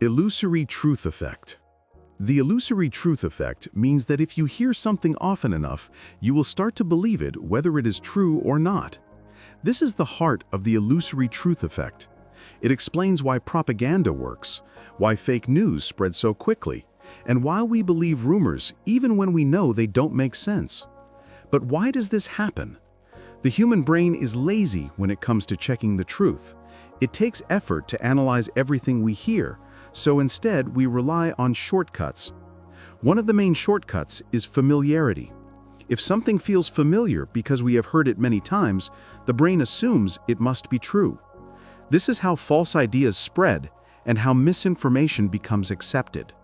Illusory Truth Effect. The illusory truth effect means that if you hear something often enough, you will start to believe it whether it is true or not. This is the heart of the illusory truth effect. It explains why propaganda works, why fake news spreads so quickly, and why we believe rumors even when we know they don't make sense. But why does this happen? The human brain is lazy when it comes to checking the truth. It takes effort to analyze everything we hear, so instead we rely on shortcuts. One of the main shortcuts is familiarity. If something feels familiar because we have heard it many times, the brain assumes it must be true. This is how false ideas spread and how misinformation becomes accepted.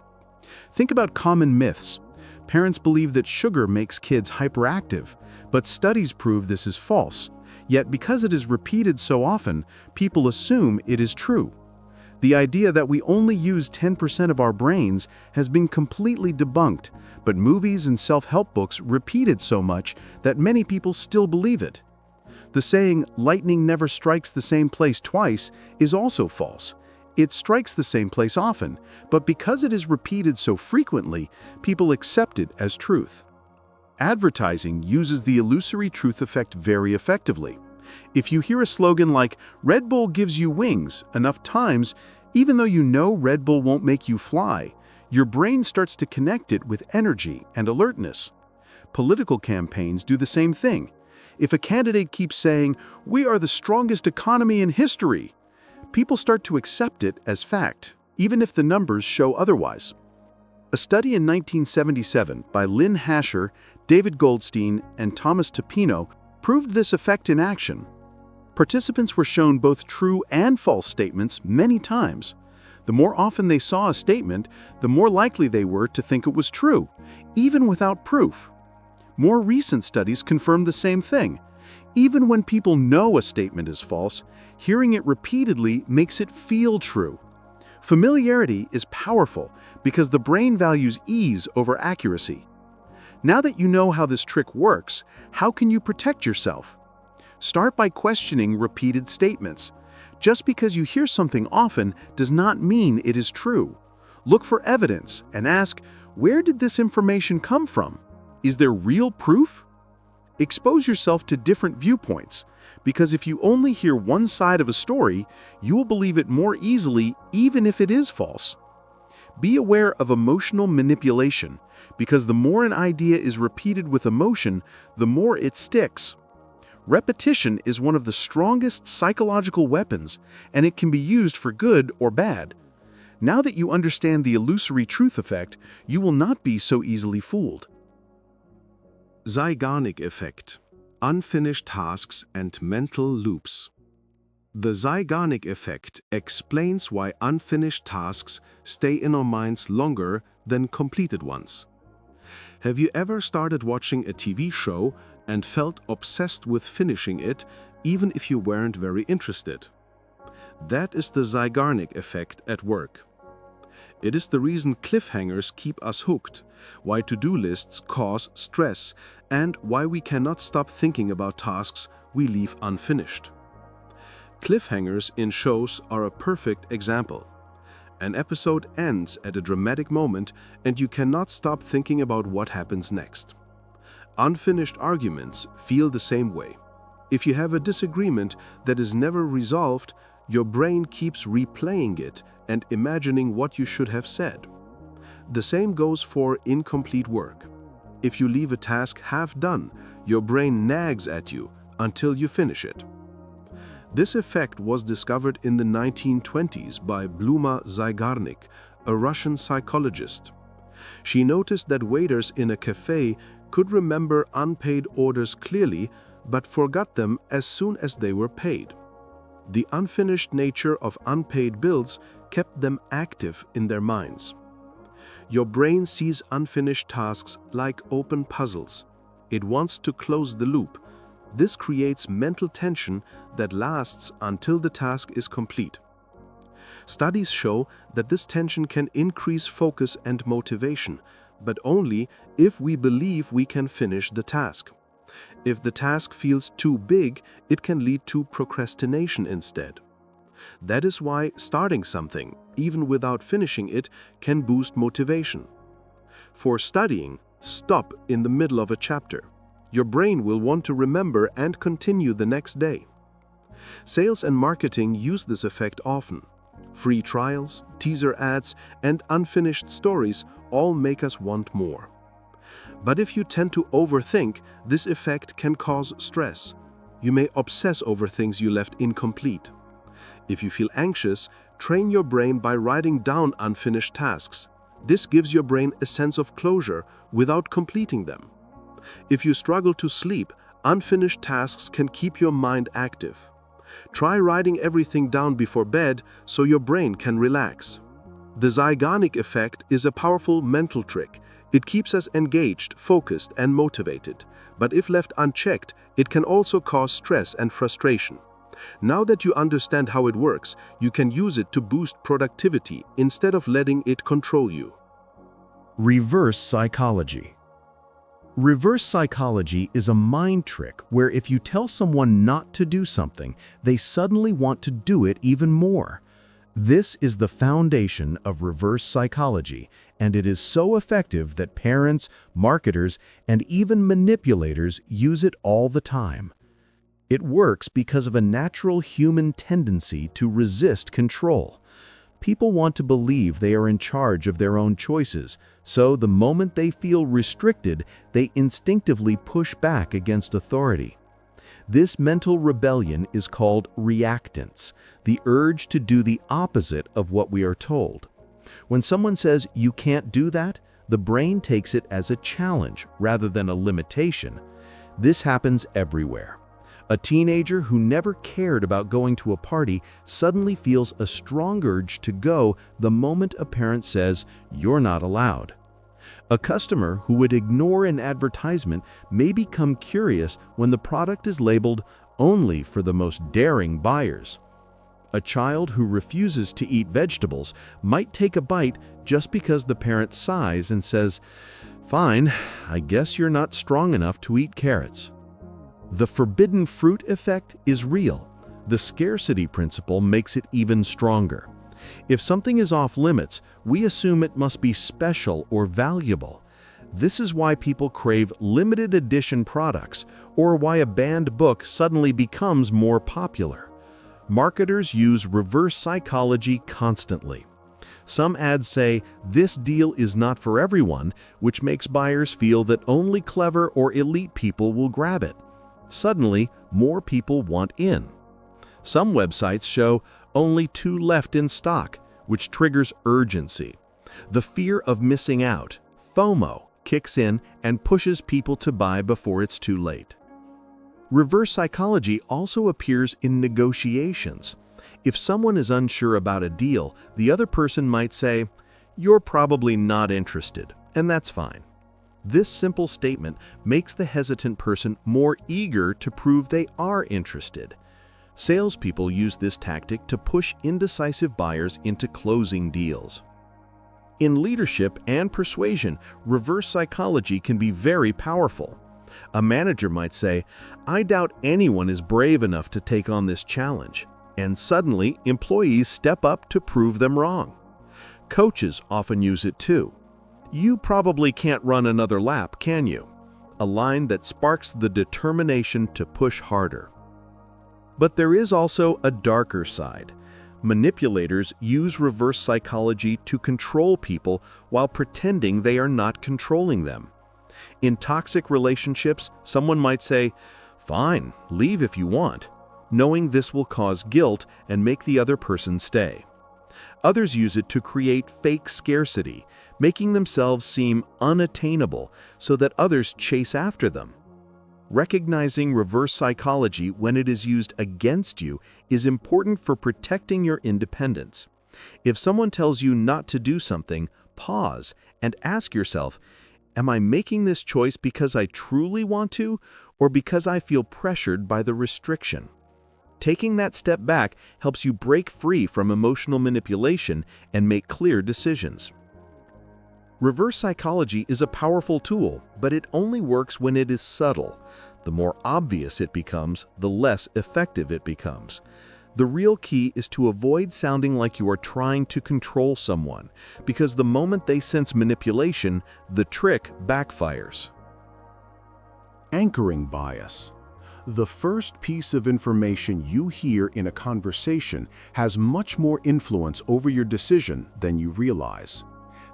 Think about common myths. Parents believe that sugar makes kids hyperactive, but studies prove this is false. Yet because it is repeated so often, people assume it is true. The idea that we only use 10% of our brains has been completely debunked, but movies and self-help books repeat it so much that many people still believe it. The saying, "lightning never strikes the same place twice," is also false. It strikes the same place often, but because it is repeated so frequently, people accept it as truth. Advertising uses the illusory truth effect very effectively. If you hear a slogan like, "Red Bull gives you wings," enough times, even though you know Red Bull won't make you fly, your brain starts to connect it with energy and alertness. Political campaigns do the same thing. If a candidate keeps saying, "We are the strongest economy in history," people start to accept it as fact, even if the numbers show otherwise. A study in 1977 by Lynn Hasher, David Goldstein, and Thomas Tapino proved this effect in action. Participants were shown both true and false statements many times. The more often they saw a statement, the more likely they were to think it was true, even without proof. More recent studies confirmed the same thing. Even when people know a statement is false, hearing it repeatedly makes it feel true. Familiarity is powerful because the brain values ease over accuracy. Now that you know how this trick works, how can you protect yourself? Start by questioning repeated statements. Just because you hear something often does not mean it is true. Look for evidence and ask, where did this information come from? Is there real proof? Expose yourself to different viewpoints, because if you only hear one side of a story, you will believe it more easily even if it is false. Be aware of emotional manipulation, because the more an idea is repeated with emotion, the more it sticks. Repetition is one of the strongest psychological weapons, and it can be used for good or bad. Now that you understand the illusory truth effect, you will not be so easily fooled. Zeigarnik Effect. Unfinished tasks and mental loops. The Zeigarnik Effect explains why unfinished tasks stay in our minds longer than completed ones. Have you ever started watching a TV show and felt obsessed with finishing it, even if you weren't very interested? That is the Zeigarnik Effect at work. It is the reason cliffhangers keep us hooked, why to-do lists cause stress, and why we cannot stop thinking about tasks we leave unfinished. Cliffhangers in shows are a perfect example. An episode ends at a dramatic moment and you cannot stop thinking about what happens next. Unfinished arguments feel the same way. If you have a disagreement that is never resolved, your brain keeps replaying it and imagining what you should have said. The same goes for incomplete work. If you leave a task half done, your brain nags at you until you finish it. This effect was discovered in the 1920s by Bluma Zeigarnik, a Russian psychologist. She noticed that waiters in a cafe could remember unpaid orders clearly, but forgot them as soon as they were paid. The unfinished nature of unpaid bills kept them active in their minds. Your brain sees unfinished tasks like open puzzles. It wants to close the loop. This creates mental tension that lasts until the task is complete. Studies show that this tension can increase focus and motivation, but only if we believe we can finish the task. If the task feels too big, it can lead to procrastination instead. That is why starting something, even without finishing it, can boost motivation. For studying, stop in the middle of a chapter. Your brain will want to remember and continue the next day. Sales and marketing use this effect often. Free trials, teaser ads, and unfinished stories all make us want more. But if you tend to overthink, this effect can cause stress. You may obsess over things you left incomplete. If you feel anxious, train your brain by writing down unfinished tasks. This gives your brain a sense of closure without completing them. If you struggle to sleep, unfinished tasks can keep your mind active. Try writing everything down before bed so your brain can relax. The Zeigarnik Effect is a powerful mental trick. It keeps us engaged, focused, and motivated. But if left unchecked, it can also cause stress and frustration. Now that you understand how it works, you can use it to boost productivity instead of letting it control you. Reverse psychology. Reverse psychology is a mind trick where if you tell someone not to do something, they suddenly want to do it even more. This is the foundation of reverse psychology, and it is so effective that parents, marketers, and even manipulators use it all the time. It works because of a natural human tendency to resist control. People want to believe they are in charge of their own choices, so the moment they feel restricted, they instinctively push back against authority. This mental rebellion is called reactance, the urge to do the opposite of what we are told. When someone says you can't do that, the brain takes it as a challenge rather than a limitation. This happens everywhere. A teenager who never cared about going to a party suddenly feels a strong urge to go the moment a parent says, "You're not allowed." A customer who would ignore an advertisement may become curious when the product is labeled only for the most daring buyers. A child who refuses to eat vegetables might take a bite just because the parent sighs and says, "Fine, I guess you're not strong enough to eat carrots." The forbidden fruit effect is real. The scarcity principle makes it even stronger. If something is off limits, we assume it must be special or valuable. This is why people crave limited edition products, or why a banned book suddenly becomes more popular. Marketers use reverse psychology constantly. Some ads say, "This deal is not for everyone," which makes buyers feel that only clever or elite people will grab it. Suddenly, more people want in. Some websites show only 2 left in stock, which triggers urgency. The fear of missing out, FOMO, kicks in and pushes people to buy before it's too late. Reverse psychology also appears in negotiations. If someone is unsure about a deal, the other person might say, "You're probably not interested," and that's fine. This simple statement makes the hesitant person more eager to prove they are interested. Salespeople use this tactic to push indecisive buyers into closing deals. In leadership and persuasion, reverse psychology can be very powerful. A manager might say, "I doubt anyone is brave enough to take on this challenge," and suddenly employees step up to prove them wrong. Coaches often use it too. "You probably can't run another lap, can you?" A line that sparks the determination to push harder. But there is also a darker side. Manipulators use reverse psychology to control people while pretending they are not controlling them. In toxic relationships, someone might say, "Fine, leave if you want," knowing this will cause guilt and make the other person stay. Others use it to create fake scarcity, making themselves seem unattainable so that others chase after them. Recognizing reverse psychology when it is used against you is important for protecting your independence. If someone tells you not to do something, pause and ask yourself, "Am I making this choice because I truly want to, or because I feel pressured by the restriction?" Taking that step back helps you break free from emotional manipulation and make clear decisions. Reverse psychology is a powerful tool, but it only works when it is subtle. The more obvious it becomes, the less effective it becomes. The real key is to avoid sounding like you are trying to control someone, because the moment they sense manipulation, the trick backfires. Anchoring bias. The first piece of information you hear in a conversation has much more influence over your decision than you realize.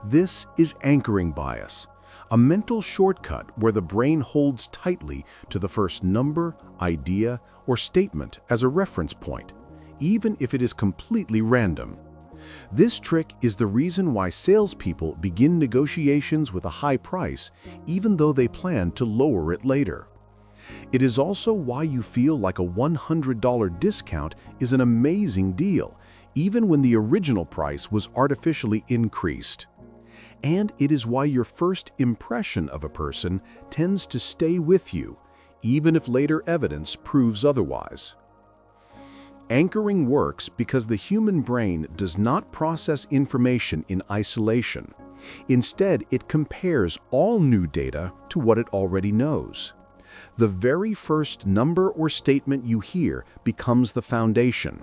This is anchoring bias, a mental shortcut where the brain holds tightly to the first number, idea, or statement as a reference point, even if it is completely random. This trick is the reason why salespeople begin negotiations with a high price, even though they plan to lower it later. It is also why you feel like a $100 discount is an amazing deal, even when the original price was artificially increased. And it is why your first impression of a person tends to stay with you, even if later evidence proves otherwise. Anchoring works because the human brain does not process information in isolation. Instead, it compares all new data to what it already knows. The very first number or statement you hear becomes the foundation,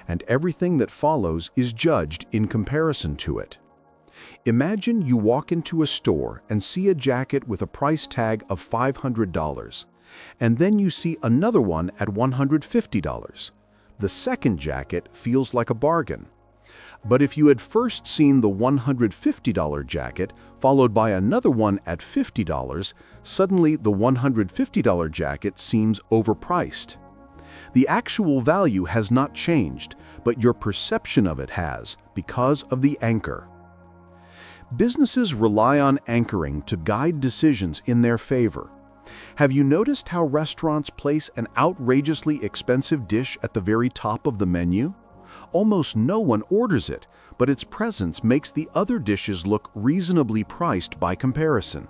and everything that follows is judged in comparison to it. Imagine you walk into a store and see a jacket with a price tag of $500, and then you see another one at $150. The second jacket feels like a bargain. But if you had first seen the $150 jacket, followed by another one at $50, suddenly the $150 jacket seems overpriced. The actual value has not changed, but your perception of it has, because of the anchor. Businesses rely on anchoring to guide decisions in their favor. Have you noticed how restaurants place an outrageously expensive dish at the very top of the menu? Almost no one orders it, but its presence makes the other dishes look reasonably priced by comparison.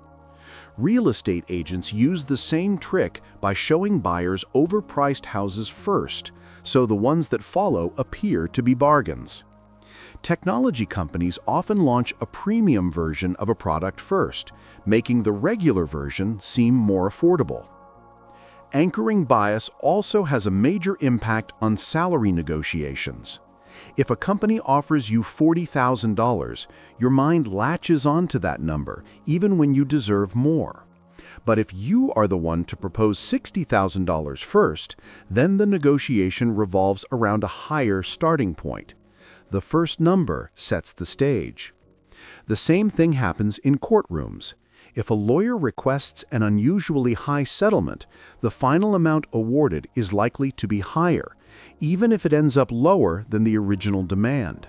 Real estate agents use the same trick by showing buyers overpriced houses first, so the ones that follow appear to be bargains. Technology companies often launch a premium version of a product first, making the regular version seem more affordable. Anchoring bias also has a major impact on salary negotiations. If a company offers you $40,000, your mind latches onto that number, even when you deserve more. But if you are the one to propose $60,000 first, then the negotiation revolves around a higher starting point. The first number sets the stage. The same thing happens in courtrooms. If a lawyer requests an unusually high settlement, the final amount awarded is likely to be higher, even if it ends up lower than the original demand.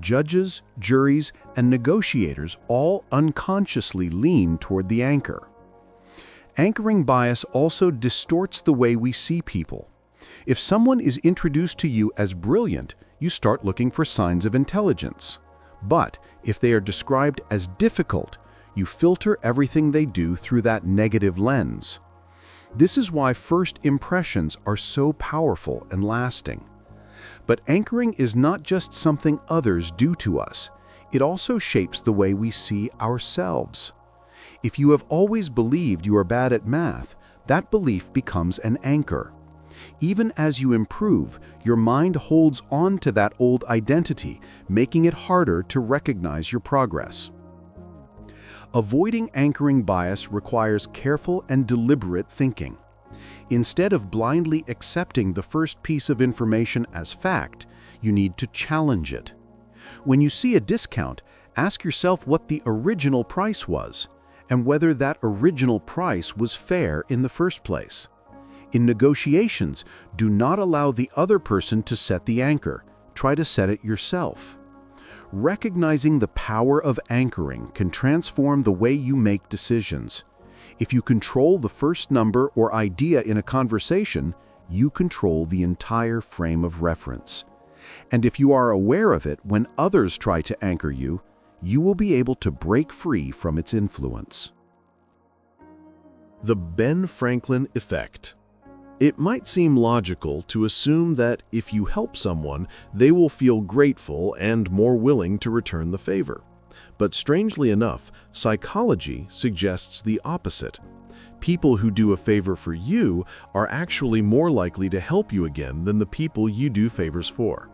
Judges, juries, and negotiators all unconsciously lean toward the anchor. Anchoring bias also distorts the way we see people. If someone is introduced to you as brilliant, you start looking for signs of intelligence. But if they are described as difficult, you filter everything they do through that negative lens. This is why first impressions are so powerful and lasting. But anchoring is not just something others do to us. It also shapes the way we see ourselves. If you have always believed you are bad at math, that belief becomes an anchor. Even as you improve, your mind holds on to that old identity, making it harder to recognize your progress. Avoiding anchoring bias requires careful and deliberate thinking. Instead of blindly accepting the first piece of information as fact, you need to challenge it. When you see a discount, ask yourself what the original price was, and whether that original price was fair in the first place. In negotiations, do not allow the other person to set the anchor. Try to set it yourself. Recognizing the power of anchoring can transform the way you make decisions. If you control the first number or idea in a conversation, you control the entire frame of reference. And if you are aware of it when others try to anchor you, you will be able to break free from its influence. The Ben Franklin Effect. It might seem logical to assume that if you help someone, they will feel grateful and more willing to return the favor. But strangely enough, psychology suggests the opposite. People who do a favor for you are actually more likely to help you again than the people you do favors for.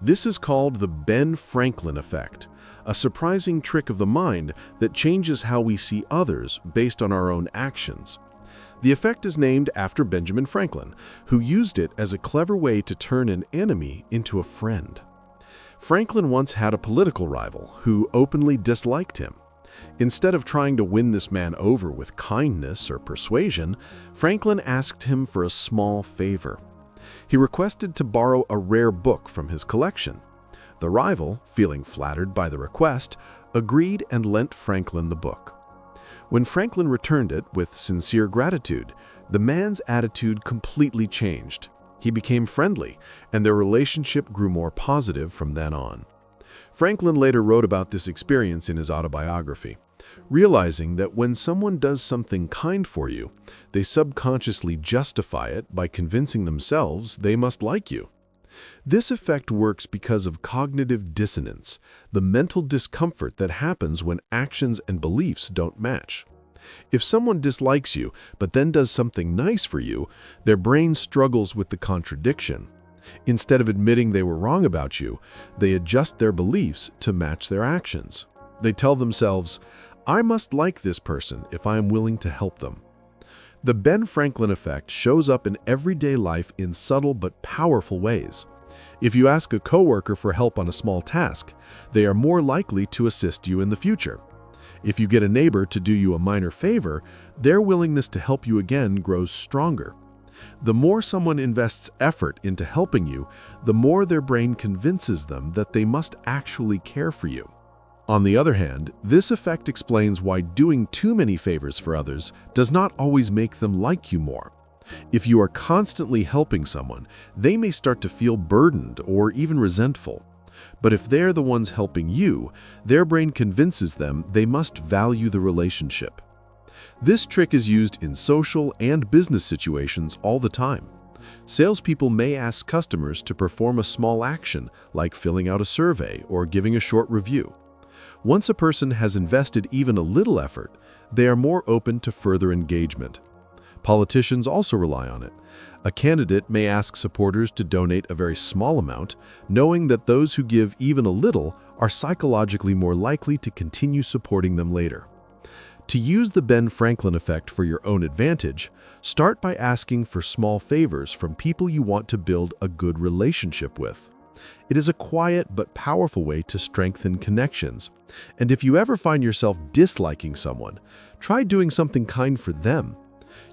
This is called the Ben Franklin effect, a surprising trick of the mind that changes how we see others based on our own actions. The effect is named after Benjamin Franklin, who used it as a clever way to turn an enemy into a friend. Franklin once had a political rival who openly disliked him. Instead of trying to win this man over with kindness or persuasion, Franklin asked him for a small favor. He requested to borrow a rare book from his collection. The rival, feeling flattered by the request, agreed and lent Franklin the book. When Franklin returned it with sincere gratitude, the man's attitude completely changed. He became friendly, and their relationship grew more positive from then on. Franklin later wrote about this experience in his autobiography, realizing that when someone does something kind for you, they subconsciously justify it by convincing themselves they must like you. This effect works because of cognitive dissonance, the mental discomfort that happens when actions and beliefs don't match. If someone dislikes you but then does something nice for you, their brain struggles with the contradiction. Instead of admitting they were wrong about you, they adjust their beliefs to match their actions. They tell themselves, "I must like this person if I am willing to help them." The Ben Franklin effect shows up in everyday life in subtle but powerful ways. If you ask a coworker for help on a small task, they are more likely to assist you in the future. If you get a neighbor to do you a minor favor, their willingness to help you again grows stronger. The more someone invests effort into helping you, the more their brain convinces them that they must actually care for you. On the other hand, this effect explains why doing too many favors for others does not always make them like you more. If you are constantly helping someone, they may start to feel burdened or even resentful. But if they're the ones helping you, their brain convinces them they must value the relationship. This trick is used in social and business situations all the time. Salespeople may ask customers to perform a small action, like filling out a survey or giving a short review. Once a person has invested even a little effort, they are more open to further engagement. Politicians also rely on it. A candidate may ask supporters to donate a very small amount, knowing that those who give even a little are psychologically more likely to continue supporting them later. To use the Ben Franklin effect for your own advantage, start by asking for small favors from people you want to build a good relationship with. It is a quiet but powerful way to strengthen connections. And if you ever find yourself disliking someone, try doing something kind for them.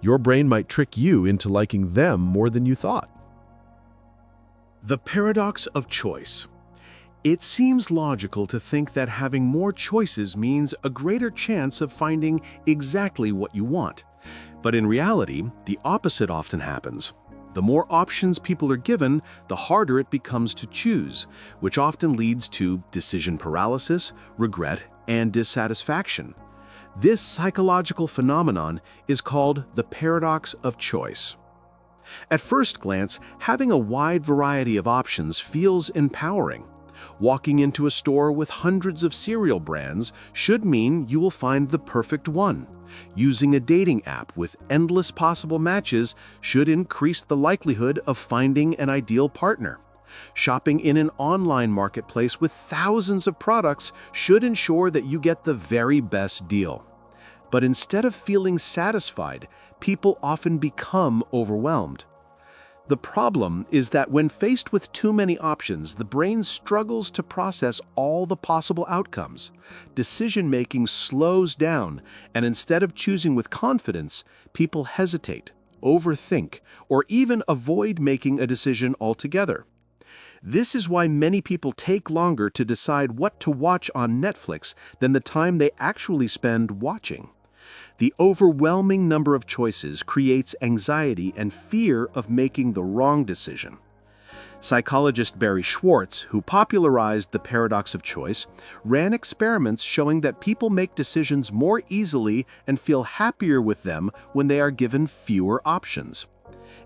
Your brain might trick you into liking them more than you thought. The paradox of choice. It seems logical to think that having more choices means a greater chance of finding exactly what you want. But in reality, the opposite often happens. The more options people are given, the harder it becomes to choose, which often leads to decision paralysis, regret, and dissatisfaction. This psychological phenomenon is called the paradox of choice. At first glance, having a wide variety of options feels empowering. Walking into a store with hundreds of cereal brands should mean you will find the perfect one. Using a dating app with endless possible matches should increase the likelihood of finding an ideal partner. Shopping in an online marketplace with thousands of products should ensure that you get the very best deal. But instead of feeling satisfied, people often become overwhelmed. The problem is that when faced with too many options, the brain struggles to process all the possible outcomes. Decision-making slows down, and instead of choosing with confidence, people hesitate, overthink, or even avoid making a decision altogether. This is why many people take longer to decide what to watch on Netflix than the time they actually spend watching. The overwhelming number of choices creates anxiety and fear of making the wrong decision. Psychologist Barry Schwartz, who popularized the paradox of choice, ran experiments showing that people make decisions more easily and feel happier with them when they are given fewer options.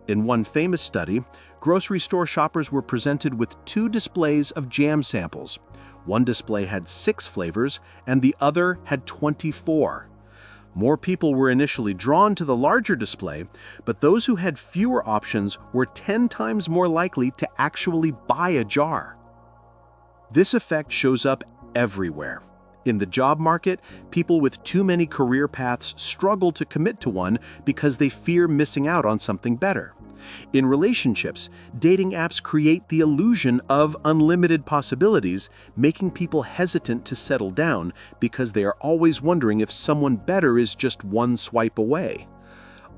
In one famous study, grocery store shoppers were presented with 2 displays of jam samples. One display had 6 flavors and the other had 24. More people were initially drawn to the larger display, but those who had fewer options were 10 times more likely to actually buy a jar. This effect shows up everywhere. In the job market, people with too many career paths struggle to commit to one because they fear missing out on something better. In relationships, dating apps create the illusion of unlimited possibilities, making people hesitant to settle down because they are always wondering if someone better is just one swipe away.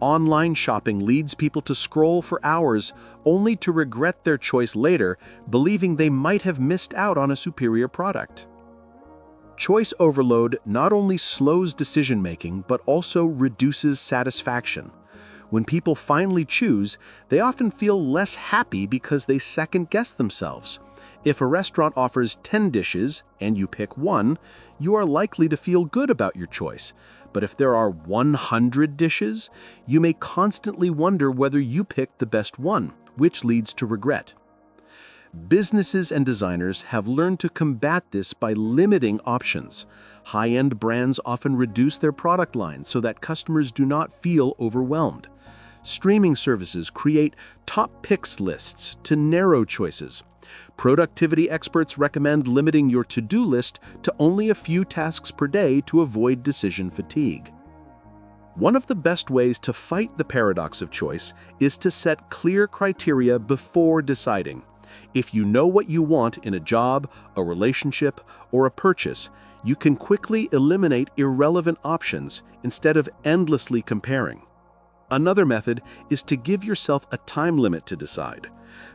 Online shopping leads people to scroll for hours only to regret their choice later, believing they might have missed out on a superior product. Choice overload not only slows decision-making but also reduces satisfaction. When people finally choose, they often feel less happy because they second-guess themselves. If a restaurant offers 10 dishes and you pick one, you are likely to feel good about your choice. But if there are 100 dishes, you may constantly wonder whether you picked the best one, which leads to regret. Businesses and designers have learned to combat this by limiting options. High-end brands often reduce their product line so that customers do not feel overwhelmed. Streaming services create top picks lists to narrow choices. Productivity experts recommend limiting your to-do list to only a few tasks per day to avoid decision fatigue. One of the best ways to fight the paradox of choice is to set clear criteria before deciding. If you know what you want in a job, a relationship, or a purchase, you can quickly eliminate irrelevant options instead of endlessly comparing. Another method is to give yourself a time limit to decide.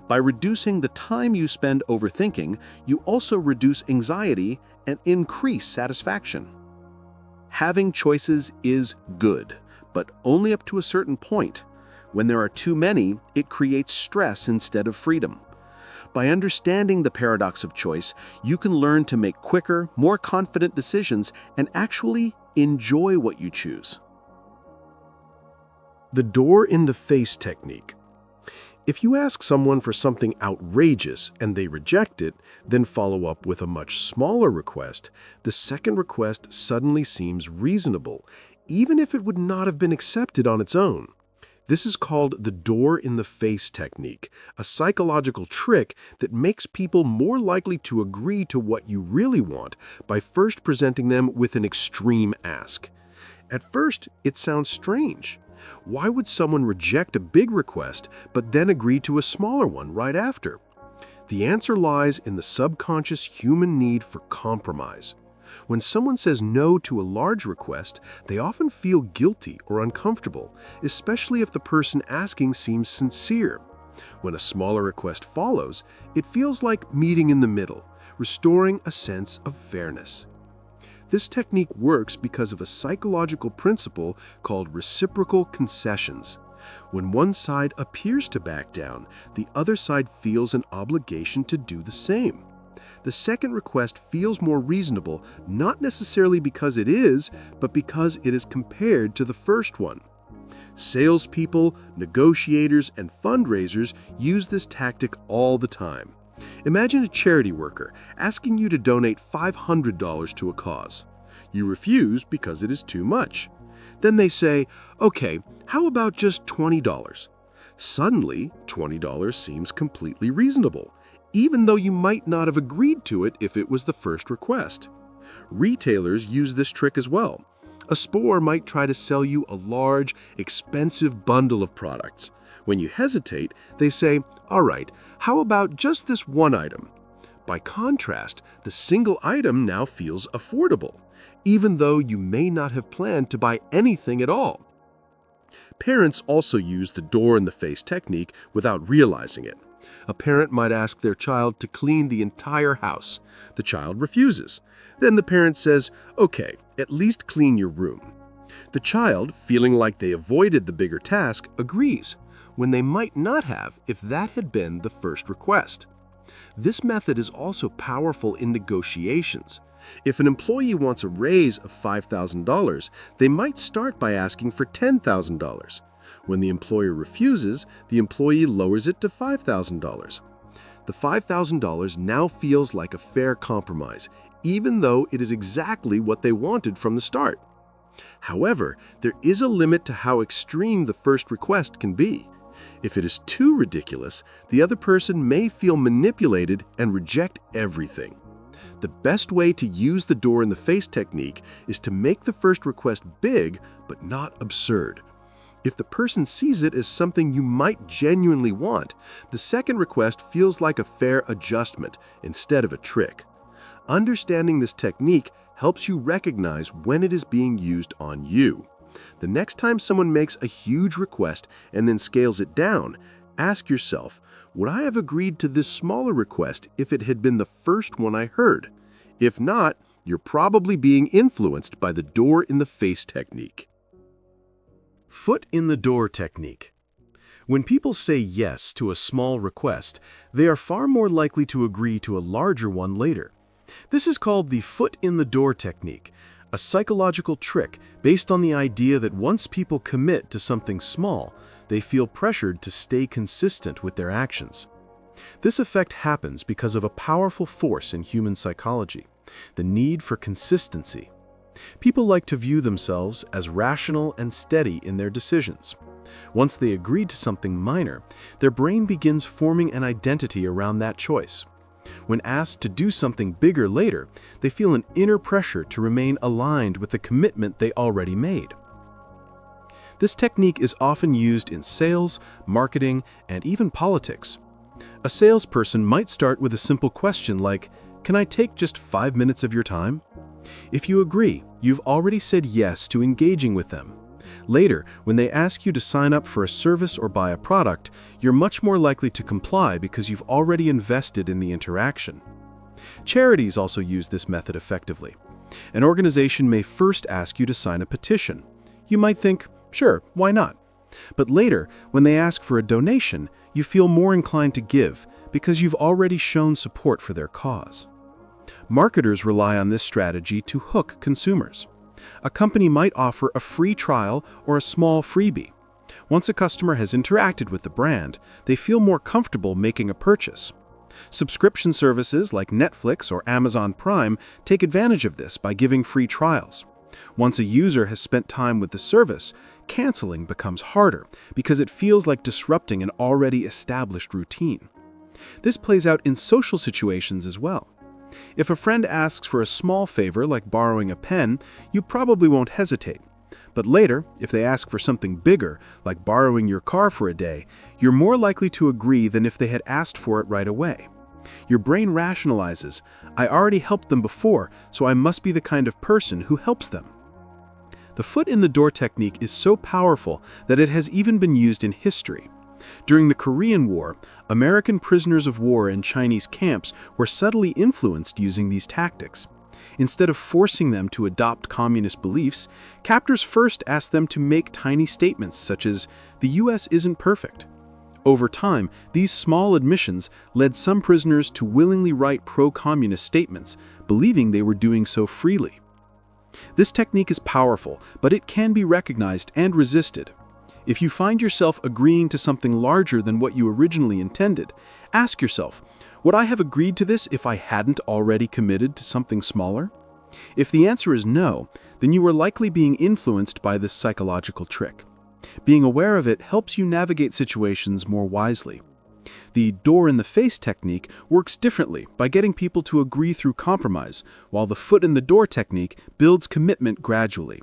By reducing the time you spend overthinking, you also reduce anxiety and increase satisfaction. Having choices is good, but only up to a certain point. When there are too many, it creates stress instead of freedom. By understanding the paradox of choice, you can learn to make quicker, more confident decisions and actually enjoy what you choose. The door-in-the-face technique. If you ask someone for something outrageous and they reject it, then follow up with a much smaller request, the second request suddenly seems reasonable, even if it would not have been accepted on its own. This is called the door-in-the-face technique, a psychological trick that makes people more likely to agree to what you really want by first presenting them with an extreme ask. At first, it sounds strange. Why would someone reject a big request but then agree to a smaller one right after? The answer lies in the subconscious human need for compromise. When someone says no to a large request, they often feel guilty or uncomfortable, especially if the person asking seems sincere. When a smaller request follows, it feels like meeting in the middle, restoring a sense of fairness. This technique works because of a psychological principle called reciprocal concessions. When one side appears to back down, the other side feels an obligation to do the same. The second request feels more reasonable, not necessarily because it is, but because it is compared to the first one. Salespeople, negotiators, and fundraisers use this tactic all the time. Imagine a charity worker asking you to donate $500 to a cause. You refuse because it is too much. Then they say, "Okay, how about just $20? Suddenly, $20 seems completely reasonable, even though you might not have agreed to it if it was the first request. Retailers use this trick as well. A store might try to sell you a large, expensive bundle of products. When you hesitate, they say, "All right, how about just this one item?" By contrast, the single item now feels affordable, even though you may not have planned to buy anything at all. Parents also use the door-in-the-face technique without realizing it. A parent might ask their child to clean the entire house. The child refuses. Then the parent says, "Okay, at least clean your room." The child, feeling like they avoided the bigger task, agrees, when they might not have if that had been the first request. This method is also powerful in negotiations. If an employee wants a raise of $5,000, they might start by asking for $10,000. When the employer refuses, the employee lowers it to $5,000. The $5,000 now feels like a fair compromise, even though it is exactly what they wanted from the start. However, there is a limit to how extreme the first request can be. If it is too ridiculous, the other person may feel manipulated and reject everything. The best way to use the door-in-the-face technique is to make the first request big but not absurd. If the person sees it as something you might genuinely want, the second request feels like a fair adjustment instead of a trick. Understanding this technique helps you recognize when it is being used on you. The next time someone makes a huge request and then scales it down, ask yourself, would I have agreed to this smaller request if it had been the first one I heard? If not, you're probably being influenced by the door-in-the-face technique. Foot in the door technique. When people say yes to a small request, they are far more likely to agree to a larger one later. This is called the foot in the door technique, a psychological trick based on the idea that once people commit to something small, they feel pressured to stay consistent with their actions. This effect happens because of a powerful force in human psychology, the need for consistency. People like to view themselves as rational and steady in their decisions. Once they agree to something minor, their brain begins forming an identity around that choice. When asked to do something bigger later, they feel an inner pressure to remain aligned with the commitment they already made. This technique is often used in sales, marketing, and even politics. A salesperson might start with a simple question like, "Can I take just 5 minutes of your time?" If you agree, you've already said yes to engaging with them. Later, when they ask you to sign up for a service or buy a product, you're much more likely to comply because you've already invested in the interaction. Charities also use this method effectively. An organization may first ask you to sign a petition. You might think, sure, why not? But later, when they ask for a donation, you feel more inclined to give because you've already shown support for their cause. Marketers rely on this strategy to hook consumers. A company might offer a free trial or a small freebie. Once a customer has interacted with the brand, they feel more comfortable making a purchase. Subscription services like Netflix or Amazon Prime take advantage of this by giving free trials. Once a user has spent time with the service, canceling becomes harder because it feels like disrupting an already established routine. This plays out in social situations as well. If a friend asks for a small favor like borrowing a pen, you probably won't hesitate. But later, if they ask for something bigger, like borrowing your car for a day, you're more likely to agree than if they had asked for it right away. Your brain rationalizes, I already helped them before, so I must be the kind of person who helps them. The foot in the door technique is so powerful that it has even been used in history. During the Korean War, American prisoners of war in Chinese camps were subtly influenced using these tactics. Instead of forcing them to adopt communist beliefs, captors first asked them to make tiny statements such as, "The US isn't perfect." Over time, these small admissions led some prisoners to willingly write pro-communist statements, believing they were doing so freely. This technique is powerful, but it can be recognized and resisted. If you find yourself agreeing to something larger than what you originally intended, ask yourself, would I have agreed to this if I hadn't already committed to something smaller? If the answer is no, then you are likely being influenced by this psychological trick. Being aware of it helps you navigate situations more wisely. The door-in-the-face technique works differently by getting people to agree through compromise, while the foot-in-the-door technique builds commitment gradually.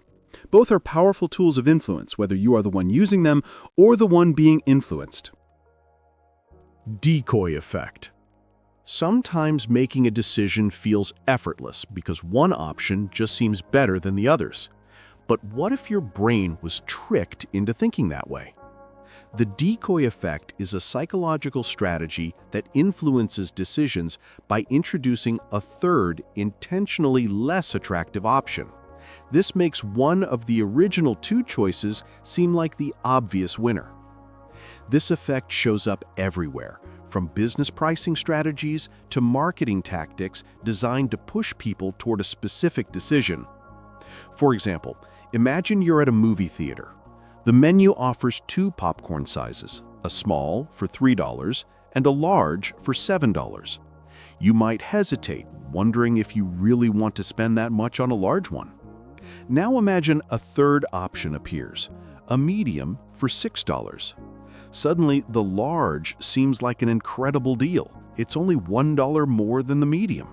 Both are powerful tools of influence, whether you are the one using them or the one being influenced. Decoy effect. Sometimes making a decision feels effortless because one option just seems better than the others. But what if your brain was tricked into thinking that way? The decoy effect is a psychological strategy that influences decisions by introducing a third, intentionally less attractive option. This makes one of the original two choices seem like the obvious winner. This effect shows up everywhere, from business pricing strategies to marketing tactics designed to push people toward a specific decision. For example, imagine you're at a movie theater. The menu offers two popcorn sizes, a small for $3 and a large for $7. You might hesitate, wondering if you really want to spend that much on a large one. Now imagine a third option appears, a medium for $6. Suddenly, the large seems like an incredible deal. It's only $1 more than the medium.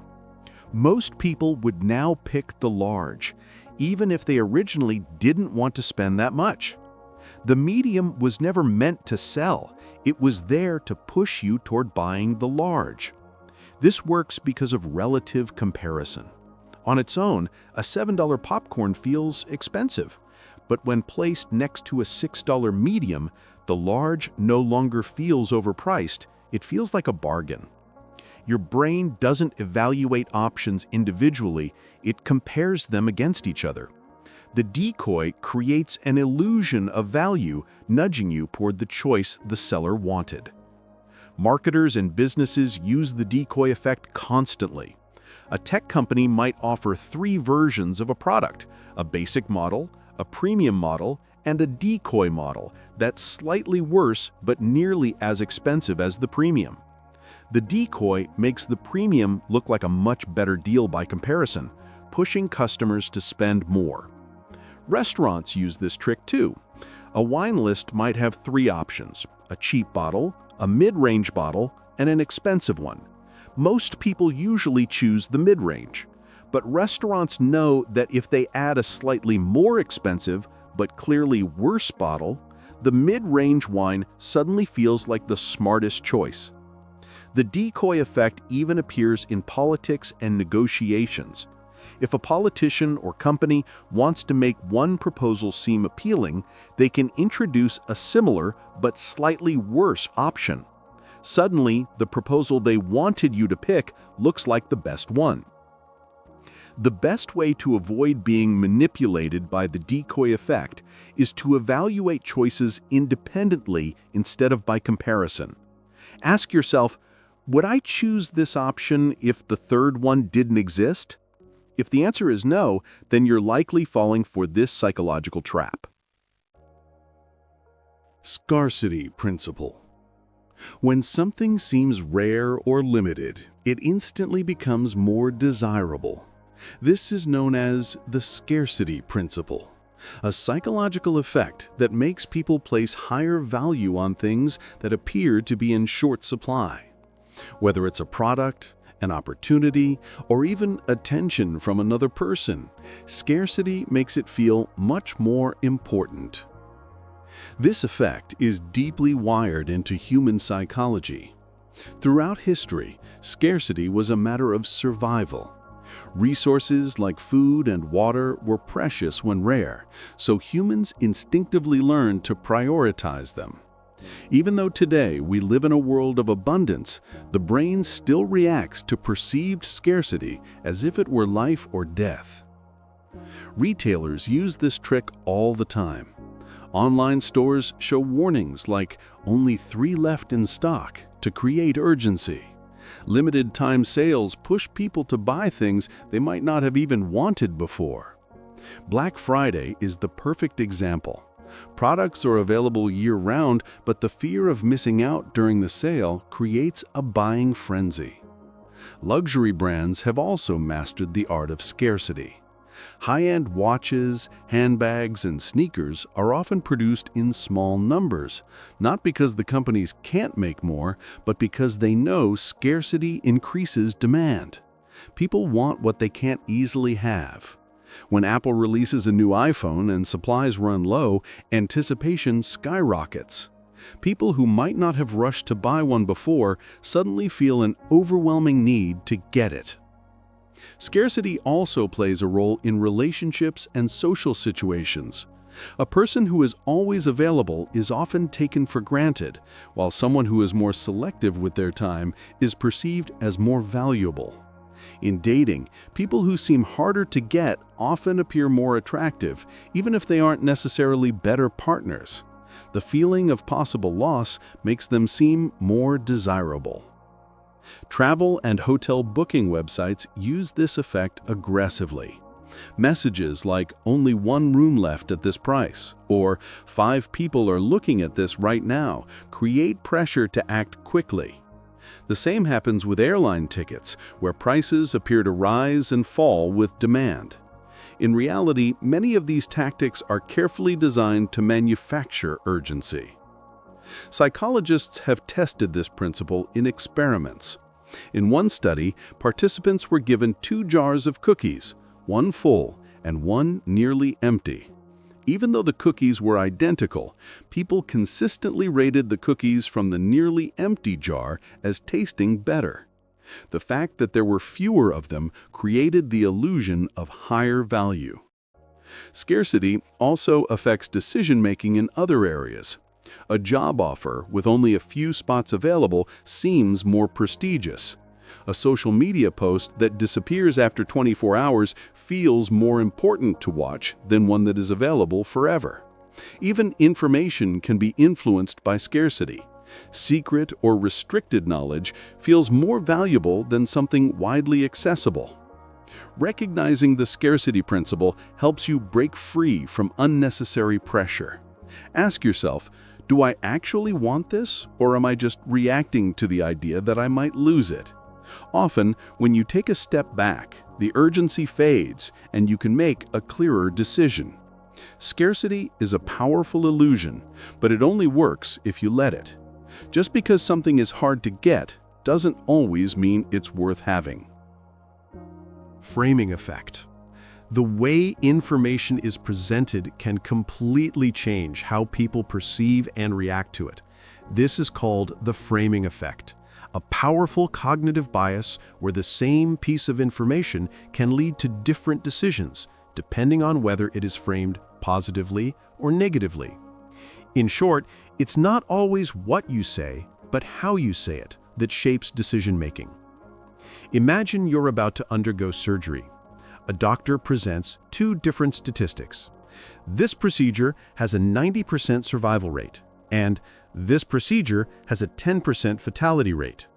Most people would now pick the large, even if they originally didn't want to spend that much. The medium was never meant to sell. It was there to push you toward buying the large. This works because of relative comparison. On its own, a $7 popcorn feels expensive, but when placed next to a $6 medium, the large no longer feels overpriced. It feels like a bargain. Your brain doesn't evaluate options individually, it compares them against each other. The decoy creates an illusion of value, nudging you toward the choice the seller wanted. Marketers and businesses use the decoy effect constantly. A tech company might offer 3 versions of a product: a basic model, a premium model, and a decoy model that's slightly worse but nearly as expensive as the premium. The decoy makes the premium look like a much better deal by comparison, pushing customers to spend more. Restaurants use this trick too. A wine list might have 3 options: a cheap bottle, a mid-range bottle, and an expensive one. Most people usually choose the mid-range, but restaurants know that if they add a slightly more expensive but clearly worse bottle, the mid-range wine suddenly feels like the smartest choice. The decoy effect even appears in politics and negotiations. If a politician or company wants to make one proposal seem appealing, they can introduce a similar but slightly worse option. Suddenly, the proposal they wanted you to pick looks like the best one. The best way to avoid being manipulated by the decoy effect is to evaluate choices independently instead of by comparison. Ask yourself, would I choose this option if the third one didn't exist? If the answer is no, then you're likely falling for this psychological trap. Scarcity principle. When something seems rare or limited, it instantly becomes more desirable. This is known as the scarcity principle, a psychological effect that makes people place higher value on things that appear to be in short supply. Whether it's a product, an opportunity, or even attention from another person, scarcity makes it feel much more important. This effect is deeply wired into human psychology. Throughout history, scarcity was a matter of survival. Resources like food and water were precious when rare, so humans instinctively learned to prioritize them. Even though today we live in a world of abundance, the brain still reacts to perceived scarcity as if it were life or death. Retailers use this trick all the time. Online stores show warnings like "only 3 left in stock" to create urgency. Limited time sales push people to buy things they might not have even wanted before. Black Friday is the perfect example. Products are available year-round, but the fear of missing out during the sale creates a buying frenzy. Luxury brands have also mastered the art of scarcity. High-end watches, handbags, and sneakers are often produced in small numbers, not because the companies can't make more, but because they know scarcity increases demand. People want what they can't easily have. When Apple releases a new iPhone and supplies run low, anticipation skyrockets. People who might not have rushed to buy one before suddenly feel an overwhelming need to get it. Scarcity also plays a role in relationships and social situations. A person who is always available is often taken for granted, while someone who is more selective with their time is perceived as more valuable. In dating, people who seem harder to get often appear more attractive, even if they aren't necessarily better partners. The feeling of possible loss makes them seem more desirable. Travel and hotel booking websites use this effect aggressively. Messages like "only 1 room left at this price" or "5 people are looking at this right now" create pressure to act quickly. The same happens with airline tickets, where prices appear to rise and fall with demand. In reality, many of these tactics are carefully designed to manufacture urgency. Psychologists have tested this principle in experiments. In one study, participants were given 2 jars of cookies, one full and one nearly empty. Even though the cookies were identical, people consistently rated the cookies from the nearly empty jar as tasting better. The fact that there were fewer of them created the illusion of higher value. Scarcity also affects decision-making in other areas. A job offer with only a few spots available seems more prestigious. A social media post that disappears after 24 hours feels more important to watch than one that is available forever. Even information can be influenced by scarcity. Secret or restricted knowledge feels more valuable than something widely accessible. Recognizing the scarcity principle helps you break free from unnecessary pressure. Ask yourself, do I actually want this, or am I just reacting to the idea that I might lose it? Often, when you take a step back, the urgency fades and you can make a clearer decision. Scarcity is a powerful illusion, but it only works if you let it. Just because something is hard to get doesn't always mean it's worth having. Framing effect. The way information is presented can completely change how people perceive and react to it. This is called the framing effect, a powerful cognitive bias where the same piece of information can lead to different decisions, depending on whether it is framed positively or negatively. In short, it's not always what you say, but how you say it that shapes decision-making. Imagine you're about to undergo surgery. A doctor presents 2 different statistics. This procedure has a 90% survival rate, and this procedure has a 10% fatality rate.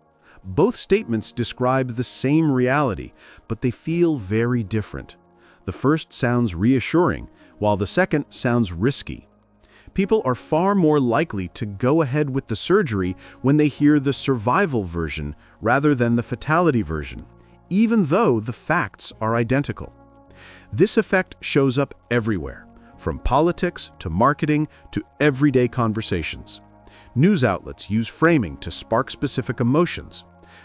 Both statements describe the same reality, but they feel very different. The first sounds reassuring, while the second sounds risky. People are far more likely to go ahead with the surgery when they hear the survival version rather than the fatality version, even though the facts are identical. This effect shows up everywhere, from politics to marketing to everyday conversations. News outlets use framing to spark specific emotions.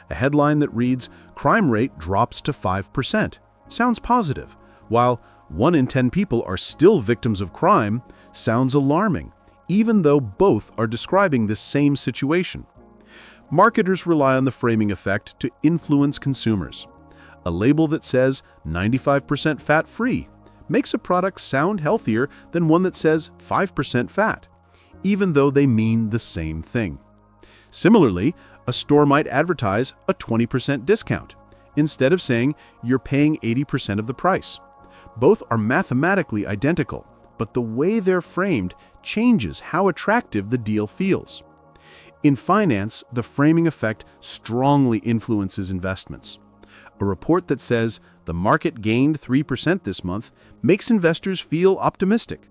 A headline that reads, "Crime rate drops to 5%," sounds positive, while 1 in 10 people are still victims of crime sounds alarming, even though both are describing the same situation. Marketers rely on the framing effect to influence consumers. A label that says 95% fat-free makes a product sound healthier than one that says 5% fat, even though they mean the same thing. Similarly, a store might advertise a 20% discount, instead of saying you're paying 80% of the price. Both are mathematically identical, but the way they're framed changes how attractive the deal feels. In finance, the framing effect strongly influences investments. A report that says the market gained 3% this month makes investors feel optimistic.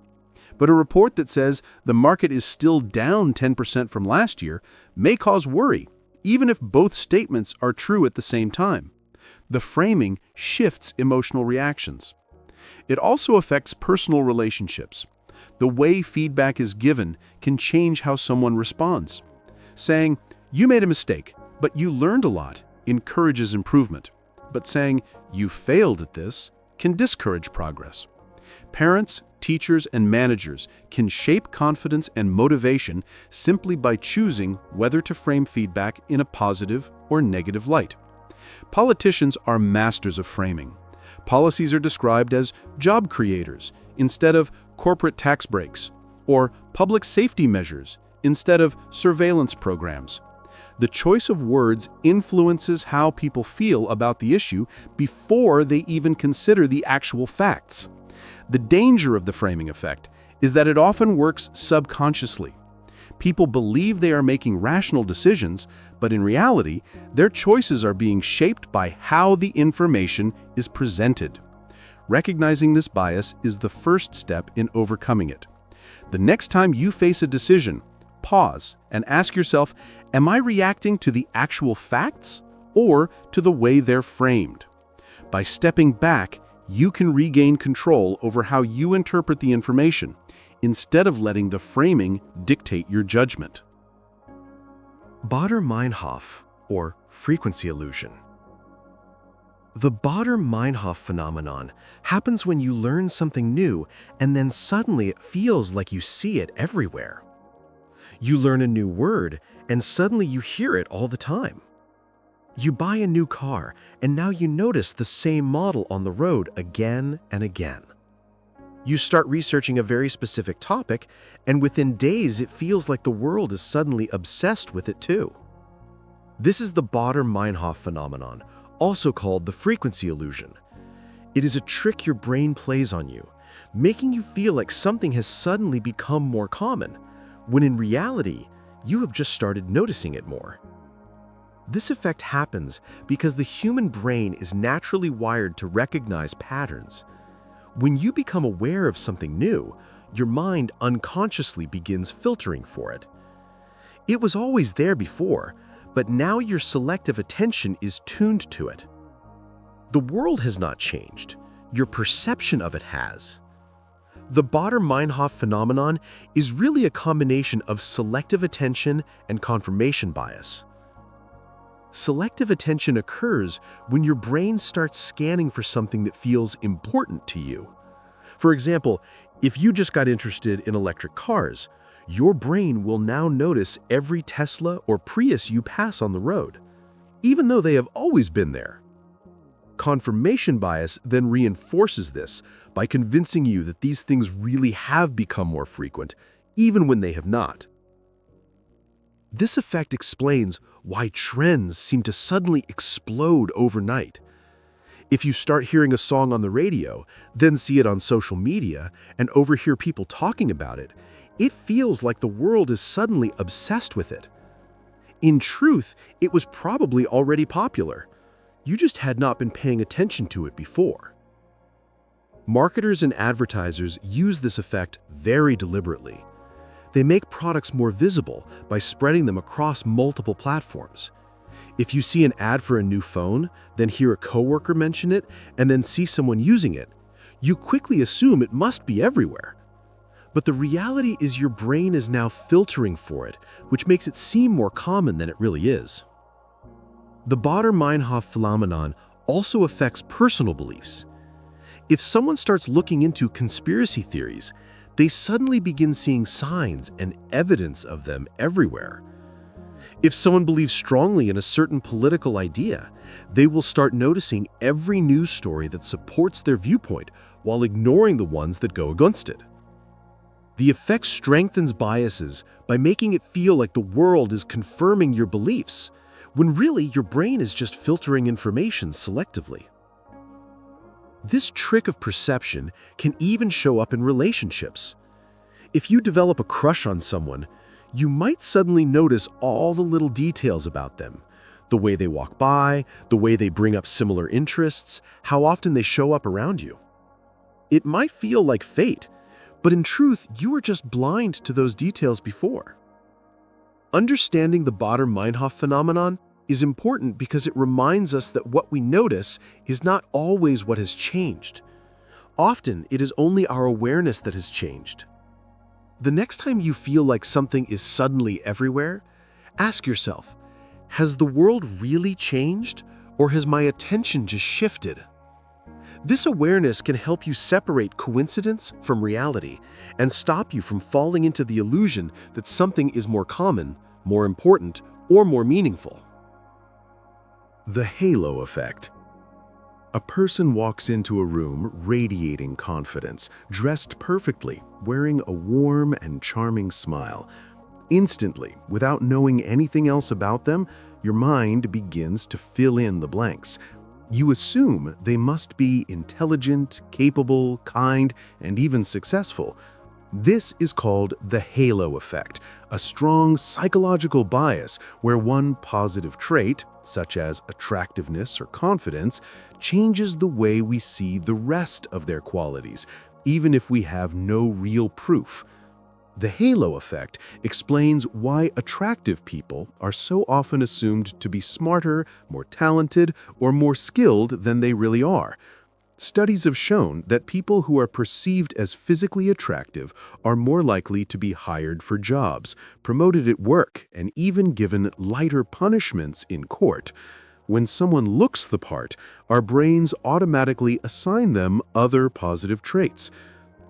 But a report that says the market is still down 10% from last year may cause worry, even if both statements are true at the same time. The framing shifts emotional reactions. It also affects personal relationships. The way feedback is given can change how someone responds. Saying, "You made a mistake, but you learned a lot," encourages improvement. But saying, "You failed at this," can discourage progress. Parents, teachers, and managers can shape confidence and motivation simply by choosing whether to frame feedback in a positive or negative light. Politicians are masters of framing. Policies are described as job creators instead of corporate tax breaks, or public safety measures instead of surveillance programs. The choice of words influences how people feel about the issue before they even consider the actual facts. The danger of the framing effect is that it often works subconsciously. People believe they are making rational decisions, but in reality, their choices are being shaped by how the information is presented. Recognizing this bias is the first step in overcoming it. The next time you face a decision, pause and ask yourself, am I reacting to the actual facts or to the way they're framed? By stepping back, you can regain control over how you interpret the information, instead of letting the framing dictate your judgment. Baader-Meinhof, or frequency illusion. The Baader-Meinhof phenomenon happens when you learn something new and then suddenly it feels like you see it everywhere. You learn a new word and suddenly you hear it all the time. You buy a new car and now you notice the same model on the road again and again. You start researching a very specific topic and within days it feels like the world is suddenly obsessed with it too. This is the Baader-Meinhof phenomenon, also called the frequency illusion. It is a trick your brain plays on you, making you feel like something has suddenly become more common, when in reality, you have just started noticing it more. This effect happens because the human brain is naturally wired to recognize patterns. When you become aware of something new, your mind unconsciously begins filtering for it. It was always there before, but now your selective attention is tuned to it. The world has not changed, your perception of it has. The Baader-Meinhof phenomenon is really a combination of selective attention and confirmation bias. Selective attention occurs when your brain starts scanning for something that feels important to you. For example, if you just got interested in electric cars, your brain will now notice every Tesla or Prius you pass on the road, even though they have always been there. Confirmation bias then reinforces this by convincing you that these things really have become more frequent, even when they have not. This effect explains why trends seem to suddenly explode overnight. If you start hearing a song on the radio, then see it on social media, and overhear people talking about it, it feels like the world is suddenly obsessed with it. In truth, it was probably already popular. You just had not been paying attention to it before. Marketers and advertisers use this effect very deliberately. They make products more visible by spreading them across multiple platforms. If you see an ad for a new phone, then hear a coworker mention it, and then see someone using it, you quickly assume it must be everywhere. But the reality is your brain is now filtering for it, which makes it seem more common than it really is. The Baader-Meinhof phenomenon also affects personal beliefs. If someone starts looking into conspiracy theories, they suddenly begin seeing signs and evidence of them everywhere. If someone believes strongly in a certain political idea, they will start noticing every news story that supports their viewpoint while ignoring the ones that go against it. The effect strengthens biases by making it feel like the world is confirming your beliefs, when really your brain is just filtering information selectively. This trick of perception can even show up in relationships. If you develop a crush on someone, you might suddenly notice all the little details about them, the way they walk by, the way they bring up similar interests, how often they show up around you. It might feel like fate, but in truth, you were just blind to those details before. Understanding the Baader-Meinhof phenomenon is important because it reminds us that what we notice is not always what has changed. Often, it is only our awareness that has changed. The next time you feel like something is suddenly everywhere, ask yourself, has the world really changed, or has my attention just shifted? This awareness can help you separate coincidence from reality and stop you from falling into the illusion that something is more common, more important, or more meaningful. The halo effect. A person walks into a room radiating confidence, dressed perfectly, wearing a warm and charming smile. Instantly, without knowing anything else about them, your mind begins to fill in the blanks. You assume they must be intelligent, capable, kind, and even successful. This is called the halo effect, a strong psychological bias where one positive trait, such as attractiveness or confidence, changes the way we see the rest of their qualities, even if we have no real proof. The halo effect explains why attractive people are so often assumed to be smarter, more talented, or more skilled than they really are. Studies have shown that people who are perceived as physically attractive are more likely to be hired for jobs, promoted at work, and even given lighter punishments in court. When someone looks the part, our brains automatically assign them other positive traits.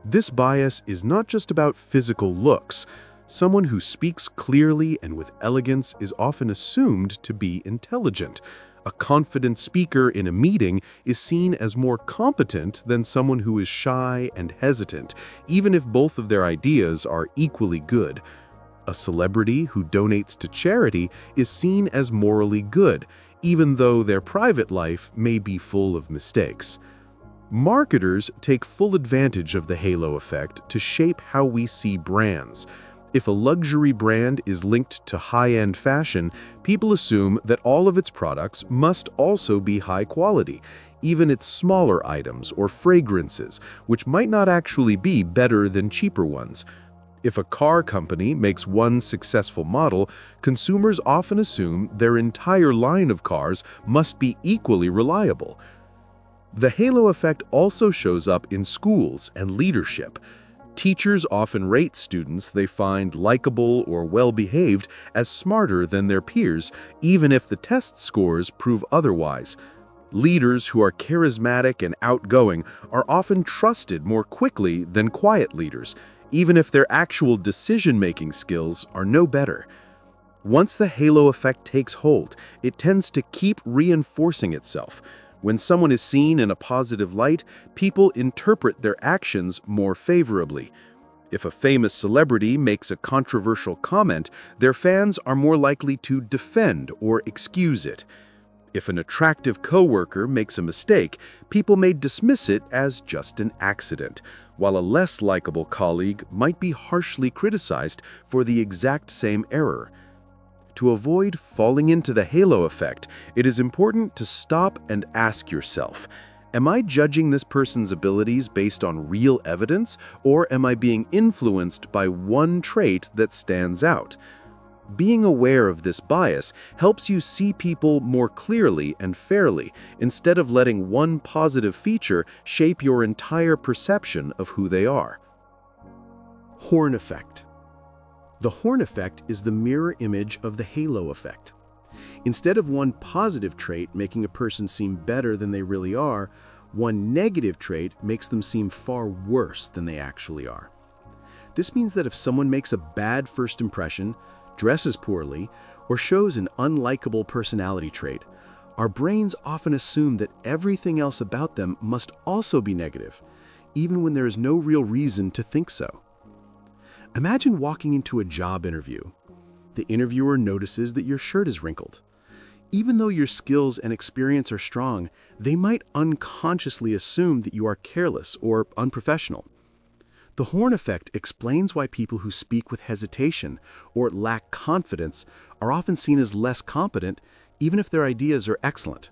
This bias is not just about physical looks. Someone who speaks clearly and with elegance is often assumed to be intelligent. A confident speaker in a meeting is seen as more competent than someone who is shy and hesitant, even if both of their ideas are equally good. A celebrity who donates to charity is seen as morally good, even though their private life may be full of mistakes. Marketers take full advantage of the halo effect to shape how we see brands. If a luxury brand is linked to high-end fashion, people assume that all of its products must also be high quality, even its smaller items or fragrances, which might not actually be better than cheaper ones. If a car company makes one successful model, consumers often assume their entire line of cars must be equally reliable. The halo effect also shows up in schools and leadership. Teachers often rate students they find likable or well-behaved as smarter than their peers, even if the test scores prove otherwise. Leaders who are charismatic and outgoing are often trusted more quickly than quiet leaders, even if their actual decision-making skills are no better. Once the halo effect takes hold, it tends to keep reinforcing itself. When someone is seen in a positive light, people interpret their actions more favorably. If a famous celebrity makes a controversial comment, their fans are more likely to defend or excuse it. If an attractive coworker makes a mistake, people may dismiss it as just an accident, while a less likable colleague might be harshly criticized for the exact same error. To avoid falling into the halo effect, it is important to stop and ask yourself, am I judging this person's abilities based on real evidence, or am I being influenced by one trait that stands out? Being aware of this bias helps you see people more clearly and fairly, instead of letting one positive feature shape your entire perception of who they are. Horn effect. The Horn effect is the mirror image of the halo effect. Instead of one positive trait making a person seem better than they really are, one negative trait makes them seem far worse than they actually are. This means that if someone makes a bad first impression, dresses poorly, or shows an unlikable personality trait, our brains often assume that everything else about them must also be negative, even when there is no real reason to think so. Imagine walking into a job interview. The interviewer notices that your shirt is wrinkled. Even though your skills and experience are strong, they might unconsciously assume that you are careless or unprofessional. The Horn effect explains why people who speak with hesitation or lack confidence are often seen as less competent, even if their ideas are excellent.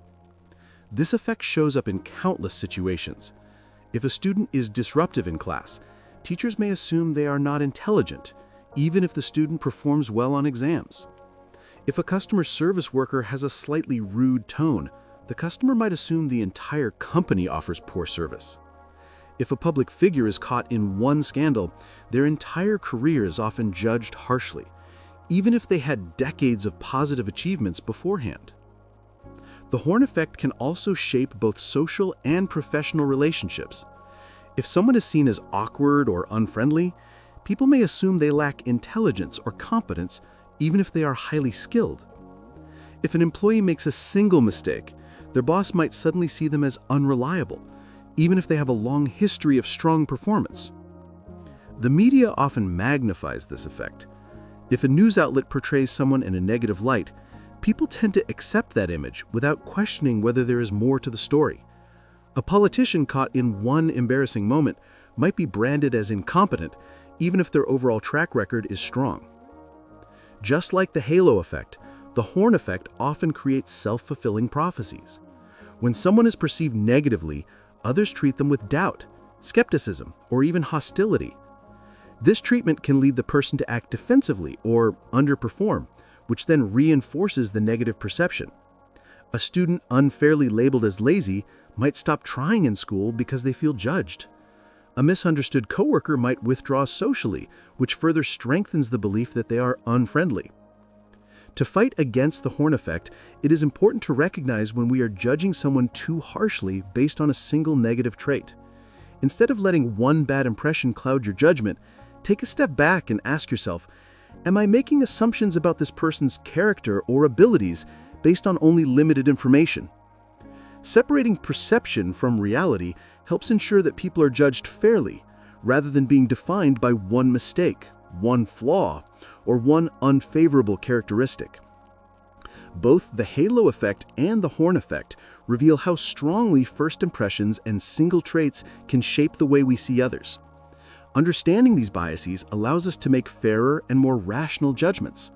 This effect shows up in countless situations. If a student is disruptive in class, teachers may assume they are not intelligent, even if the student performs well on exams. If a customer service worker has a slightly rude tone, the customer might assume the entire company offers poor service. If a public figure is caught in one scandal, their entire career is often judged harshly, even if they had decades of positive achievements beforehand. The Horn effect can also shape both social and professional relationships. If someone is seen as awkward or unfriendly, people may assume they lack intelligence or competence, even if they are highly skilled. If an employee makes a single mistake, their boss might suddenly see them as unreliable, even if they have a long history of strong performance. The media often magnifies this effect. If a news outlet portrays someone in a negative light, people tend to accept that image without questioning whether there is more to the story. A politician caught in one embarrassing moment might be branded as incompetent, even if their overall track record is strong. Just like the halo effect, the Horn effect often creates self-fulfilling prophecies. When someone is perceived negatively, others treat them with doubt, skepticism, or even hostility. This treatment can lead the person to act defensively or underperform, which then reinforces the negative perception. A student unfairly labeled as lazy might stop trying in school because they feel judged. A misunderstood coworker might withdraw socially, which further strengthens the belief that they are unfriendly. To fight against the horn effect, it is important to recognize when we are judging someone too harshly based on a single negative trait. Instead of letting one bad impression cloud your judgment, take a step back and ask yourself, am I making assumptions about this person's character or abilities based on only limited information? Separating perception from reality helps ensure that people are judged fairly, rather than being defined by one mistake, one flaw, or one unfavorable characteristic. Both the halo effect and the horn effect reveal how strongly first impressions and single traits can shape the way we see others. Understanding these biases allows us to make fairer and more rational judgments.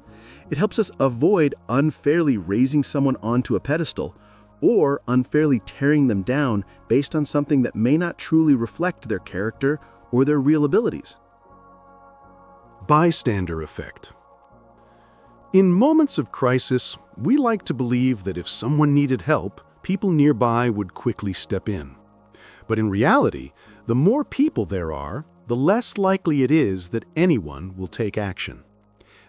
It helps us avoid unfairly raising someone onto a pedestal or unfairly tearing them down based on something that may not truly reflect their character or their real abilities. Bystander effect. In moments of crisis, we like to believe that if someone needed help, people nearby would quickly step in. But in reality, the more people there are, the less likely it is that anyone will take action.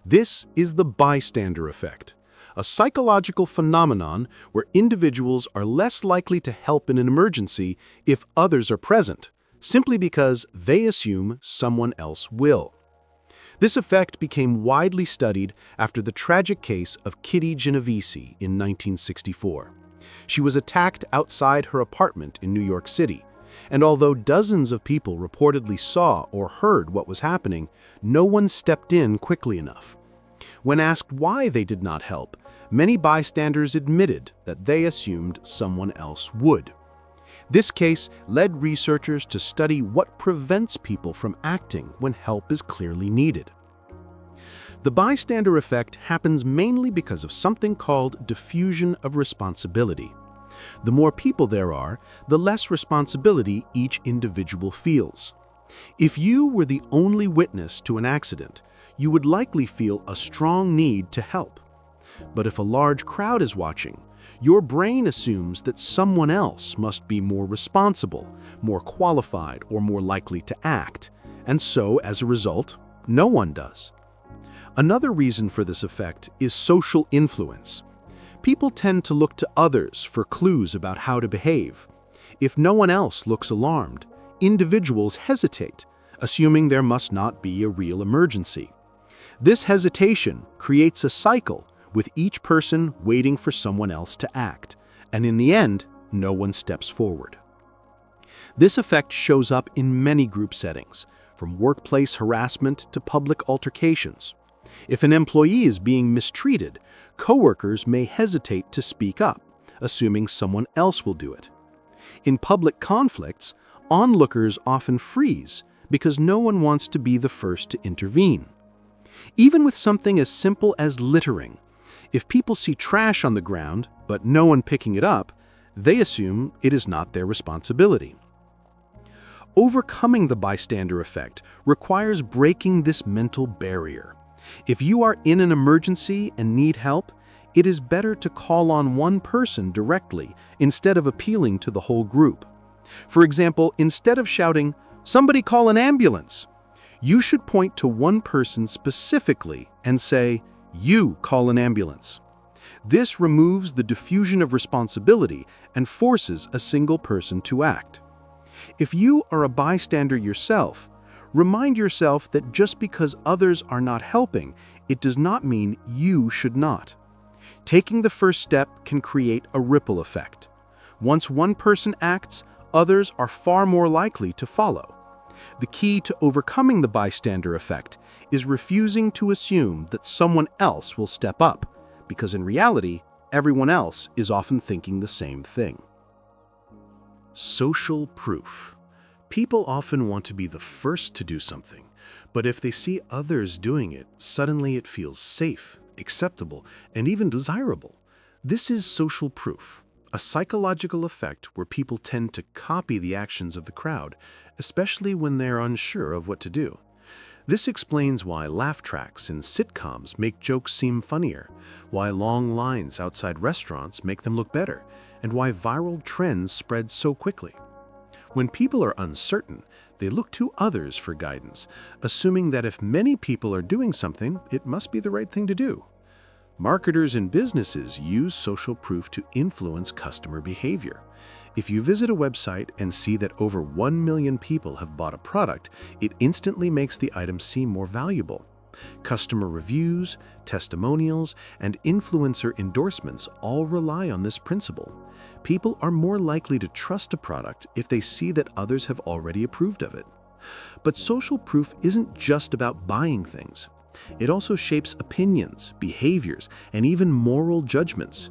This is the bystander effect, a psychological phenomenon where individuals are less likely to help in an emergency if others are present, simply because they assume someone else will. This effect became widely studied after the tragic case of Kitty Genovese in 1964. She was attacked outside her apartment in New York City, and although dozens of people reportedly saw or heard what was happening, no one stepped in quickly enough. When asked why they did not help, many bystanders admitted that they assumed someone else would. This case led researchers to study what prevents people from acting when help is clearly needed. The bystander effect happens mainly because of something called diffusion of responsibility. The more people there are, the less responsibility each individual feels. If you were the only witness to an accident, you would likely feel a strong need to help. But if a large crowd is watching, your brain assumes that someone else must be more responsible, more qualified, or more likely to act, and so, as a result, no one does. Another reason for this effect is social influence. People tend to look to others for clues about how to behave. If no one else looks alarmed, individuals hesitate, assuming there must not be a real emergency. This hesitation creates a cycle, with each person waiting for someone else to act, and in the end, no one steps forward. This effect shows up in many group settings, from workplace harassment to public altercations. If an employee is being mistreated, coworkers may hesitate to speak up, assuming someone else will do it. In public conflicts, onlookers often freeze because no one wants to be the first to intervene. Even with something as simple as littering, if people see trash on the ground but no one picking it up, they assume it is not their responsibility. Overcoming the bystander effect requires breaking this mental barrier. If you are in an emergency and need help, it is better to call on one person directly instead of appealing to the whole group. For example, instead of shouting, "Somebody call an ambulance," you should point to one person specifically and say, "You call an ambulance." This removes the diffusion of responsibility and forces a single person to act. If you are a bystander yourself, remind yourself that just because others are not helping, it does not mean you should not. Taking the first step can create a ripple effect. Once one person acts, others are far more likely to follow. The key to overcoming the bystander effect is refusing to assume that someone else will step up, because in reality, everyone else is often thinking the same thing. Social proof. People often want to be the first to do something, but if they see others doing it, suddenly it feels safe, acceptable, and even desirable. This is social proof, a psychological effect where people tend to copy the actions of the crowd, especially when they're unsure of what to do. This explains why laugh tracks in sitcoms make jokes seem funnier, why long lines outside restaurants make them look better, and why viral trends spread so quickly. When people are uncertain, they look to others for guidance, assuming that if many people are doing something, it must be the right thing to do. Marketers and businesses use social proof to influence customer behavior. If you visit a website and see that over 1 million people have bought a product, it instantly makes the item seem more valuable. Customer reviews, testimonials, and influencer endorsements all rely on this principle. People are more likely to trust a product if they see that others have already approved of it. But social proof isn't just about buying things. It also shapes opinions, behaviors, and even moral judgments.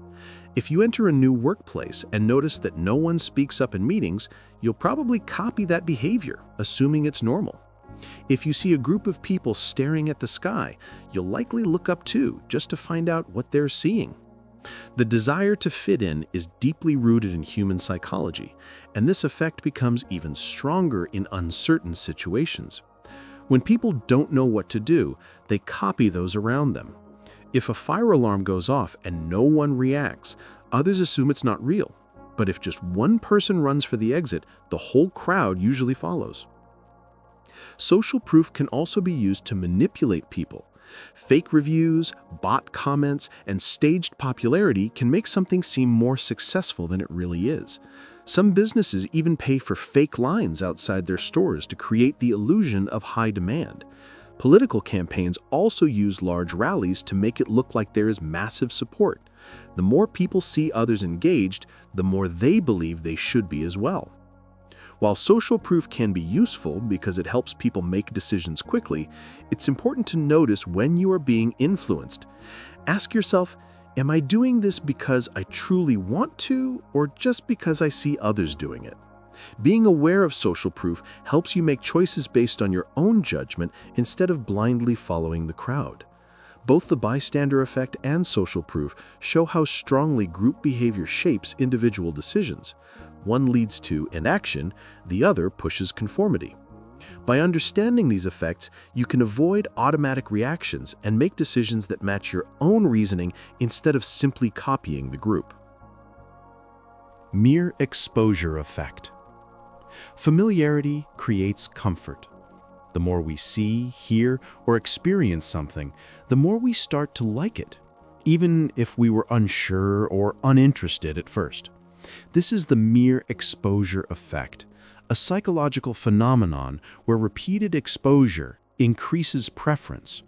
If you enter a new workplace and notice that no one speaks up in meetings, you'll probably copy that behavior, assuming it's normal. If you see a group of people staring at the sky, you'll likely look up too, just to find out what they're seeing. The desire to fit in is deeply rooted in human psychology, and this effect becomes even stronger in uncertain situations. When people don't know what to do, they copy those around them. If a fire alarm goes off and no one reacts, others assume it's not real. But if just one person runs for the exit, the whole crowd usually follows. Social proof can also be used to manipulate people. Fake reviews, bot comments, and staged popularity can make something seem more successful than it really is. Some businesses even pay for fake lines outside their stores to create the illusion of high demand. Political campaigns also use large rallies to make it look like there is massive support. The more people see others engaged, the more they believe they should be as well. While social proof can be useful because it helps people make decisions quickly, it's important to notice when you are being influenced. Ask yourself, am I doing this because I truly want to, or just because I see others doing it? Being aware of social proof helps you make choices based on your own judgment instead of blindly following the crowd. Both the bystander effect and social proof show how strongly group behavior shapes individual decisions. One leads to inaction, the other pushes conformity. By understanding these effects, you can avoid automatic reactions and make decisions that match your own reasoning instead of simply copying the group. Mere exposure effect. Familiarity creates comfort. The more we see, hear, or experience something, the more we start to like it, even if we were unsure or uninterested at first. This is the mere exposure effect, a psychological phenomenon where repeated exposure increases preference.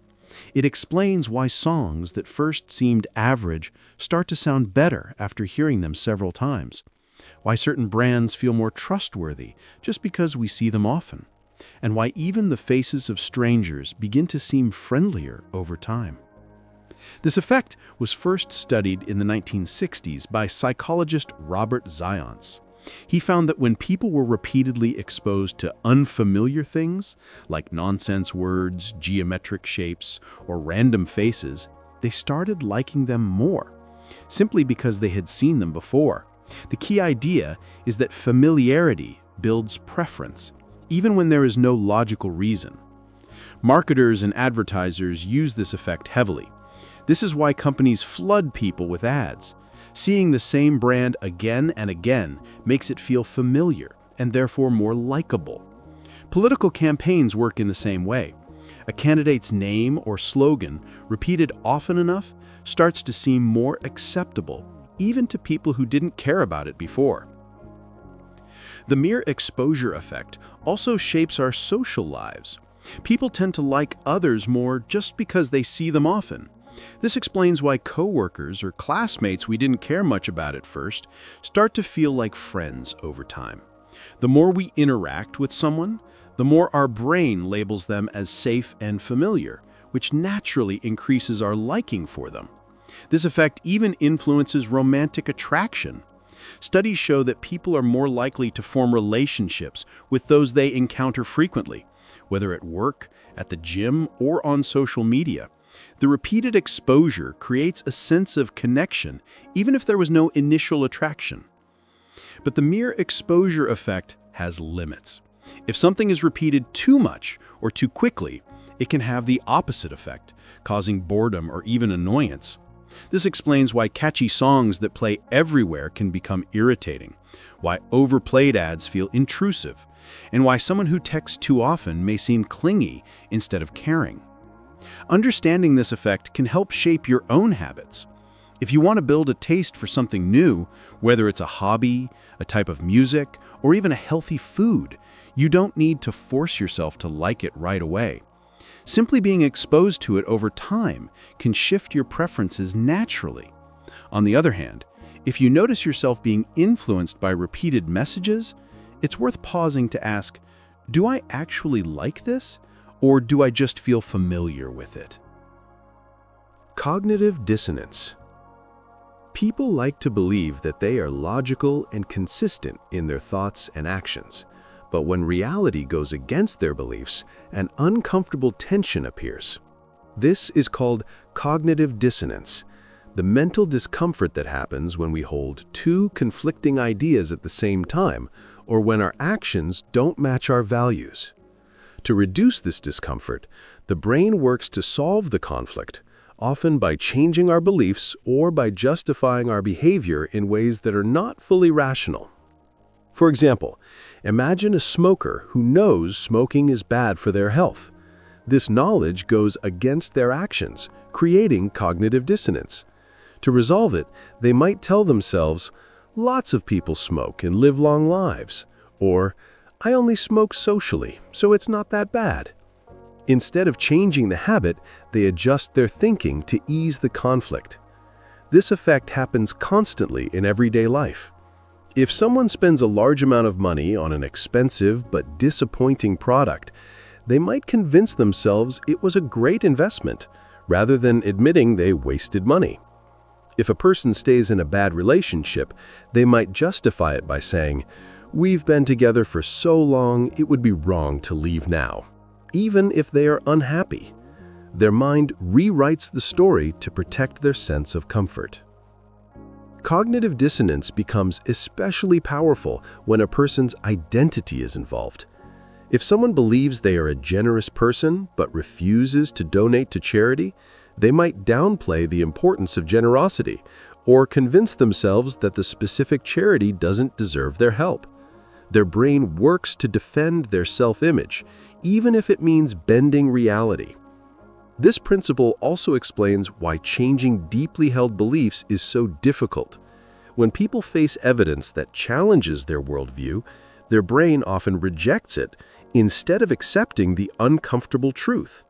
It explains why songs that first seemed average start to sound better after hearing them several times, why certain brands feel more trustworthy just because we see them often, and why even the faces of strangers begin to seem friendlier over time. This effect was first studied in the 1960s by psychologist Robert Zeigarnik. He found that when people were repeatedly exposed to unfamiliar things, like nonsense words, geometric shapes, or random faces, they started liking them more, simply because they had seen them before. The key idea is that familiarity builds preference, even when there is no logical reason. Marketers and advertisers use this effect heavily. This is why companies flood people with ads. Seeing the same brand again and again makes it feel familiar and therefore more likable. Political campaigns work in the same way. A candidate's name or slogan, repeated often enough, starts to seem more acceptable, even to people who didn't care about it before. The mere exposure effect also shapes our social lives. People tend to like others more just because they see them often. This explains why coworkers or classmates we didn't care much about at first start to feel like friends over time. The more we interact with someone, the more our brain labels them as safe and familiar, which naturally increases our liking for them. This effect even influences romantic attraction. Studies show that people are more likely to form relationships with those they encounter frequently, whether at work, at the gym, or on social media. The repeated exposure creates a sense of connection, even if there was no initial attraction. But the mere exposure effect has limits. If something is repeated too much or too quickly, it can have the opposite effect, causing boredom or even annoyance. This explains why catchy songs that play everywhere can become irritating, why overplayed ads feel intrusive, and why someone who texts too often may seem clingy instead of caring. Understanding this effect can help shape your own habits. If you want to build a taste for something new, whether it's a hobby, a type of music, or even a healthy food, you don't need to force yourself to like it right away. Simply being exposed to it over time can shift your preferences naturally. On the other hand, if you notice yourself being influenced by repeated messages, it's worth pausing to ask, do I actually like this, or do I just feel familiar with it? Cognitive dissonance. People like to believe that they are logical and consistent in their thoughts and actions, but when reality goes against their beliefs, an uncomfortable tension appears. This is called cognitive dissonance, the mental discomfort that happens when we hold two conflicting ideas at the same time, or when our actions don't match our values. To reduce this discomfort, the brain works to solve the conflict, often by changing our beliefs or by justifying our behavior in ways that are not fully rational. For example, imagine a smoker who knows smoking is bad for their health. This knowledge goes against their actions, creating cognitive dissonance. To resolve it, they might tell themselves, "Lots of people smoke and live long lives," or "I only smoke socially, so it's not that bad." Instead of changing the habit, they adjust their thinking to ease the conflict. This effect happens constantly in everyday life. If someone spends a large amount of money on an expensive but disappointing product, they might convince themselves it was a great investment, rather than admitting they wasted money. If a person stays in a bad relationship, they might justify it by saying, "We've been together for so long, it would be wrong to leave now," even if they are unhappy. Their mind rewrites the story to protect their sense of comfort. Cognitive dissonance becomes especially powerful when a person's identity is involved. If someone believes they are a generous person but refuses to donate to charity, they might downplay the importance of generosity or convince themselves that the specific charity doesn't deserve their help. Their brain works to defend their self-image, even if it means bending reality. This principle also explains why changing deeply held beliefs is so difficult. When people face evidence that challenges their worldview, their brain often rejects it instead of accepting the uncomfortable truth.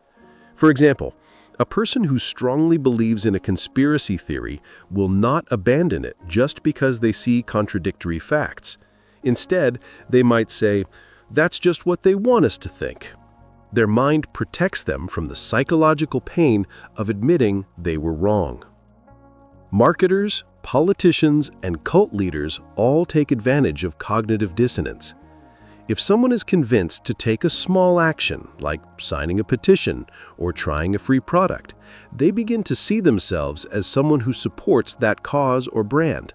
For example, a person who strongly believes in a conspiracy theory will not abandon it just because they see contradictory facts. Instead, they might say, "That's just what they want us to think." Their mind protects them from the psychological pain of admitting they were wrong. Marketers, politicians, and cult leaders all take advantage of cognitive dissonance. If someone is convinced to take a small action, like signing a petition or trying a free product, they begin to see themselves as someone who supports that cause or brand.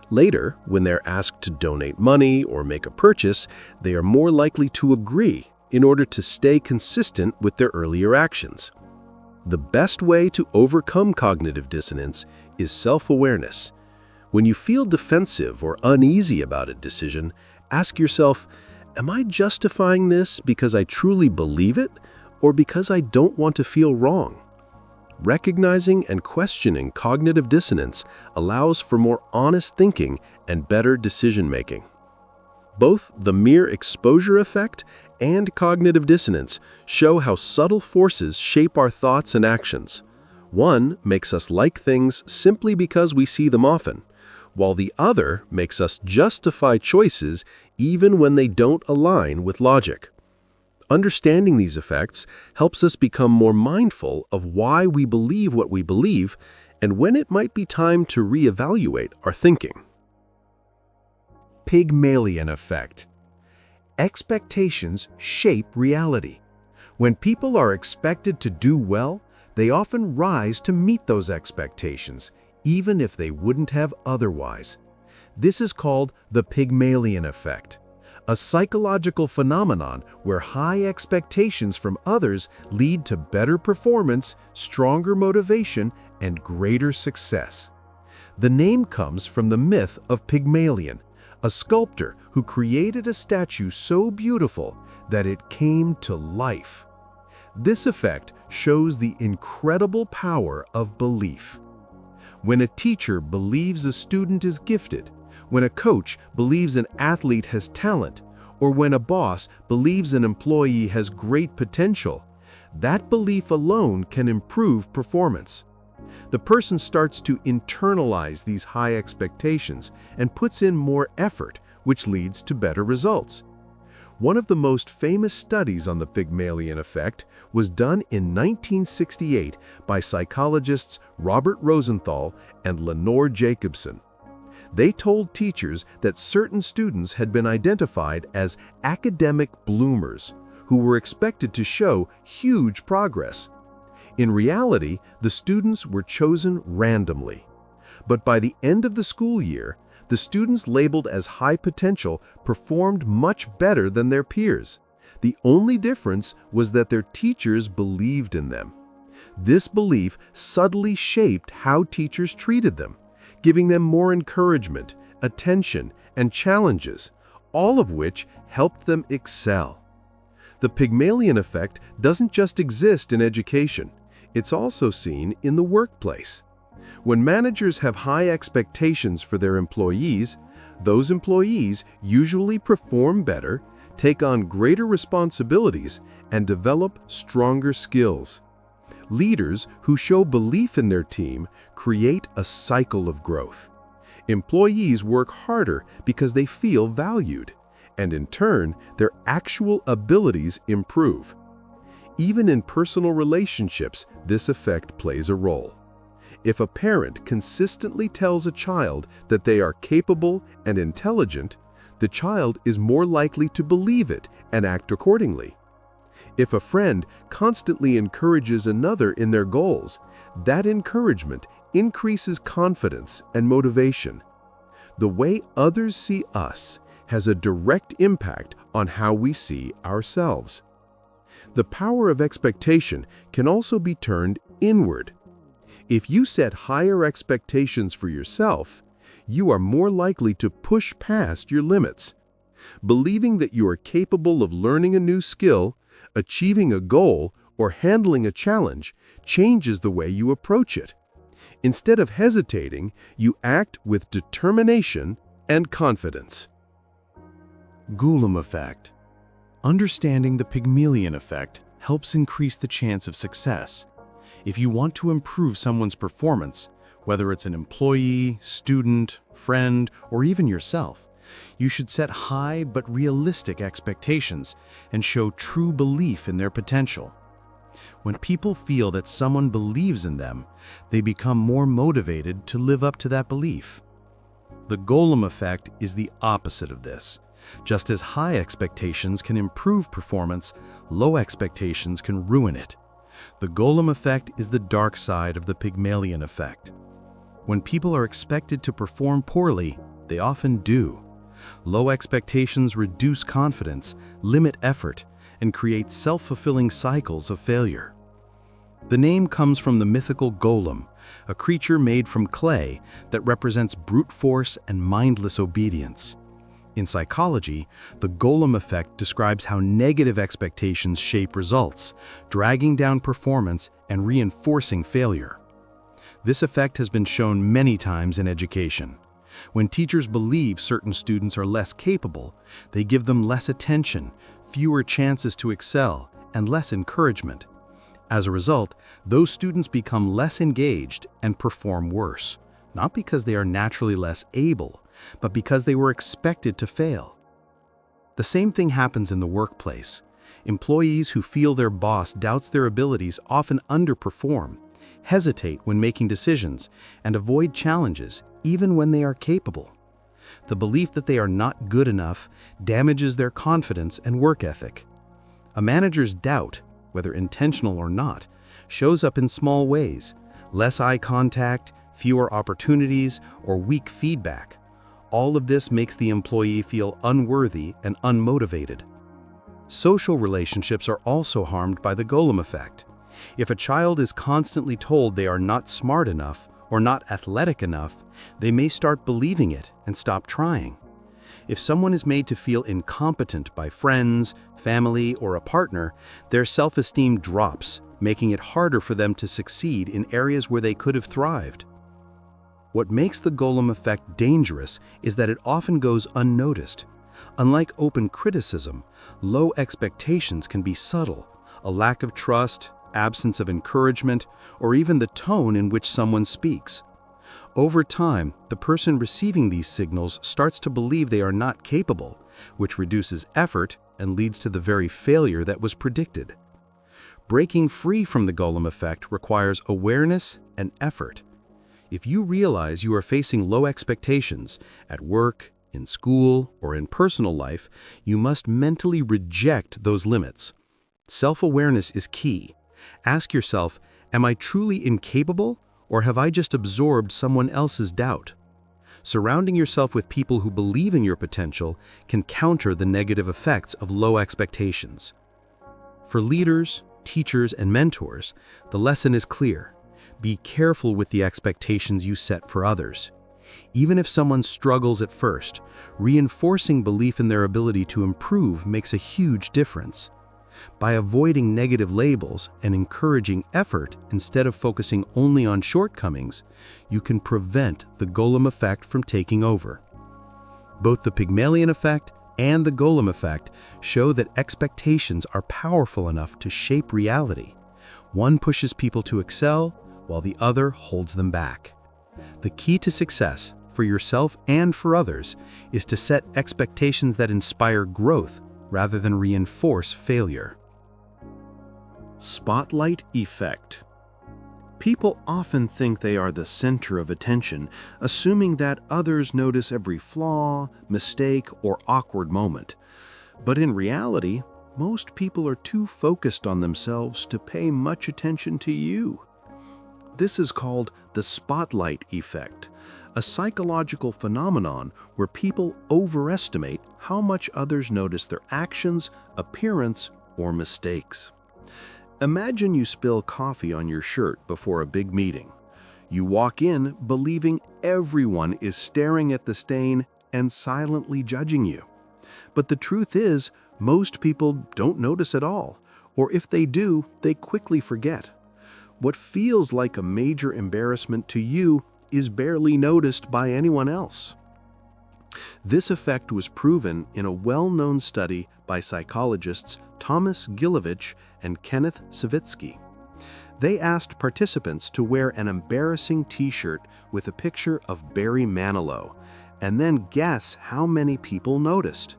Later, when they're asked to donate money or make a purchase, they are more likely to agree in order to stay consistent with their earlier actions. The best way to overcome cognitive dissonance is self-awareness. When you feel defensive or uneasy about a decision, ask yourself, am I justifying this because I truly believe it, or because I don't want to feel wrong? Recognizing and questioning cognitive dissonance allows for more honest thinking and better decision-making. Both the mere exposure effect and cognitive dissonance show how subtle forces shape our thoughts and actions. One makes us like things simply because we see them often, while the other makes us justify choices even when they don't align with logic. Understanding these effects helps us become more mindful of why we believe what we believe and when it might be time to reevaluate our thinking. Pygmalion Effect. Expectations shape reality. When people are expected to do well, they often rise to meet those expectations, even if they wouldn't have otherwise. This is called the Pygmalion Effect, a psychological phenomenon where high expectations from others lead to better performance, stronger motivation, and greater success. The name comes from the myth of Pygmalion, a sculptor who created a statue so beautiful that it came to life. This effect shows the incredible power of belief. When a teacher believes a student is gifted, when a coach believes an athlete has talent, or when a boss believes an employee has great potential, that belief alone can improve performance. The person starts to internalize these high expectations and puts in more effort, which leads to better results. One of the most famous studies on the Pygmalion effect was done in 1968 by psychologists Robert Rosenthal and Lenore Jacobson. They told teachers that certain students had been identified as academic bloomers, who were expected to show huge progress. In reality, the students were chosen randomly. But by the end of the school year, the students labeled as high potential performed much better than their peers. The only difference was that their teachers believed in them. This belief subtly shaped how teachers treated them, giving them more encouragement, attention, and challenges, all of which helped them excel. The Pygmalion effect doesn't just exist in education. It's also seen in the workplace. When managers have high expectations for their employees, those employees usually perform better, take on greater responsibilities, and develop stronger skills. Leaders who show belief in their team create a cycle of growth. Employees work harder because they feel valued, and in turn, their actual abilities improve. Even in personal relationships, this effect plays a role. If a parent consistently tells a child that they are capable and intelligent, the child is more likely to believe it and act accordingly. If a friend constantly encourages another in their goals, that encouragement increases confidence and motivation. The way others see us has a direct impact on how we see ourselves. The power of expectation can also be turned inward. If you set higher expectations for yourself, you are more likely to push past your limits. Believing that you are capable of learning a new skill, achieving a goal, or handling a challenge changes the way you approach it. Instead of hesitating, you act with determination and confidence. Golem effect. Understanding the Pygmalion effect helps increase the chance of success. If you want to improve someone's performance, whether it's an employee, student, friend, or even yourself, you should set high but realistic expectations and show true belief in their potential. When people feel that someone believes in them, they become more motivated to live up to that belief. The golem effect is the opposite of this. Just as high expectations can improve performance, low expectations can ruin it. The golem effect is the dark side of the Pygmalion effect. When people are expected to perform poorly, they often do. Low expectations reduce confidence, limit effort, and create self-fulfilling cycles of failure. The name comes from the mythical golem, a creature made from clay that represents brute force and mindless obedience. In psychology, the golem effect describes how negative expectations shape results, dragging down performance and reinforcing failure. This effect has been shown many times in education. When teachers believe certain students are less capable, they give them less attention, fewer chances to excel, and less encouragement. As a result, those students become less engaged and perform worse, not because they are naturally less able, but because they were expected to fail. The same thing happens in the workplace. Employees who feel their boss doubts their abilities often underperform, hesitate when making decisions, and avoid challenges even when they are capable. The belief that they are not good enough damages their confidence and work ethic. A manager's doubt, whether intentional or not, shows up in small ways: less eye contact, fewer opportunities, or weak feedback. All of this makes the employee feel unworthy and unmotivated. Social relationships are also harmed by the golem effect. If a child is constantly told they are not smart enough or not athletic enough, they may start believing it and stop trying. If someone is made to feel incompetent by friends, family, or a partner, their self-esteem drops, making it harder for them to succeed in areas where they could have thrived. What makes the golem effect dangerous is that it often goes unnoticed. Unlike open criticism, low expectations can be subtle. A lack of trust, absence of encouragement, or even the tone in which someone speaks. Over time, the person receiving these signals starts to believe they are not capable, which reduces effort and leads to the very failure that was predicted. Breaking free from the golem effect requires awareness and effort. If you realize you are facing low expectations at work, in school, or in personal life, you must mentally reject those limits. Self-awareness is key. Ask yourself, am I truly incapable, or have I just absorbed someone else's doubt? Surrounding yourself with people who believe in your potential can counter the negative effects of low expectations. For leaders, teachers, and mentors, the lesson is clear. Be careful with the expectations you set for others. Even if someone struggles at first, reinforcing belief in their ability to improve makes a huge difference. By avoiding negative labels and encouraging effort instead of focusing only on shortcomings, you can prevent the golem effect from taking over. Both the Pygmalion effect and the golem effect show that expectations are powerful enough to shape reality. One pushes people to excel, while the other holds them back. The key to success, for yourself and for others, is to set expectations that inspire growth rather than reinforce failure. Spotlight effect. People often think they are the center of attention, assuming that others notice every flaw, mistake, or awkward moment. But in reality, most people are too focused on themselves to pay much attention to you. This is called the spotlight effect, a psychological phenomenon where people overestimate how much others notice their actions, appearance, or mistakes. Imagine you spill coffee on your shirt before a big meeting. You walk in believing everyone is staring at the stain and silently judging you. But the truth is, most people don't notice at all, or if they do, they quickly forget. What feels like a major embarrassment to you is barely noticed by anyone else. This effect was proven in a well-known study by psychologists Thomas Gilovich and Kenneth Savitsky. They asked participants to wear an embarrassing t-shirt with a picture of Barry Manilow, and then guess how many people noticed.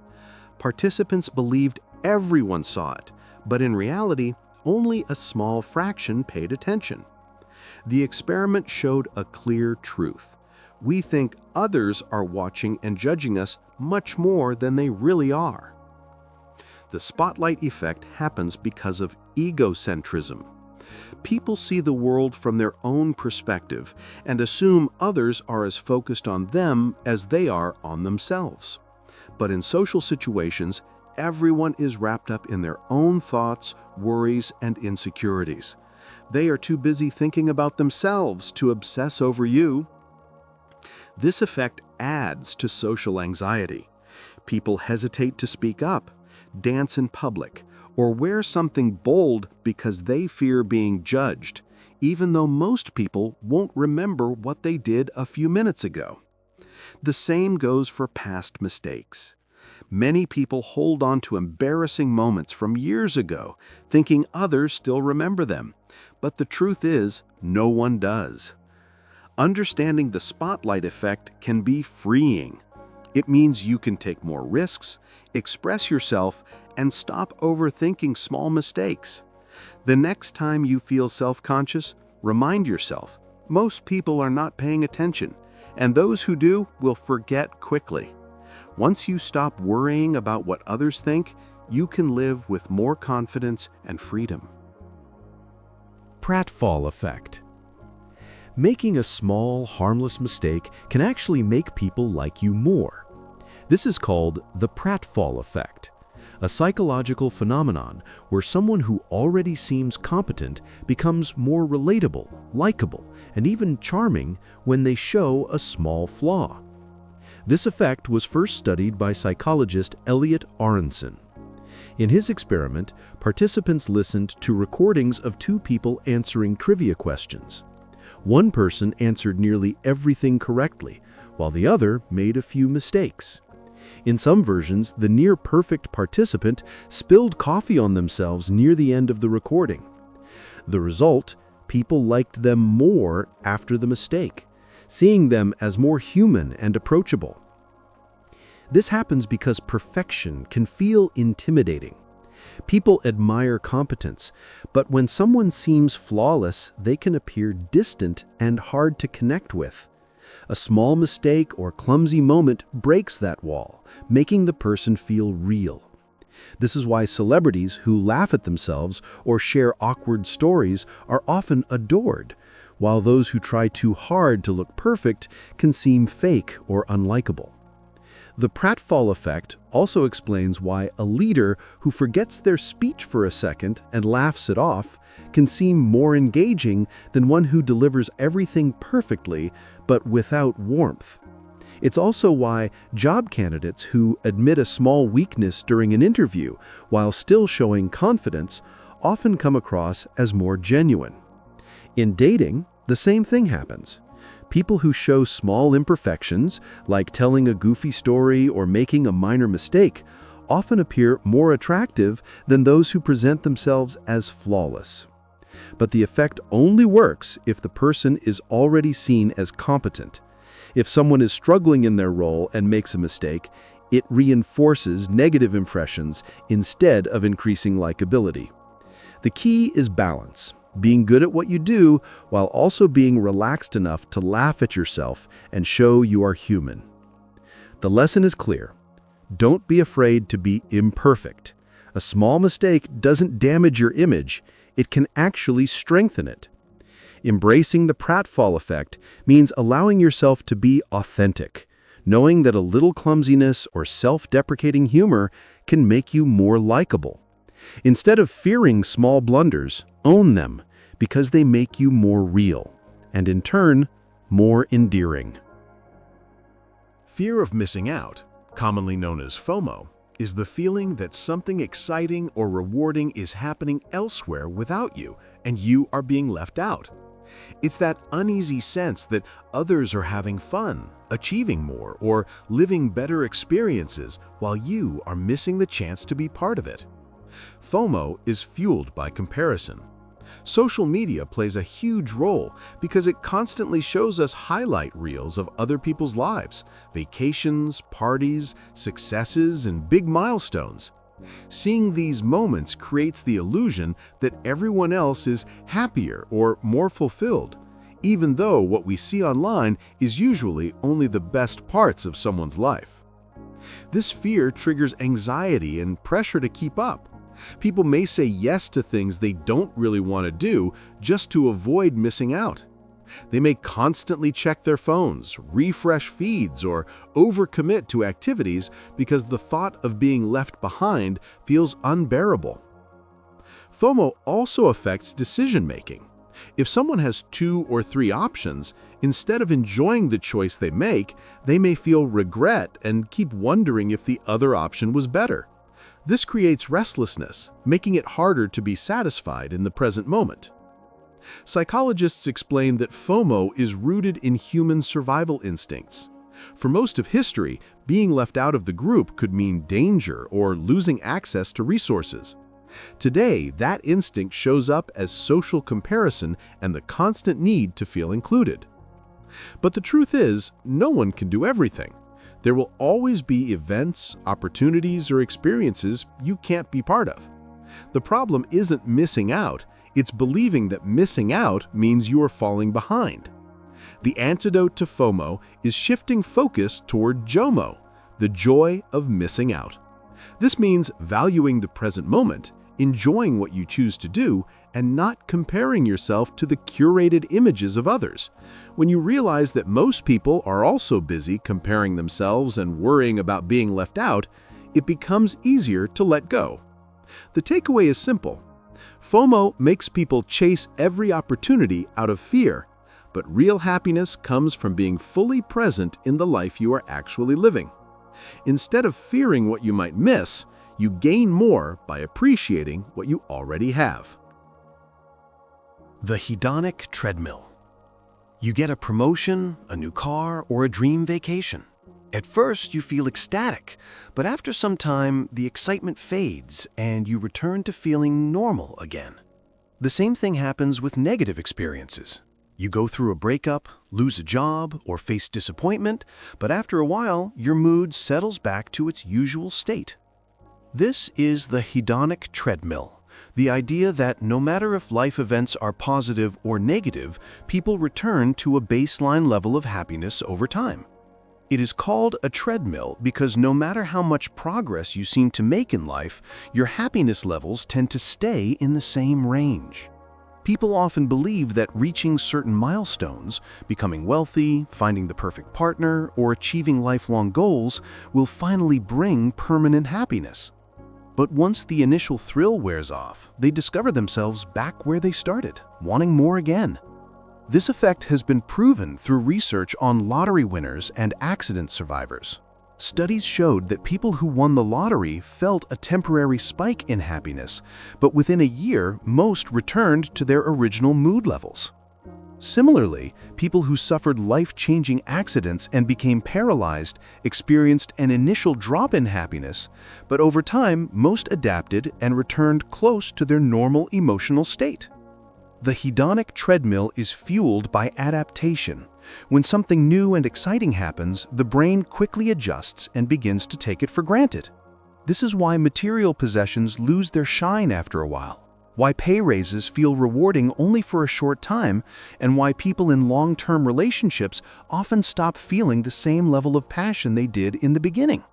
Participants believed everyone saw it, but in reality, only a small fraction paid attention. The experiment showed a clear truth. We think others are watching and judging us much more than they really are. The spotlight effect happens because of egocentrism. People see the world from their own perspective and assume others are as focused on them as they are on themselves. But in social situations, everyone is wrapped up in their own thoughts, worries, and insecurities. They are too busy thinking about themselves to obsess over you. This effect adds to social anxiety. People hesitate to speak up, dance in public, or wear something bold because they fear being judged, even though most people won't remember what they did a few minutes ago. The same goes for past mistakes. Many people hold on to embarrassing moments from years ago, thinking others still remember them. But the truth is, no one does. Understanding the spotlight effect can be freeing. It means you can take more risks, express yourself, and stop overthinking small mistakes. The next time you feel self-conscious, remind yourself, most people are not paying attention, and those who do will forget quickly. Once you stop worrying about what others think, you can live with more confidence and freedom. Pratfall effect. Making a small, harmless mistake can actually make people like you more. This is called the pratfall effect. a psychological phenomenon where someone who already seems competent becomes more relatable, likable, and even charming when they show a small flaw. This effect was first studied by psychologist Elliot Aronson. In his experiment, participants listened to recordings of two people answering trivia questions. One person answered nearly everything correctly, while the other made a few mistakes. In some versions, the near-perfect participant spilled coffee on themselves near the end of the recording. The result, people liked them more after the mistake, seeing them as more human and approachable. This happens because perfection can feel intimidating. People admire competence, but when someone seems flawless, they can appear distant and hard to connect with. A small mistake or clumsy moment breaks that wall, making the person feel real. This is why celebrities who laugh at themselves or share awkward stories are often adored, while those who try too hard to look perfect can seem fake or unlikable. The pratfall effect also explains why a leader who forgets their speech for a second and laughs it off can seem more engaging than one who delivers everything perfectly but without warmth. It's also why job candidates who admit a small weakness during an interview while still showing confidence often come across as more genuine. In dating, the same thing happens. People who show small imperfections, like telling a goofy story or making a minor mistake, often appear more attractive than those who present themselves as flawless. But the effect only works if the person is already seen as competent. If someone is struggling in their role and makes a mistake, it reinforces negative impressions instead of increasing likability. The key is balance. Being good at what you do while also being relaxed enough to laugh at yourself and show you are human. The lesson is clear. Don't be afraid to be imperfect. A small mistake doesn't damage your image, it can actually strengthen it. Embracing the pratfall effect means allowing yourself to be authentic, knowing that a little clumsiness or self-deprecating humor can make you more likable. Instead of fearing small blunders, own them because they make you more real, and in turn, more endearing. Fear of missing out, commonly known as FOMO, is the feeling that something exciting or rewarding is happening elsewhere without you, and you are being left out. It's that uneasy sense that others are having fun, achieving more, or living better experiences while you are missing the chance to be part of it. FOMO is fueled by comparison. Social media plays a huge role because it constantly shows us highlight reels of other people's lives, vacations, parties, successes, and big milestones. Seeing these moments creates the illusion that everyone else is happier or more fulfilled, even though what we see online is usually only the best parts of someone's life. This fear triggers anxiety and pressure to keep up. People may say yes to things they don't really want to do just to avoid missing out. They may constantly check their phones, refresh feeds, or overcommit to activities because the thought of being left behind feels unbearable. FOMO also affects decision-making. If someone has 2 or 3 options, instead of enjoying the choice they make, they may feel regret and keep wondering if the other option was better. This creates restlessness, making it harder to be satisfied in the present moment. Psychologists explain that FOMO is rooted in human survival instincts. For most of history, being left out of the group could mean danger or losing access to resources. Today, that instinct shows up as social comparison and the constant need to feel included. But the truth is, no one can do everything. There will always be events, opportunities, or experiences you can't be part of. The problem isn't missing out, it's believing that missing out means you are falling behind. The antidote to FOMO is shifting focus toward JOMO, the joy of missing out. This means valuing the present moment, enjoying what you choose to do, and not comparing yourself to the curated images of others. When you realize that most people are also busy comparing themselves and worrying about being left out, it becomes easier to let go. The takeaway is simple. FOMO makes people chase every opportunity out of fear, but real happiness comes from being fully present in the life you are actually living. Instead of fearing what you might miss, you gain more by appreciating what you already have. The hedonic treadmill. You get a promotion, a new car, or a dream vacation. At first, you feel ecstatic, but after some time, the excitement fades and you return to feeling normal again. The same thing happens with negative experiences. You go through a breakup, lose a job, or face disappointment, but after a while, your mood settles back to its usual state. This is the hedonic treadmill. The idea that no matter if life events are positive or negative, people return to a baseline level of happiness over time. It is called a treadmill because no matter how much progress you seem to make in life, your happiness levels tend to stay in the same range. People often believe that reaching certain milestones, becoming wealthy, finding the perfect partner, or achieving lifelong goals will finally bring permanent happiness. But once the initial thrill wears off, they discover themselves back where they started, wanting more again. This effect has been proven through research on lottery winners and accident survivors. Studies showed that people who won the lottery felt a temporary spike in happiness, but within a year, most returned to their original mood levels. Similarly, people who suffered life-changing accidents and became paralyzed experienced an initial drop in happiness, but over time, most adapted and returned close to their normal emotional state. The hedonic treadmill is fueled by adaptation. When something new and exciting happens, the brain quickly adjusts and begins to take it for granted. This is why material possessions lose their shine after a while, why pay raises feel rewarding only for a short time, and why people in long-term relationships often stop feeling the same level of passion they did in the beginning.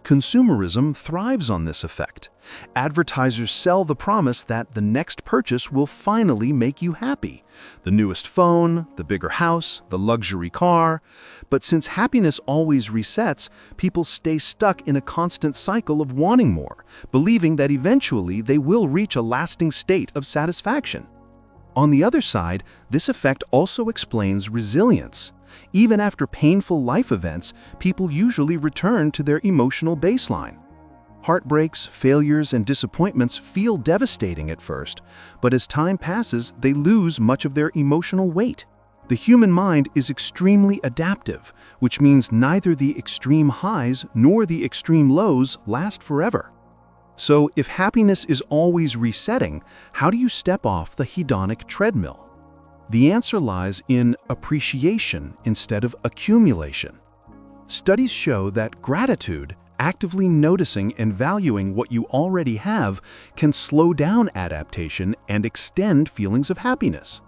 Consumerism thrives on this effect. Advertisers sell the promise that the next purchase will finally make you happy. The newest phone, the bigger house, the luxury car. But since happiness always resets, people stay stuck in a constant cycle of wanting more, believing that eventually they will reach a lasting state of satisfaction. On the other side, this effect also explains resilience. Even after painful life events, people usually return to their emotional baseline. Heartbreaks, failures, and disappointments feel devastating at first, but as time passes, they lose much of their emotional weight. The human mind is extremely adaptive, which means neither the extreme highs nor the extreme lows last forever. So, if happiness is always resetting, how do you step off the hedonic treadmill? The answer lies in appreciation instead of accumulation. Studies show that gratitude, actively noticing and valuing what you already have, can slow down adaptation and extend feelings of happiness.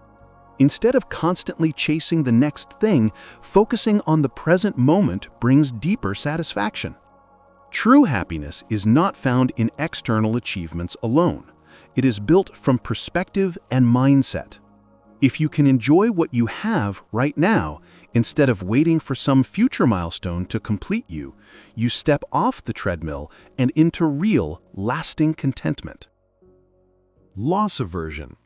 Instead of constantly chasing the next thing, focusing on the present moment brings deeper satisfaction. True happiness is not found in external achievements alone. It is built from perspective and mindset. If you can enjoy what you have right now, instead of waiting for some future milestone to complete you, you step off the treadmill and into real, lasting contentment. Loss aversion.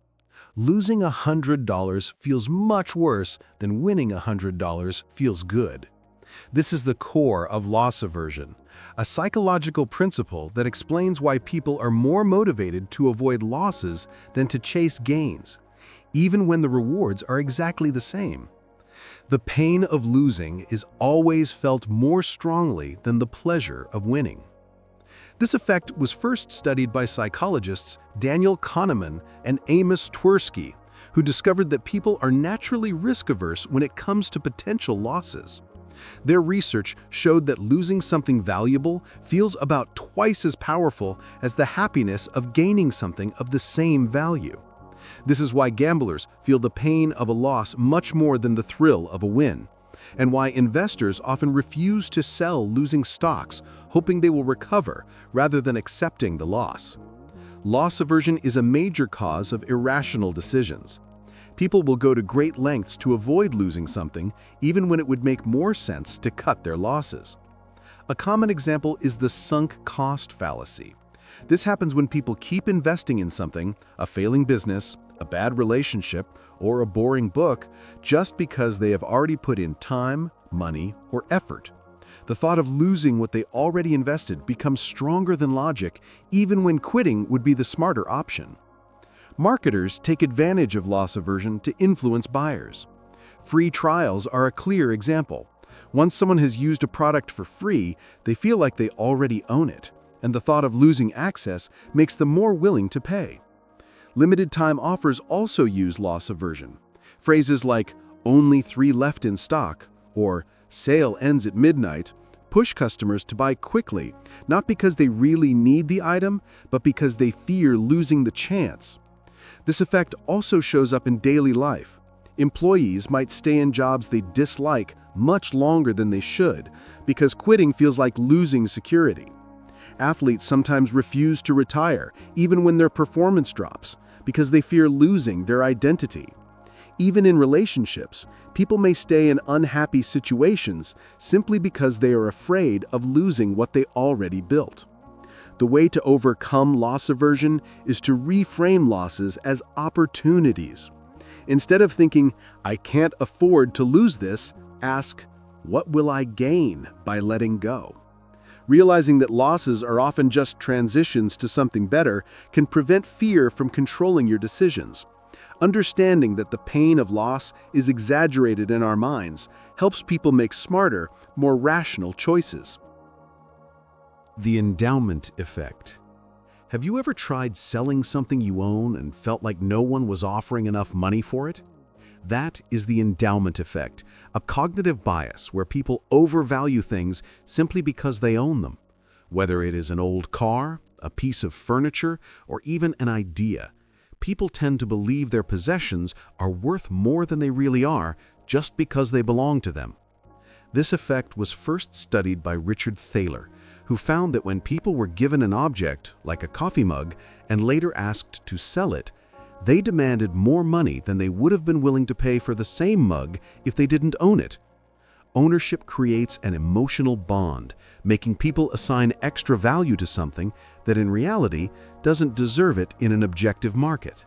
Losing $100 feels much worse than winning $100 feels good. This is the core of loss aversion, a psychological principle that explains why people are more motivated to avoid losses than to chase gains, even when the rewards are exactly the same. The pain of losing is always felt more strongly than the pleasure of winning. This effect was first studied by psychologists Daniel Kahneman and Amos Tversky, who discovered that people are naturally risk-averse when it comes to potential losses. Their research showed that losing something valuable feels about twice as powerful as the happiness of gaining something of the same value. This is why gamblers feel the pain of a loss much more than the thrill of a win, and why investors often refuse to sell losing stocks, hoping they will recover rather than accepting the loss. Loss aversion is a major cause of irrational decisions. People will go to great lengths to avoid losing something, even when it would make more sense to cut their losses. A common example is the sunk cost fallacy. This happens when people keep investing in something, a failing business, a bad relationship, or a boring book, just because they have already put in time, money, or effort. The thought of losing what they already invested becomes stronger than logic, even when quitting would be the smarter option. Marketers take advantage of loss aversion to influence buyers. Free trials are a clear example. Once someone has used a product for free, they feel like they already own it, and the thought of losing access makes them more willing to pay. Limited time offers also use loss aversion. Phrases like, "only 3 left in stock," or "sale ends at midnight," push customers to buy quickly, not because they really need the item, but because they fear losing the chance. This effect also shows up in daily life. Employees might stay in jobs they dislike much longer than they should, because quitting feels like losing security. Athletes sometimes refuse to retire, even when their performance drops, because they fear losing their identity. Even in relationships, people may stay in unhappy situations simply because they are afraid of losing what they already built. The way to overcome loss aversion is to reframe losses as opportunities. Instead of thinking, "I can't afford to lose this," ask, "What will I gain by letting go?" Realizing that losses are often just transitions to something better can prevent fear from controlling your decisions. Understanding that the pain of loss is exaggerated in our minds helps people make smarter, more rational choices. The endowment effect. Have you ever tried selling something you own and felt like no one was offering enough money for it? That is the endowment effect, a cognitive bias where people overvalue things simply because they own them. Whether it is an old car, a piece of furniture, or even an idea, people tend to believe their possessions are worth more than they really are just because they belong to them. This effect was first studied by Richard Thaler, who found that when people were given an object, like a coffee mug, and later asked to sell it, they demanded more money than they would have been willing to pay for the same mug if they didn't own it. Ownership creates an emotional bond, making people assign extra value to something that in reality doesn't deserve it in an objective market.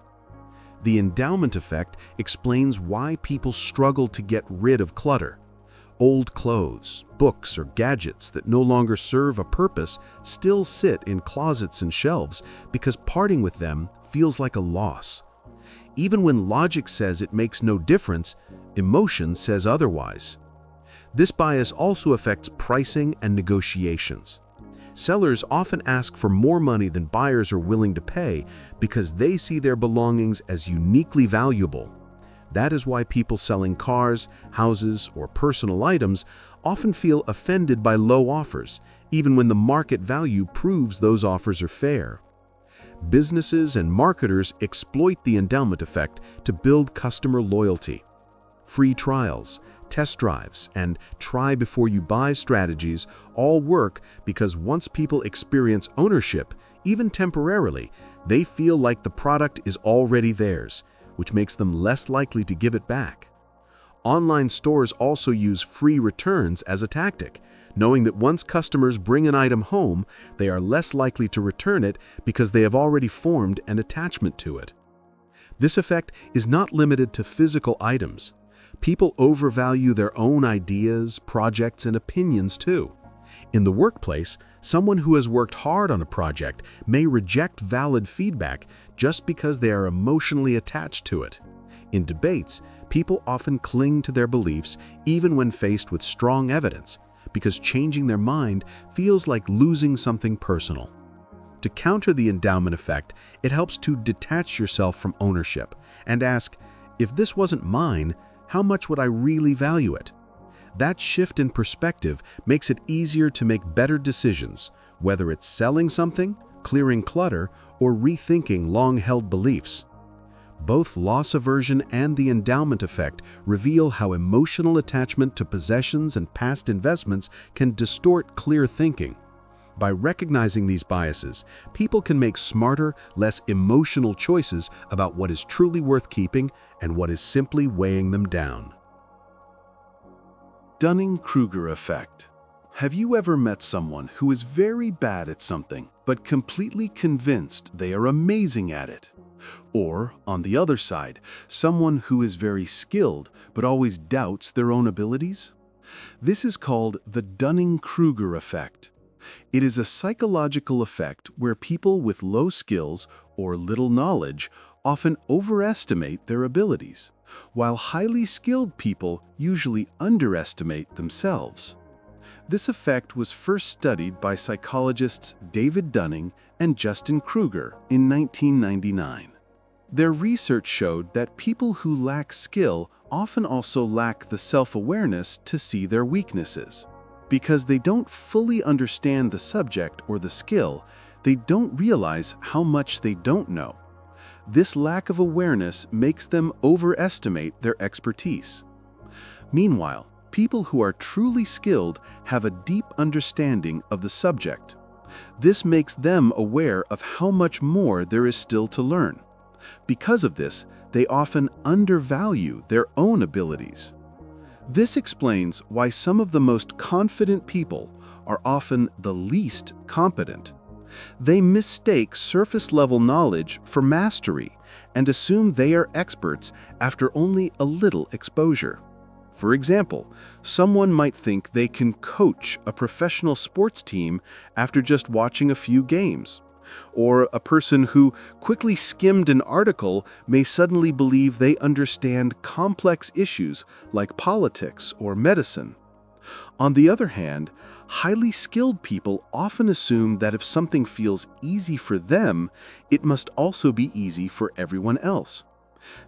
The endowment effect explains why people struggle to get rid of clutter. Old clothes, books, or gadgets that no longer serve a purpose still sit in closets and shelves because parting with them feels like a loss. Even when logic says it makes no difference, emotion says otherwise. This bias also affects pricing and negotiations. Sellers often ask for more money than buyers are willing to pay because they see their belongings as uniquely valuable. That is why people selling cars, houses, or personal items often feel offended by low offers, even when the market value proves those offers are fair. Businesses and marketers exploit the endowment effect to build customer loyalty. Free trials, test drives, and try-before-you-buy strategies all work because once people experience ownership, even temporarily, they feel like the product is already theirs, which makes them less likely to give it back. Online stores also use free returns as a tactic, knowing that once customers bring an item home, they are less likely to return it because they have already formed an attachment to it. This effect is not limited to physical items. People overvalue their own ideas, projects, and opinions too. In the workplace, someone who has worked hard on a project may reject valid feedback just because they are emotionally attached to it. In debates, people often cling to their beliefs even when faced with strong evidence, because changing their mind feels like losing something personal. To counter the endowment effect, it helps to detach yourself from ownership and ask, if this wasn't mine, how much would I really value it? That shift in perspective makes it easier to make better decisions, whether it's selling something, clearing clutter, or rethinking long-held beliefs. Both loss aversion and the endowment effect reveal how emotional attachment to possessions and past investments can distort clear thinking. By recognizing these biases, people can make smarter, less emotional choices about what is truly worth keeping and what is simply weighing them down. Dunning-Kruger effect. Have you ever met someone who is very bad at something, but completely convinced they are amazing at it? Or, on the other side, someone who is very skilled, but always doubts their own abilities? This is called the Dunning-Kruger effect. It is a psychological effect where people with low skills or little knowledge often overestimate their abilities, while highly skilled people usually underestimate themselves. This effect was first studied by psychologists David Dunning and Justin Kruger in 1999. Their research showed that people who lack skill often also lack the self-awareness to see their weaknesses. Because they don't fully understand the subject or the skill, they don't realize how much they don't know. This lack of awareness makes them overestimate their expertise. Meanwhile, people who are truly skilled have a deep understanding of the subject. This makes them aware of how much more there is still to learn. Because of this, they often undervalue their own abilities. This explains why some of the most confident people are often the least competent. They mistake surface-level knowledge for mastery and assume they are experts after only a little exposure. For example, someone might think they can coach a professional sports team after just watching a few games. Or a person who quickly skimmed an article may suddenly believe they understand complex issues like politics or medicine. On the other hand, highly skilled people often assume that if something feels easy for them, it must also be easy for everyone else.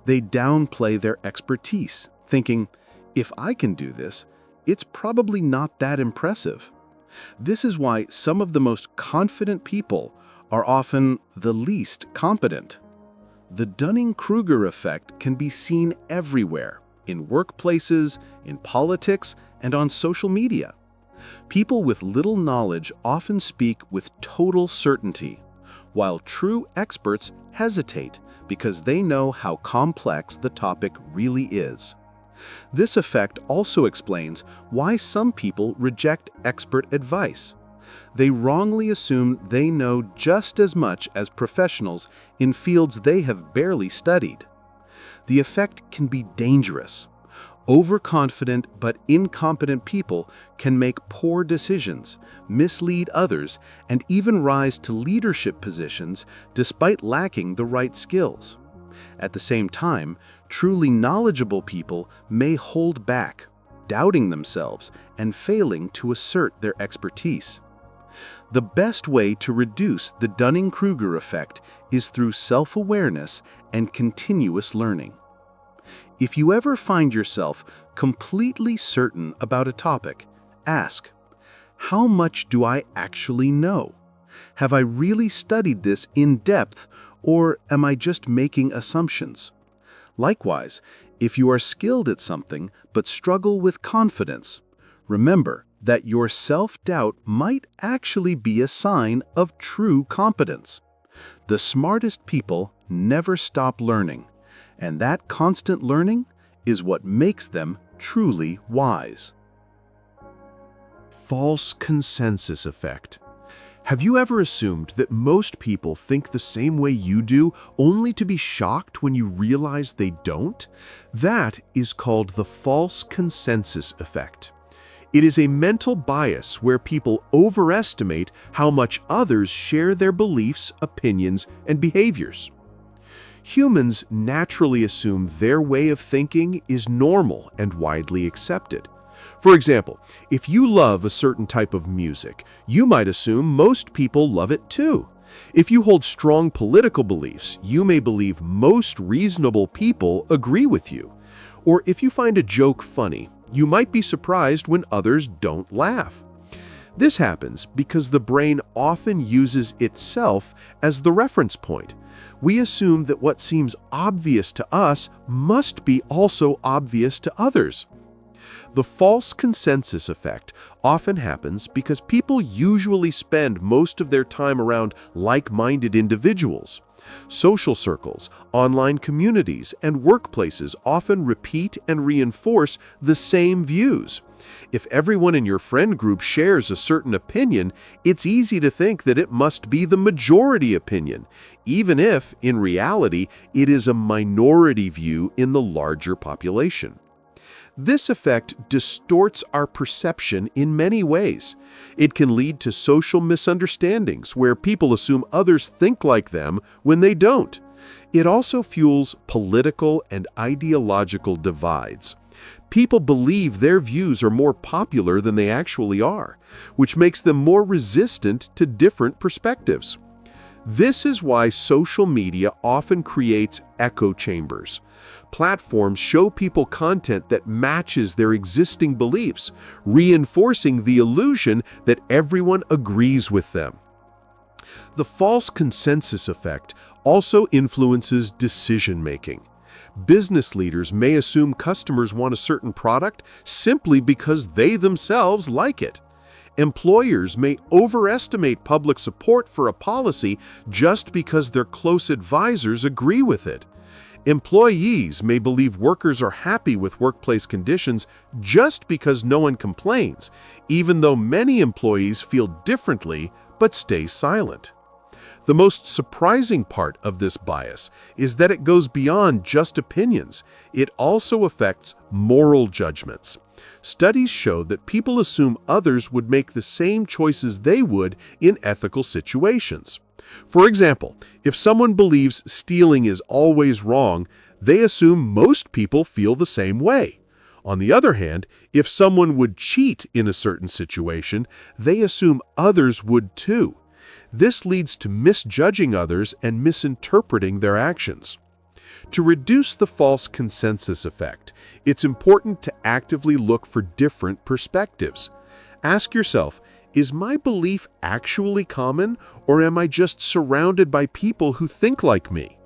They downplay their expertise, thinking, "If I can do this, it's probably not that impressive." This is why some of the most confident people are often the least competent. The Dunning-Kruger effect can be seen everywhere, in workplaces, in politics, and on social media. People with little knowledge often speak with total certainty, while true experts hesitate because they know how complex the topic really is. This effect also explains why some people reject expert advice. They wrongly assume they know just as much as professionals in fields they have barely studied. The effect can be dangerous. Overconfident but incompetent people can make poor decisions, mislead others, and even rise to leadership positions despite lacking the right skills. At the same time, truly knowledgeable people may hold back, doubting themselves and failing to assert their expertise. The best way to reduce the Dunning-Kruger effect is through self-awareness and continuous learning. If you ever find yourself completely certain about a topic, ask, "How much do I actually know? Have I really studied this in depth, or am I just making assumptions?" Likewise, if you are skilled at something but struggle with confidence, remember that your self-doubt might actually be a sign of true competence. The smartest people never stop learning, and that constant learning is what makes them truly wise. False consensus effect. Have you ever assumed that most people think the same way you do, only to be shocked when you realize they don't? That is called the false consensus effect. It is a mental bias where people overestimate how much others share their beliefs, opinions, and behaviors. Humans naturally assume their way of thinking is normal and widely accepted. For example, if you love a certain type of music, you might assume most people love it too. If you hold strong political beliefs, you may believe most reasonable people agree with you. Or if you find a joke funny, you might be surprised when others don't laugh. This happens because the brain often uses itself as the reference point. We assume that what seems obvious to us must be also obvious to others. The false consensus effect often happens because people usually spend most of their time around like-minded individuals. Social circles, online communities, and workplaces often repeat and reinforce the same views. If everyone in your friend group shares a certain opinion, it's easy to think that it must be the majority opinion, even if, in reality, it is a minority view in the larger population. This effect distorts our perception in many ways. It can lead to social misunderstandings where people assume others think like them when they don't. It also fuels political and ideological divides. People believe their views are more popular than they actually are, which makes them more resistant to different perspectives. This is why social media often creates echo chambers. Platforms show people content that matches their existing beliefs, reinforcing the illusion that everyone agrees with them. The false consensus effect also influences decision-making. Business leaders may assume customers want a certain product simply because they themselves like it. Employers may overestimate public support for a policy just because their close advisors agree with it. Employees may believe workers are happy with workplace conditions just because no one complains, even though many employees feel differently but stay silent. The most surprising part of this bias is that it goes beyond just opinions. It also affects moral judgments. Studies show that people assume others would make the same choices they would in ethical situations. For example, if someone believes stealing is always wrong, they assume most people feel the same way. On the other hand, if someone would cheat in a certain situation, they assume others would too. This leads to misjudging others and misinterpreting their actions. To reduce the false consensus effect, it's important to actively look for different perspectives. Ask yourself, is my belief actually common, or am I just surrounded by people who think like me?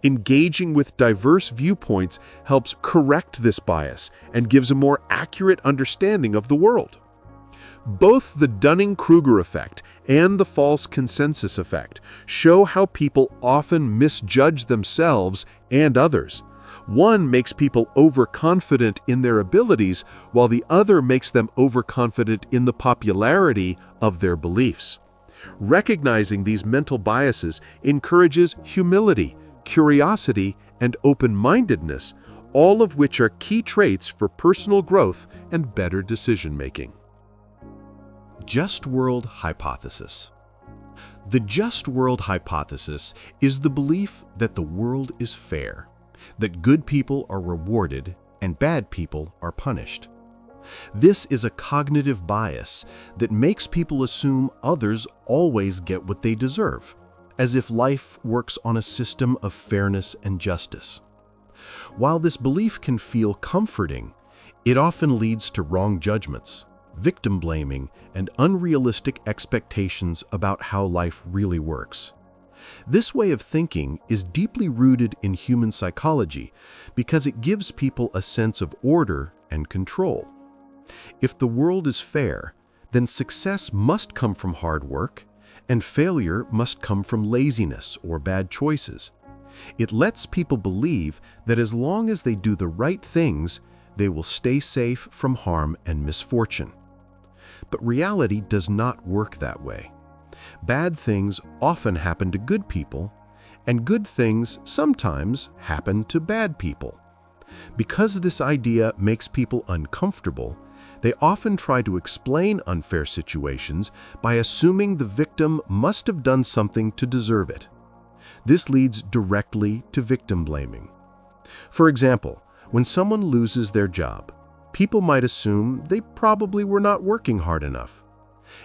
Engaging with diverse viewpoints helps correct this bias and gives a more accurate understanding of the world. Both the Dunning-Kruger effect and the false consensus effect show how people often misjudge themselves and others. One makes people overconfident in their abilities, while the other makes them overconfident in the popularity of their beliefs. Recognizing these mental biases encourages humility, curiosity, and open-mindedness, all of which are key traits for personal growth and better decision-making. Just world hypothesis. The just world hypothesis is the belief that the world is fair, that good people are rewarded and bad people are punished. This is a cognitive bias that makes people assume others always get what they deserve, as if life works on a system of fairness and justice. While this belief can feel comforting, it often leads to wrong judgments, victim blaming, and unrealistic expectations about how life really works. This way of thinking is deeply rooted in human psychology because it gives people a sense of order and control. If the world is fair, then success must come from hard work, and failure must come from laziness or bad choices. It lets people believe that as long as they do the right things, they will stay safe from harm and misfortune. But reality does not work that way. Bad things often happen to good people, and good things sometimes happen to bad people. Because this idea makes people uncomfortable, they often try to explain unfair situations by assuming the victim must have done something to deserve it. This leads directly to victim blaming. For example, when someone loses their job, people might assume they probably were not working hard enough.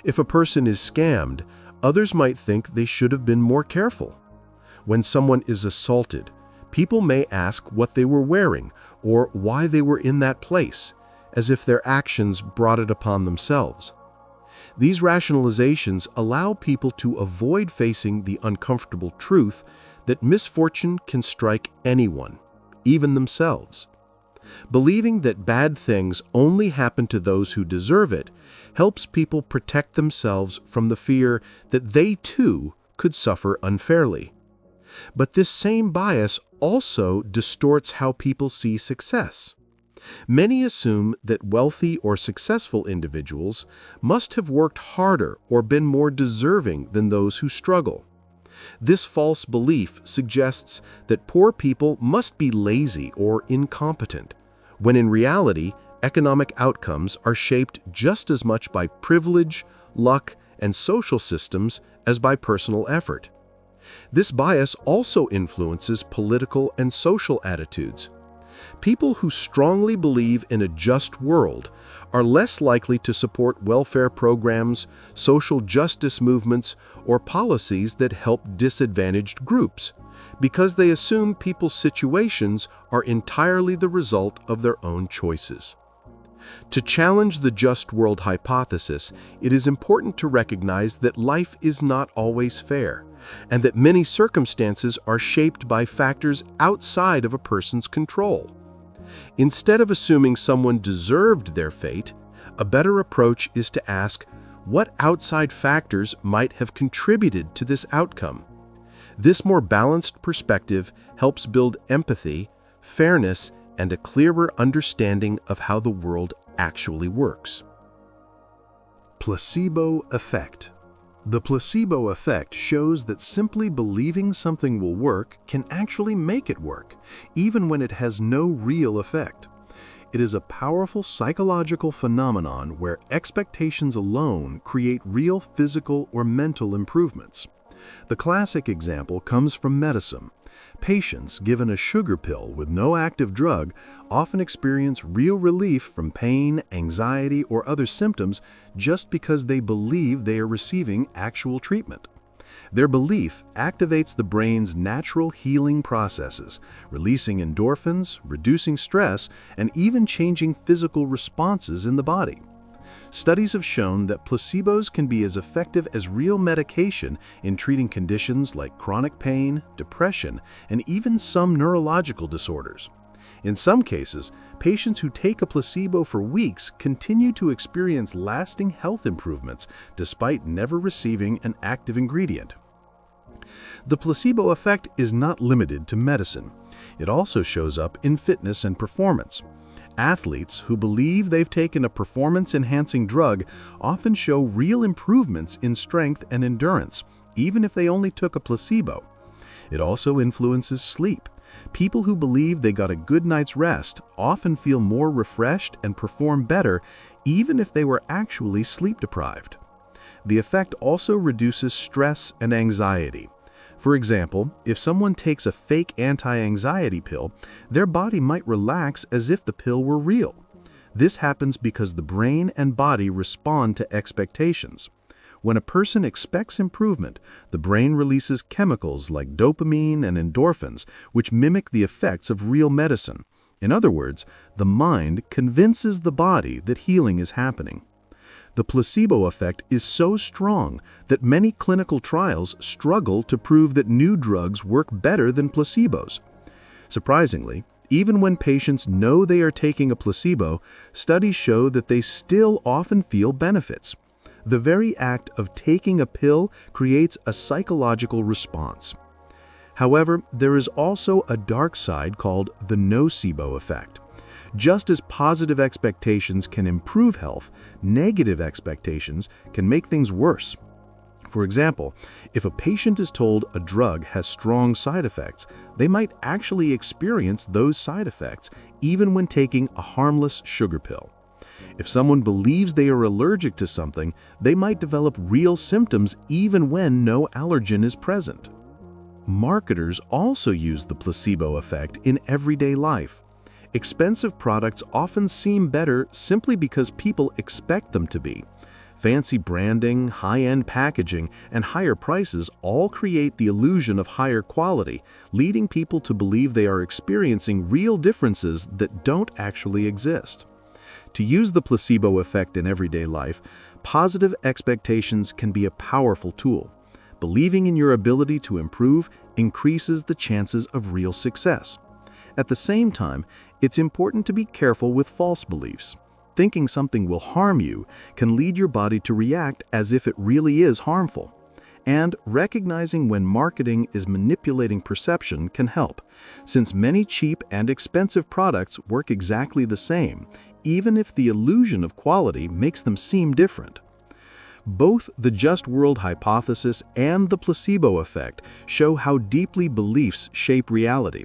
If a person is scammed, others might think they should have been more careful. When someone is assaulted, people may ask what they were wearing or why they were in that place, as if their actions brought it upon themselves. These rationalizations allow people to avoid facing the uncomfortable truth that misfortune can strike anyone, even themselves. Believing that bad things only happen to those who deserve it helps people protect themselves from the fear that they too could suffer unfairly. But this same bias also distorts how people see success. Many assume that wealthy or successful individuals must have worked harder or been more deserving than those who struggle. This false belief suggests that poor people must be lazy or incompetent, when in reality, economic outcomes are shaped just as much by privilege, luck, and social systems as by personal effort. This bias also influences political and social attitudes. People who strongly believe in a just world are less likely to support welfare programs, social justice movements, or policies that help disadvantaged groups, because they assume people's situations are entirely the result of their own choices. To challenge the just world hypothesis, it is important to recognize that life is not always fair, and that many circumstances are shaped by factors outside of a person's control. Instead of assuming someone deserved their fate, a better approach is to ask, what outside factors might have contributed to this outcome? This more balanced perspective helps build empathy, fairness, and a clearer understanding of how the world actually works. Placebo effect. The placebo effect shows that simply believing something will work can actually make it work, even when it has no real effect. It is a powerful psychological phenomenon where expectations alone create real physical or mental improvements. The classic example comes from medicine. Patients given a sugar pill with no active drug often experience real relief from pain, anxiety, or other symptoms just because they believe they are receiving actual treatment. Their belief activates the brain's natural healing processes, releasing endorphins, reducing stress, and even changing physical responses in the body. Studies have shown that placebos can be as effective as real medication in treating conditions like chronic pain, depression, and even some neurological disorders. In some cases, patients who take a placebo for weeks continue to experience lasting health improvements despite never receiving an active ingredient. The placebo effect is not limited to medicine. It also shows up in fitness and performance. Athletes who believe they've taken a performance-enhancing drug often show real improvements in strength and endurance, even if they only took a placebo. It also influences sleep. People who believe they got a good night's rest often feel more refreshed and perform better, even if they were actually sleep-deprived. The effect also reduces stress and anxiety. For example, if someone takes a fake anti-anxiety pill, their body might relax as if the pill were real. This happens because the brain and body respond to expectations. When a person expects improvement, the brain releases chemicals like dopamine and endorphins, which mimic the effects of real medicine. In other words, the mind convinces the body that healing is happening. The placebo effect is so strong that many clinical trials struggle to prove that new drugs work better than placebos. Surprisingly, even when patients know they are taking a placebo, studies show that they still often feel benefits. The very act of taking a pill creates a psychological response. However, there is also a dark side called the nocebo effect. Just as positive expectations can improve health, negative expectations can make things worse. For example, if a patient is told a drug has strong side effects, they might actually experience those side effects even when taking a harmless sugar pill. If someone believes they are allergic to something, they might develop real symptoms even when no allergen is present. Marketers also use the placebo effect in everyday life. Expensive products often seem better simply because people expect them to be. Fancy branding, high-end packaging, and higher prices all create the illusion of higher quality, leading people to believe they are experiencing real differences that don't actually exist. To use the placebo effect in everyday life, positive expectations can be a powerful tool. Believing in your ability to improve increases the chances of real success. At the same time, it's important to be careful with false beliefs. Thinking something will harm you can lead your body to react as if it really is harmful. And recognizing when marketing is manipulating perception can help, since many cheap and expensive products work exactly the same, even if the illusion of quality makes them seem different. Both the just world hypothesis and the placebo effect show how deeply beliefs shape reality.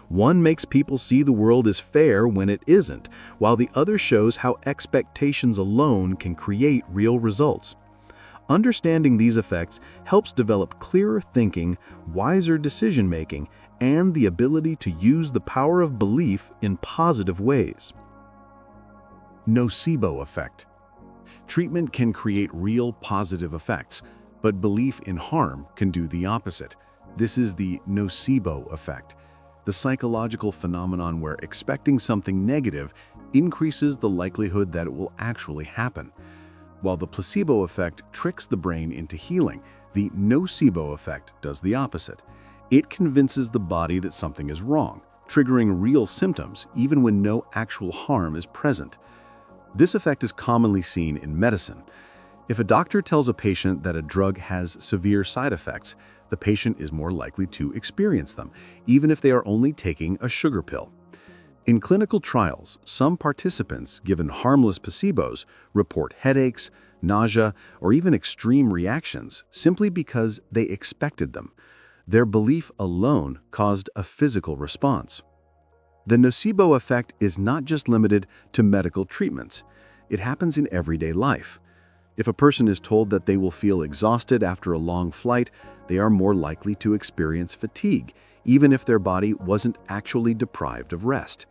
One makes people see the world as fair when it isn't, while the other shows how expectations alone can create real results. Understanding these effects helps develop clearer thinking, wiser decision-making, and the ability to use the power of belief in positive ways. Nocebo effect. Treatment can create real positive effects, but belief in harm can do the opposite. This is the nocebo effect, the psychological phenomenon where expecting something negative increases the likelihood that it will actually happen. While the placebo effect tricks the brain into healing, the nocebo effect does the opposite. It convinces the body that something is wrong, triggering real symptoms even when no actual harm is present. This effect is commonly seen in medicine. If a doctor tells a patient that a drug has severe side effects, the patient is more likely to experience them, even if they are only taking a sugar pill. In clinical trials, some participants given harmless placebos report headaches, nausea, or even extreme reactions simply because they expected them. Their belief alone caused a physical response. The nocebo effect is not just limited to medical treatments. It happens in everyday life. If a person is told that they will feel exhausted after a long flight, they are more likely to experience fatigue, even if their body wasn't actually deprived of rest.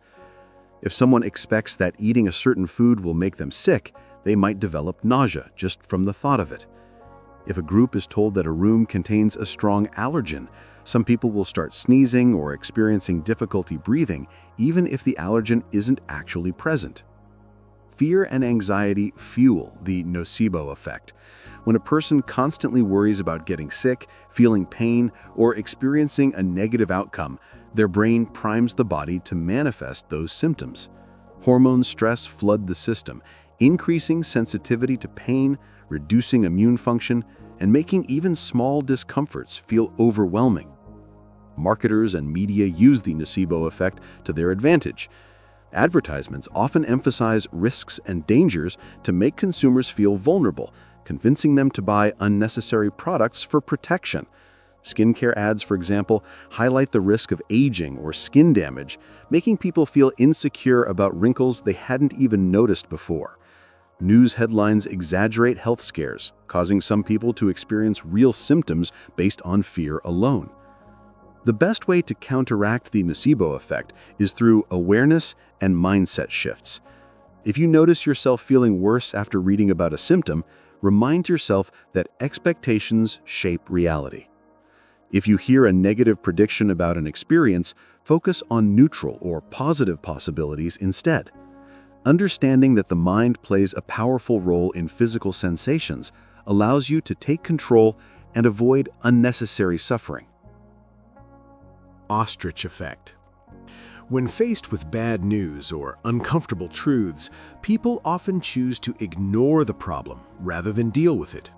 If someone expects that eating a certain food will make them sick, they might develop nausea just from the thought of it. If a group is told that a room contains a strong allergen, some people will start sneezing or experiencing difficulty breathing, even if the allergen isn't actually present. Fear and anxiety fuel the nocebo effect. When a person constantly worries about getting sick, feeling pain, or experiencing a negative outcome, their brain primes the body to manifest those symptoms. Hormone stress flood the system, increasing sensitivity to pain, reducing immune function, and making even small discomforts feel overwhelming. Marketers and media use the nocebo effect to their advantage. Advertisements often emphasize risks and dangers to make consumers feel vulnerable, convincing them to buy unnecessary products for protection. Skincare ads, for example, highlight the risk of aging or skin damage, making people feel insecure about wrinkles they hadn't even noticed before. News headlines exaggerate health scares, causing some people to experience real symptoms based on fear alone. The best way to counteract the nocebo effect is through awareness and mindset shifts. If you notice yourself feeling worse after reading about a symptom, remind yourself that expectations shape reality. If you hear a negative prediction about an experience, focus on neutral or positive possibilities instead. Understanding that the mind plays a powerful role in physical sensations allows you to take control and avoid unnecessary suffering. Ostrich effect. When faced with bad news or uncomfortable truths, people often choose to ignore the problem rather than deal with it.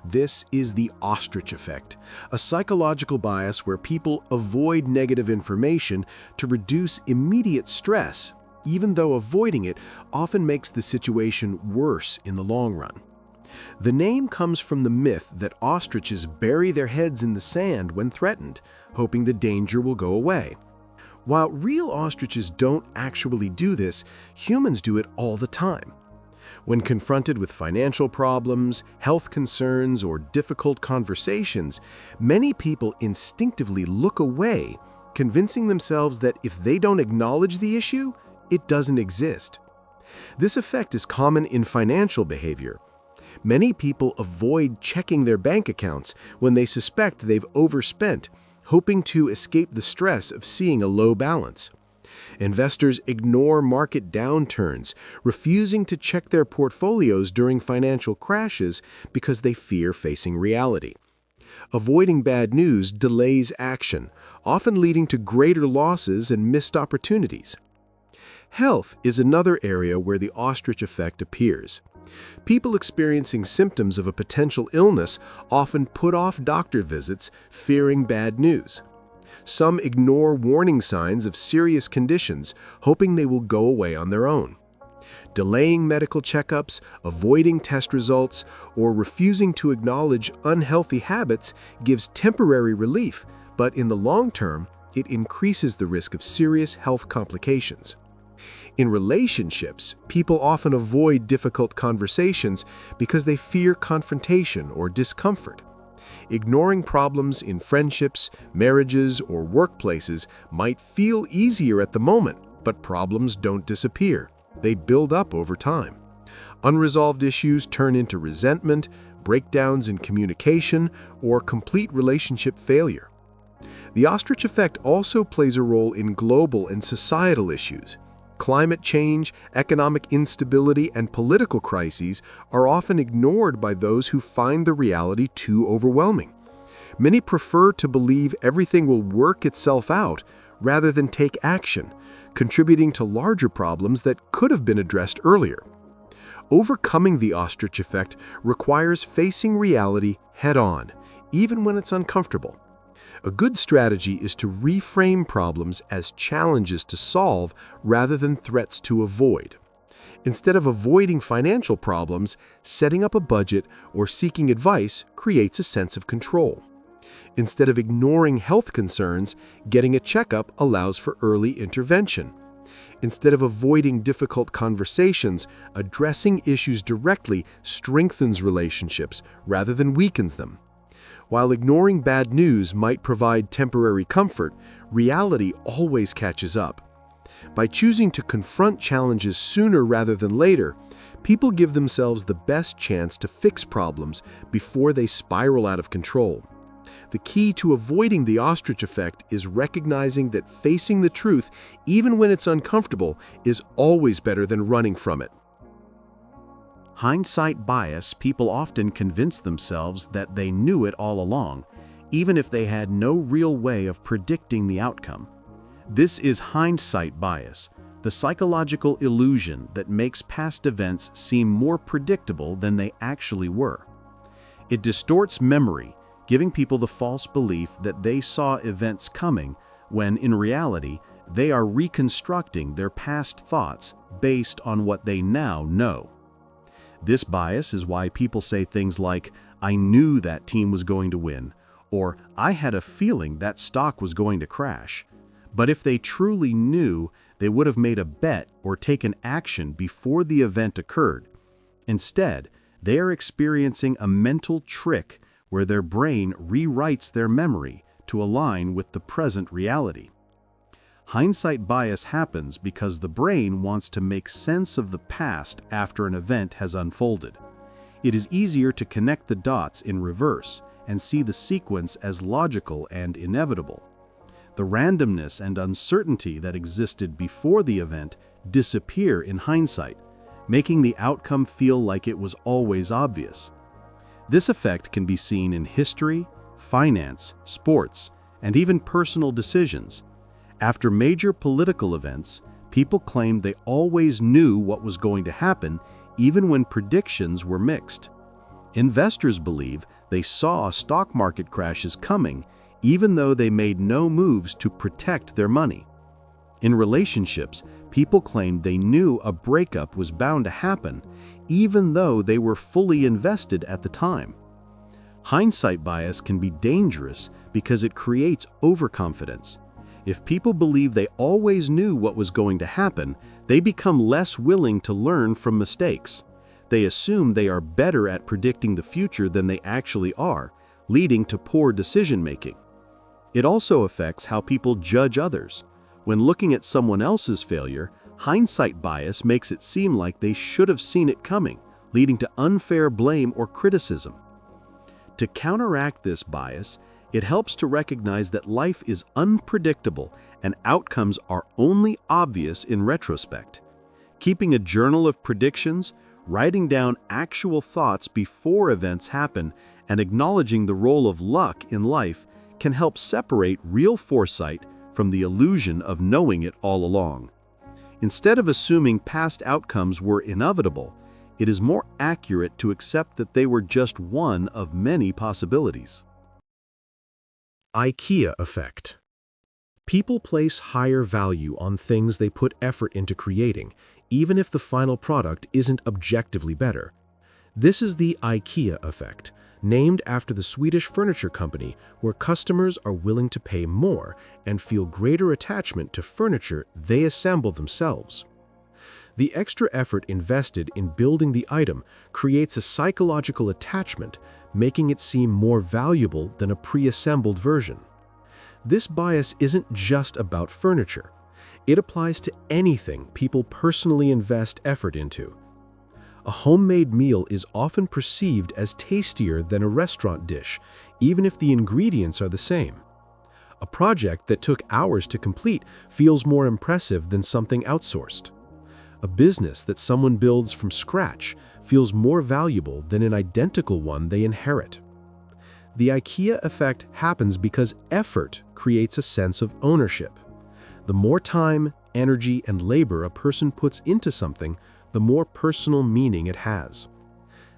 This is the ostrich effect, a psychological bias where people avoid negative information to reduce immediate stress, even though avoiding it often makes the situation worse in the long run. The name comes from the myth that ostriches bury their heads in the sand when threatened, hoping the danger will go away. While real ostriches don't actually do this, humans do it all the time. When confronted with financial problems, health concerns, or difficult conversations, many people instinctively look away, convincing themselves that if they don't acknowledge the issue, it doesn't exist. This effect is common in financial behavior. Many people avoid checking their bank accounts when they suspect they've overspent, hoping to escape the stress of seeing a low balance. Investors ignore market downturns, refusing to check their portfolios during financial crashes because they fear facing reality. Avoiding bad news delays action, often leading to greater losses and missed opportunities. Health is another area where the ostrich effect appears. People experiencing symptoms of a potential illness often put off doctor visits, fearing bad news. Some ignore warning signs of serious conditions, hoping they will go away on their own. Delaying medical checkups, avoiding test results, or refusing to acknowledge unhealthy habits gives temporary relief, but in the long term, it increases the risk of serious health complications. In relationships, people often avoid difficult conversations because they fear confrontation or discomfort. Ignoring problems in friendships, marriages, or workplaces might feel easier at the moment, but problems don't disappear. They build up over time. Unresolved issues turn into resentment, breakdowns in communication, or complete relationship failure. The ostrich effect also plays a role in global and societal issues. Climate change, economic instability, and political crises are often ignored by those who find the reality too overwhelming. Many prefer to believe everything will work itself out rather than take action, contributing to larger problems that could have been addressed earlier. Overcoming the ostrich effect requires facing reality head-on, even when it's uncomfortable. A good strategy is to reframe problems as challenges to solve rather than threats to avoid. Instead of avoiding financial problems, setting up a budget or seeking advice creates a sense of control. Instead of ignoring health concerns, getting a checkup allows for early intervention. Instead of avoiding difficult conversations, addressing issues directly strengthens relationships rather than weakens them. While ignoring bad news might provide temporary comfort, reality always catches up. By choosing to confront challenges sooner rather than later, people give themselves the best chance to fix problems before they spiral out of control. The key to avoiding the ostrich effect is recognizing that facing the truth, even when it's uncomfortable, is always better than running from it. Hindsight bias, people often convince themselves that they knew it all along, even if they had no real way of predicting the outcome. This is hindsight bias, the psychological illusion that makes past events seem more predictable than they actually were. It distorts memory, giving people the false belief that they saw events coming, when in reality, they are reconstructing their past thoughts based on what they now know. This bias is why people say things like, "I knew that team was going to win," or "I had a feeling that stock was going to crash." But if they truly knew, they would have made a bet or taken action before the event occurred. Instead, they are experiencing a mental trick where their brain rewrites their memory to align with the present reality. Hindsight bias happens because the brain wants to make sense of the past after an event has unfolded. It is easier to connect the dots in reverse and see the sequence as logical and inevitable. The randomness and uncertainty that existed before the event disappear in hindsight, making the outcome feel like it was always obvious. This effect can be seen in history, finance, sports, and even personal decisions. After major political events, people claimed they always knew what was going to happen, even when predictions were mixed. Investors believe they saw stock market crashes coming, even though they made no moves to protect their money. In relationships, people claimed they knew a breakup was bound to happen, even though they were fully invested at the time. Hindsight bias can be dangerous because it creates overconfidence. If people believe they always knew what was going to happen, they become less willing to learn from mistakes. They assume they are better at predicting the future than they actually are, leading to poor decision-making. It also affects how people judge others. When looking at someone else's failure, hindsight bias makes it seem like they should have seen it coming, leading to unfair blame or criticism. To counteract this bias, it helps to recognize that life is unpredictable and outcomes are only obvious in retrospect. Keeping a journal of predictions, writing down actual thoughts before events happen, and acknowledging the role of luck in life can help separate real foresight from the illusion of knowing it all along. Instead of assuming past outcomes were inevitable, It is more accurate to accept that they were just one of many possibilities. IKEA effect. People place higher value on things they put effort into creating, even if the final product isn't objectively better. This is the IKEA effect, named after the Swedish furniture company, where customers are willing to pay more and feel greater attachment to furniture they assemble themselves. The extra effort invested in building the item creates a psychological attachment, making it seem more valuable than a pre-assembled version. This bias isn't just about furniture. It applies to anything people personally invest effort into. A homemade meal is often perceived as tastier than a restaurant dish, even if the ingredients are the same. A project that took hours to complete feels more impressive than something outsourced. A business that someone builds from scratch feels more valuable than an identical one they inherit. The IKEA effect happens because effort creates a sense of ownership. The more time, energy, and labor a person puts into something, the more personal meaning it has.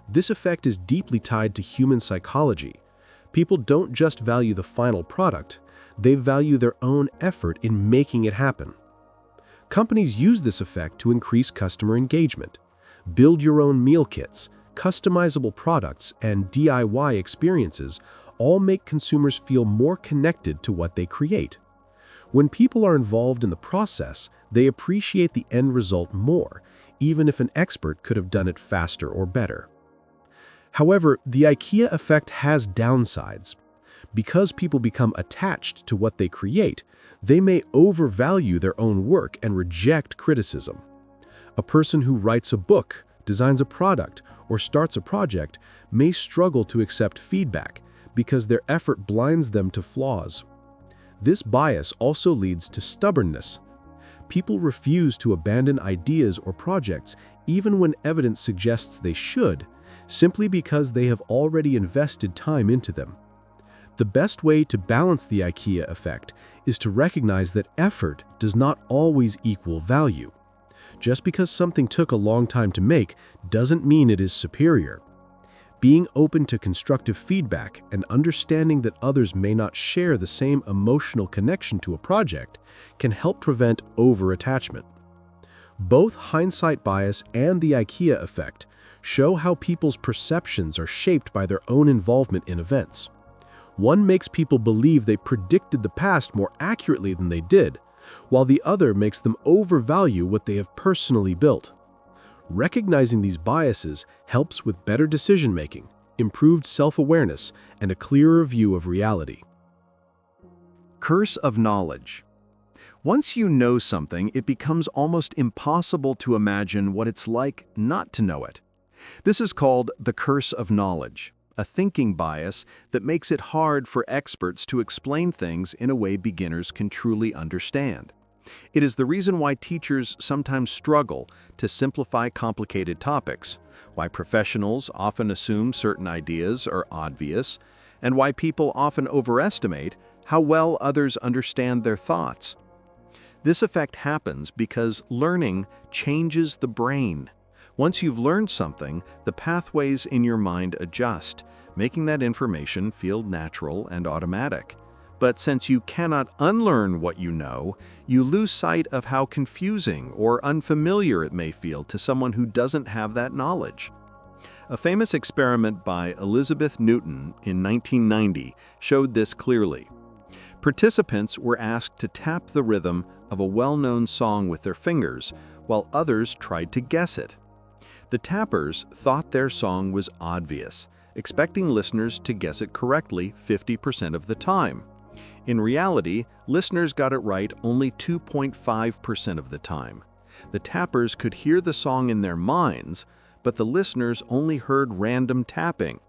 This effect is deeply tied to human psychology. People don't just value the final product, they value their own effort in making it happen. Companies use this effect to increase customer engagement. Build your own meal kits, customizable products, and DIY experiences all make consumers feel more connected to what they create. When people are involved in the process, they appreciate the end result more, even if an expert could have done it faster or better. However, the IKEA effect has downsides. Because people become attached to what they create, they may overvalue their own work and reject criticism. A person who writes a book, designs a product, or starts a project may struggle to accept feedback because their effort blinds them to flaws. This bias also leads to stubbornness. People refuse to abandon ideas or projects even when evidence suggests they should, simply because they have already invested time into them. The best way to balance the IKEA effect is to recognize that effort does not always equal value. Just because something took a long time to make doesn't mean it is superior. Being open to constructive feedback and understanding that others may not share the same emotional connection to a project can help prevent over-attachment. Both hindsight bias and the IKEA effect show how people's perceptions are shaped by their own involvement in events. One makes people believe they predicted the past more accurately than they did, while the other makes them overvalue what they have personally built. Recognizing these biases helps with better decision-making, improved self-awareness, and a clearer view of reality. Curse of knowledge. Once you know something, it becomes almost impossible to imagine what it's like not to know it. This is called the curse of knowledge, a thinking bias that makes it hard for experts to explain things in a way beginners can truly understand. It is the reason why teachers sometimes struggle to simplify complicated topics, why professionals often assume certain ideas are obvious, and why people often overestimate how well others understand their thoughts. This effect happens because learning changes the brain. Once you've learned something, the pathways in your mind adjust, making that information feel natural and automatic. But since you cannot unlearn what you know, you lose sight of how confusing or unfamiliar it may feel to someone who doesn't have that knowledge. A famous experiment by Elizabeth Newton in 1990 showed this clearly. Participants were asked to tap the rhythm of a well-known song with their fingers, while others tried to guess it. The tappers thought their song was obvious, expecting listeners to guess it correctly 50% of the time. In reality, listeners got it right only 2.5% of the time. The tappers could hear the song in their minds, but the listeners only heard random tapping.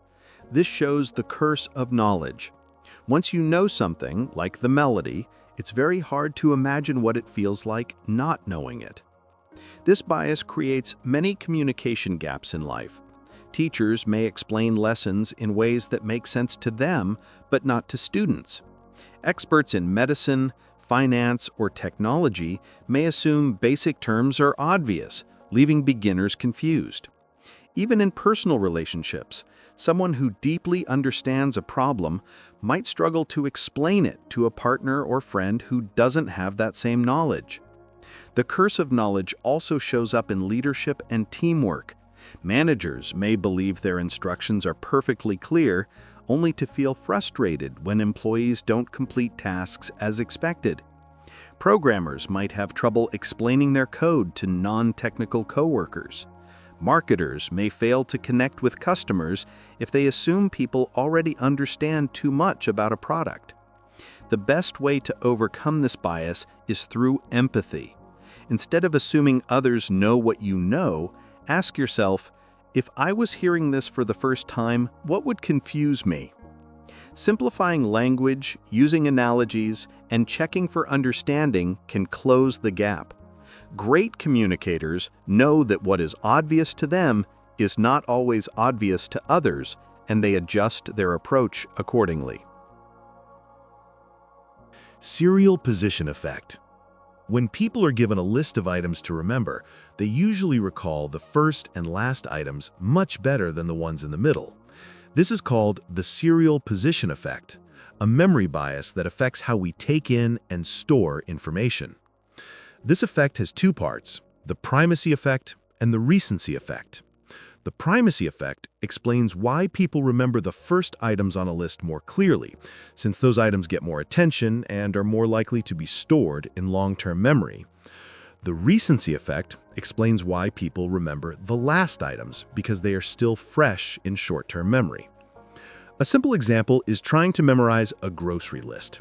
This shows the curse of knowledge. Once you know something, like the melody, it's very hard to imagine what it feels like not knowing it. This bias creates many communication gaps in life. Teachers may explain lessons in ways that make sense to them, but not to students. Experts in medicine, finance, or technology may assume basic terms are obvious, leaving beginners confused. Even in personal relationships, someone who deeply understands a problem might struggle to explain it to a partner or friend who doesn't have that same knowledge. The curse of knowledge also shows up in leadership and teamwork. Managers may believe their instructions are perfectly clear, only to feel frustrated when employees don't complete tasks as expected. Programmers might have trouble explaining their code to non-technical coworkers. Marketers may fail to connect with customers if they assume people already understand too much about a product. The best way to overcome this bias is through empathy. Instead of assuming others know what you know, ask yourself, if I was hearing this for the first time, what would confuse me? Simplifying language, using analogies, and checking for understanding can close the gap. Great communicators know that what is obvious to them is not always obvious to others, and they adjust their approach accordingly. Serial position effect. When people are given a list of items to remember, they usually recall the first and last items much better than the ones in the middle. This is called the serial position effect, a memory bias that affects how we take in and store information. This effect has two parts, the primacy effect and the recency effect. The primacy effect explains why people remember the first items on a list more clearly, since those items get more attention and are more likely to be stored in long-term memory. The recency effect explains why people remember the last items, because they are still fresh in short-term memory. A simple example is trying to memorize a grocery list.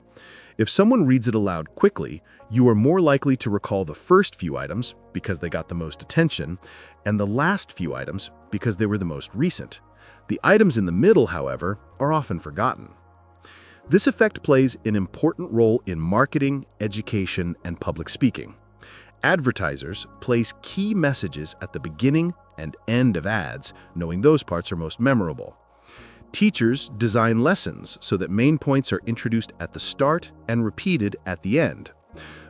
If someone reads it aloud quickly, you are more likely to recall the first few items because they got the most attention, and the last few items because they were the most recent. The items in the middle, however, are often forgotten. This effect plays an important role in marketing, education, and public speaking. Advertisers place key messages at the beginning and end of ads, knowing those parts are most memorable. Teachers design lessons so that main points are introduced at the start and repeated at the end.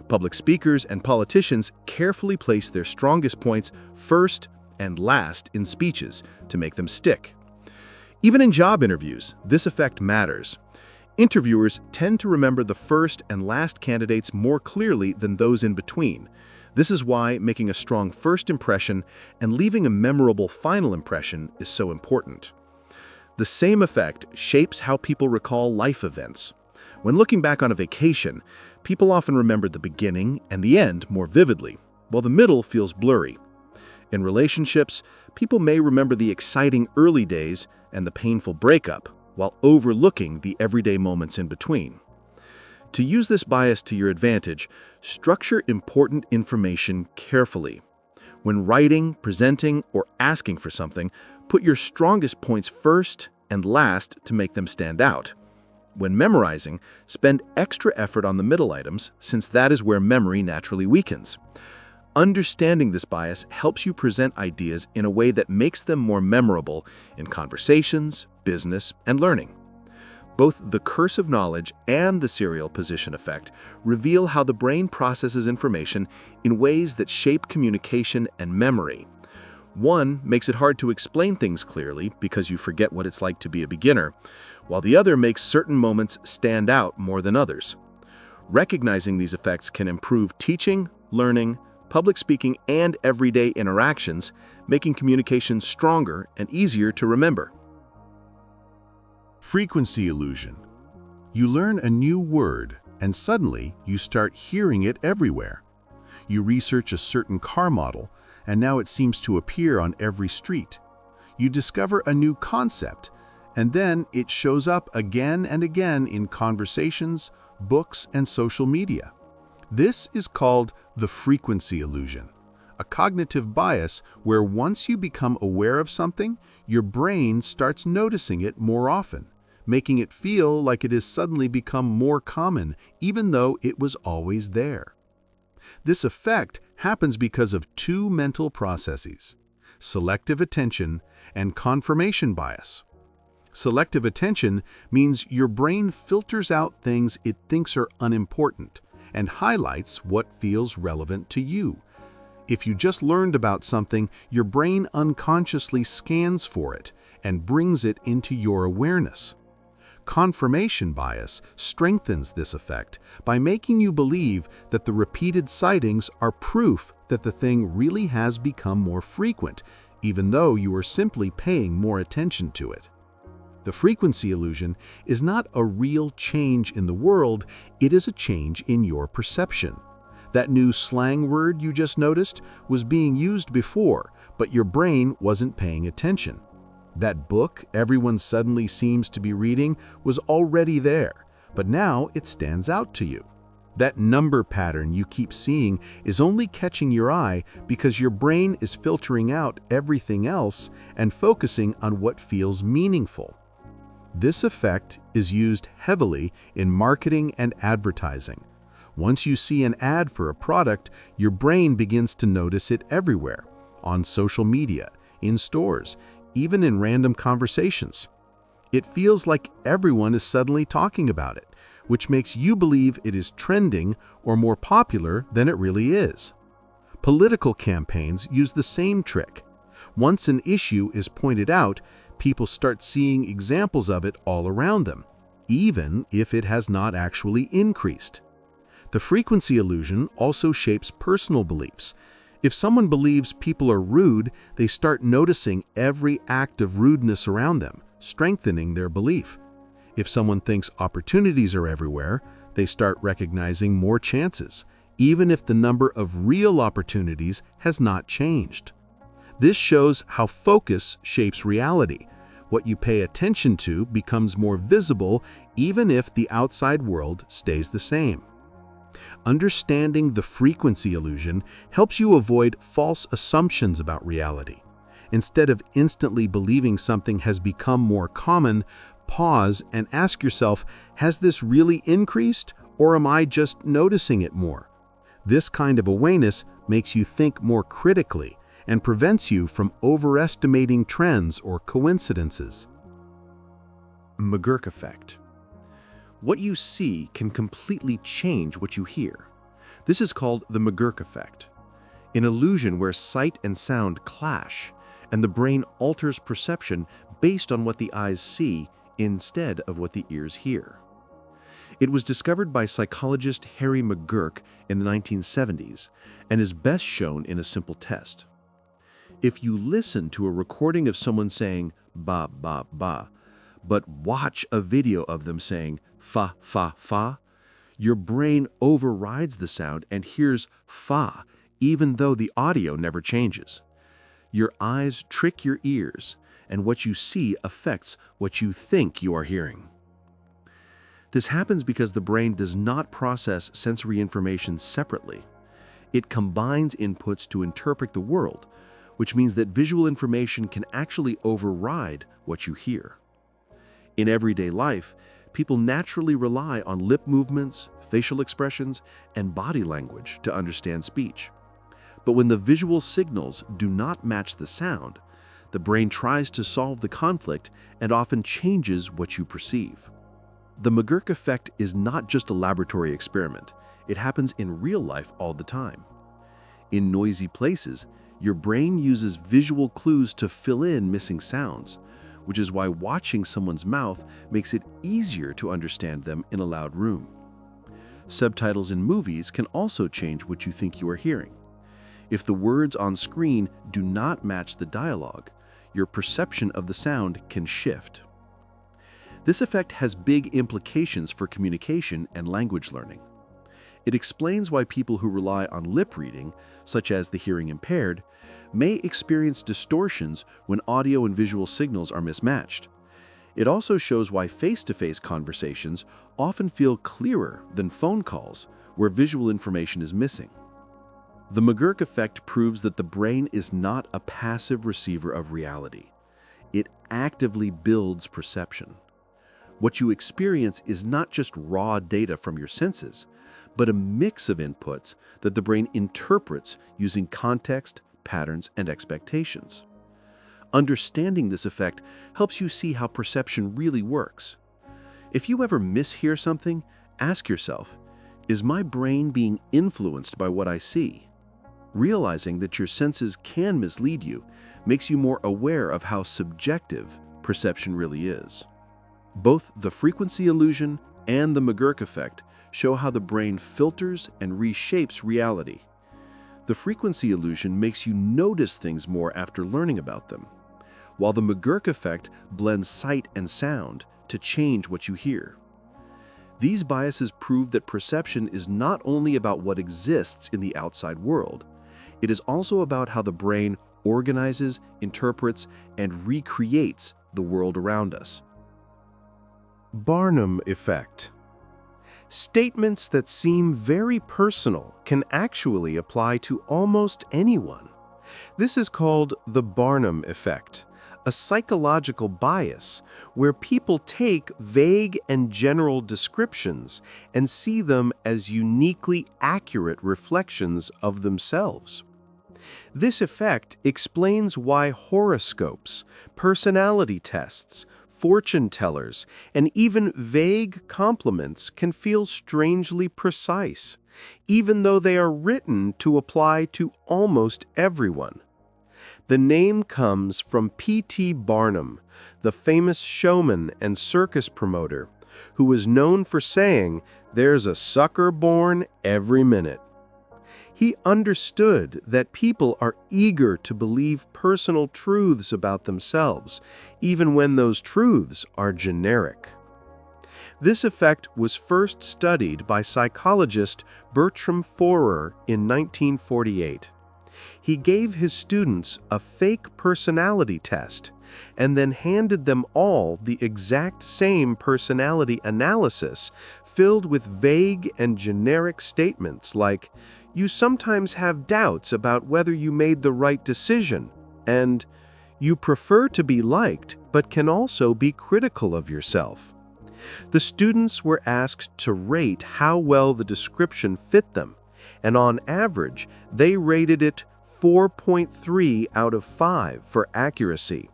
Public speakers and politicians carefully place their strongest points first and last in speeches to make them stick. Even in job interviews, this effect matters. Interviewers tend to remember the first and last candidates more clearly than those in between. This is why making a strong first impression and leaving a memorable final impression is so important. The same effect shapes how people recall life events. When looking back on a vacation, people often remember the beginning and the end more vividly, while the middle feels blurry. In relationships, people may remember the exciting early days and the painful breakup, while overlooking the everyday moments in between. To use this bias to your advantage, structure important information carefully. When writing, presenting, or asking for something, put your strongest points first and last to make them stand out. When memorizing, spend extra effort on the middle items, since that is where memory naturally weakens. Understanding this bias helps you present ideas in a way that makes them more memorable in conversations, business, and learning. Both the curse of knowledge and the serial position effect reveal how the brain processes information in ways that shape communication and memory. One makes it hard to explain things clearly because you forget what it's like to be a beginner, while the other makes certain moments stand out more than others. Recognizing these effects can improve teaching, learning, public speaking, and everyday interactions, making communication stronger and easier to remember. Frequency illusion. You learn a new word, and suddenly you start hearing it everywhere. You research a certain car model, and now it seems to appear on every street. You discover a new concept, and then it shows up again and again in conversations, books, and social media. This is called the frequency illusion, a cognitive bias where once you become aware of something, your brain starts noticing it more often, making it feel like it has suddenly become more common, even though it was always there. This effect happens because of two mental processes: selective attention and confirmation bias. Selective attention means your brain filters out things it thinks are unimportant and highlights what feels relevant to you. If you just learned about something, your brain unconsciously scans for it and brings it into your awareness. Confirmation bias strengthens this effect by making you believe that the repeated sightings are proof that the thing really has become more frequent, even though you are simply paying more attention to it. The frequency illusion is not a real change in the world, it is a change in your perception. That new slang word you just noticed was being used before, but your brain wasn't paying attention. That book everyone suddenly seems to be reading was already there, but now it stands out to you. That number pattern you keep seeing is only catching your eye because your brain is filtering out everything else and focusing on what feels meaningful. This effect is used heavily in marketing and advertising. Once you see an ad for a product, your brain begins to notice it everywhere, on social media, in stores, even in random conversations. It feels like everyone is suddenly talking about it, which makes you believe it is trending or more popular than it really is. Political campaigns use the same trick. Once an issue is pointed out, people start seeing examples of it all around them, even if it has not actually increased. The frequency illusion also shapes personal beliefs. If someone believes people are rude, they start noticing every act of rudeness around them, strengthening their belief. If someone thinks opportunities are everywhere, they start recognizing more chances, even if the number of real opportunities has not changed. This shows how focus shapes reality. What you pay attention to becomes more visible even if the outside world stays the same. Understanding the frequency illusion helps you avoid false assumptions about reality. Instead of instantly believing something has become more common, pause and ask yourself, has this really increased, or am I just noticing it more? This kind of awareness makes you think more critically and prevents you from overestimating trends or coincidences. McGurk effect. What you see can completely change what you hear. This is called the McGurk effect, an illusion where sight and sound clash, and the brain alters perception based on what the eyes see instead of what the ears hear. It was discovered by psychologist Harry McGurk in the 1970s and is best shown in a simple test. If you listen to a recording of someone saying ba ba ba, but watch a video of them saying fa fa fa, your brain overrides the sound and hears fa even though the audio never changes. Your eyes trick your ears, and what you see affects what you think you are hearing. This happens because the brain does not process sensory information separately. It combines inputs to interpret the world, which means that visual information can actually override what you hear. In everyday life, people naturally rely on lip movements, facial expressions, and body language to understand speech. But when the visual signals do not match the sound, the brain tries to solve the conflict and often changes what you perceive. The McGurk effect is not just a laboratory experiment. It happens in real life all the time. In noisy places, your brain uses visual clues to fill in missing sounds, which is why watching someone's mouth makes it easier to understand them in a loud room. Subtitles in movies can also change what you think you are hearing. If the words on screen do not match the dialogue, your perception of the sound can shift. This effect has big implications for communication and language learning. It explains why people who rely on lip reading, such as the hearing impaired, may experience distortions when audio and visual signals are mismatched. It also shows why face-to-face conversations often feel clearer than phone calls, where visual information is missing. The McGurk effect proves that the brain is not a passive receiver of reality. It actively builds perception. What you experience is not just raw data from your senses, but a mix of inputs that the brain interprets using context, patterns, and expectations. Understanding this effect helps you see how perception really works. If you ever mishear something, ask yourself, is my brain being influenced by what I see? Realizing that your senses can mislead you makes you more aware of how subjective perception really is. Both the frequency illusion and the McGurk effect show how the brain filters and reshapes reality. The frequency illusion makes you notice things more after learning about them, while the McGurk effect blends sight and sound to change what you hear. These biases prove that perception is not only about what exists in the outside world, it is also about how the brain organizes, interprets, and recreates the world around us. Barnum effect. Statements that seem very personal can actually apply to almost anyone. This is called the Barnum effect, a psychological bias where people take vague and general descriptions and see them as uniquely accurate reflections of themselves. This effect explains why horoscopes, personality tests, fortune tellers, and even vague compliments can feel strangely precise, even though they are written to apply to almost everyone. The name comes from P.T. Barnum, the famous showman and circus promoter, who was known for saying, "There's a sucker born every minute." He understood that people are eager to believe personal truths about themselves, even when those truths are generic. This effect was first studied by psychologist Bertram Forer in 1948. He gave his students a fake personality test and then handed them all the exact same personality analysis filled with vague and generic statements like, "You sometimes have doubts about whether you made the right decision," and "You prefer to be liked but can also be critical of yourself." The students were asked to rate how well the description fit them, and on average, they rated it 4.3 out of 5 for accuracy,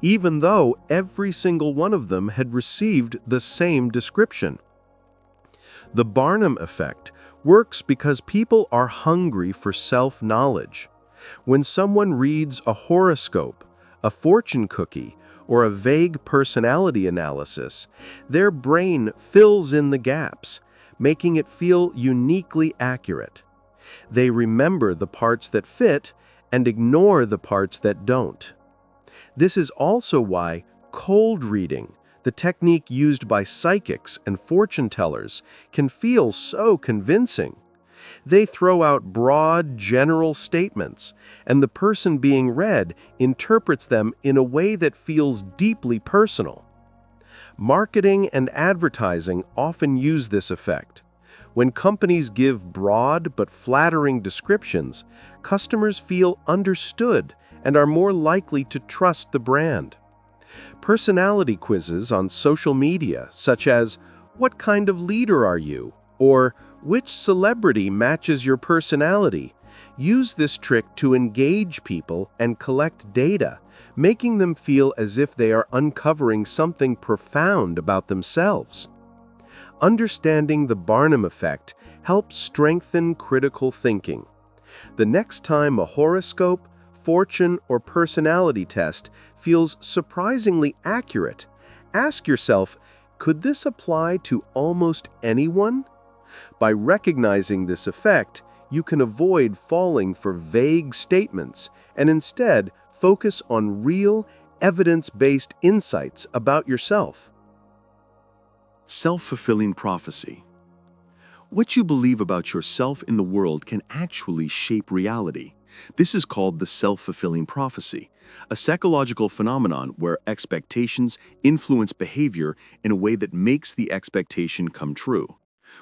even though every single one of them had received the same description. The Barnum effect works because people are hungry for self-knowledge. When someone reads a horoscope, a fortune cookie, or a vague personality analysis, their brain fills in the gaps, making it feel uniquely accurate. They remember the parts that fit and ignore the parts that don't. This is also why cold reading, the technique used by psychics and fortune tellers, can feel so convincing. They throw out broad, general statements, and the person being read interprets them in a way that feels deeply personal. Marketing and advertising often use this effect. When companies give broad but flattering descriptions, customers feel understood and are more likely to trust the brand. Personality quizzes on social media, such as, "What kind of leader are you?" or "Which celebrity matches your personality?" use this trick to engage people and collect data, making them feel as if they are uncovering something profound about themselves. Understanding the Barnum effect helps strengthen critical thinking. The next time a horoscope, fortune, or personality test feels surprisingly accurate, ask yourself, could this apply to almost anyone? By recognizing this effect, you can avoid falling for vague statements and instead focus on real, evidence-based insights about yourself. Self-fulfilling prophecy. What you believe about yourself in the world can actually shape reality. This is called the self-fulfilling prophecy, a psychological phenomenon where expectations influence behavior in a way that makes the expectation come true.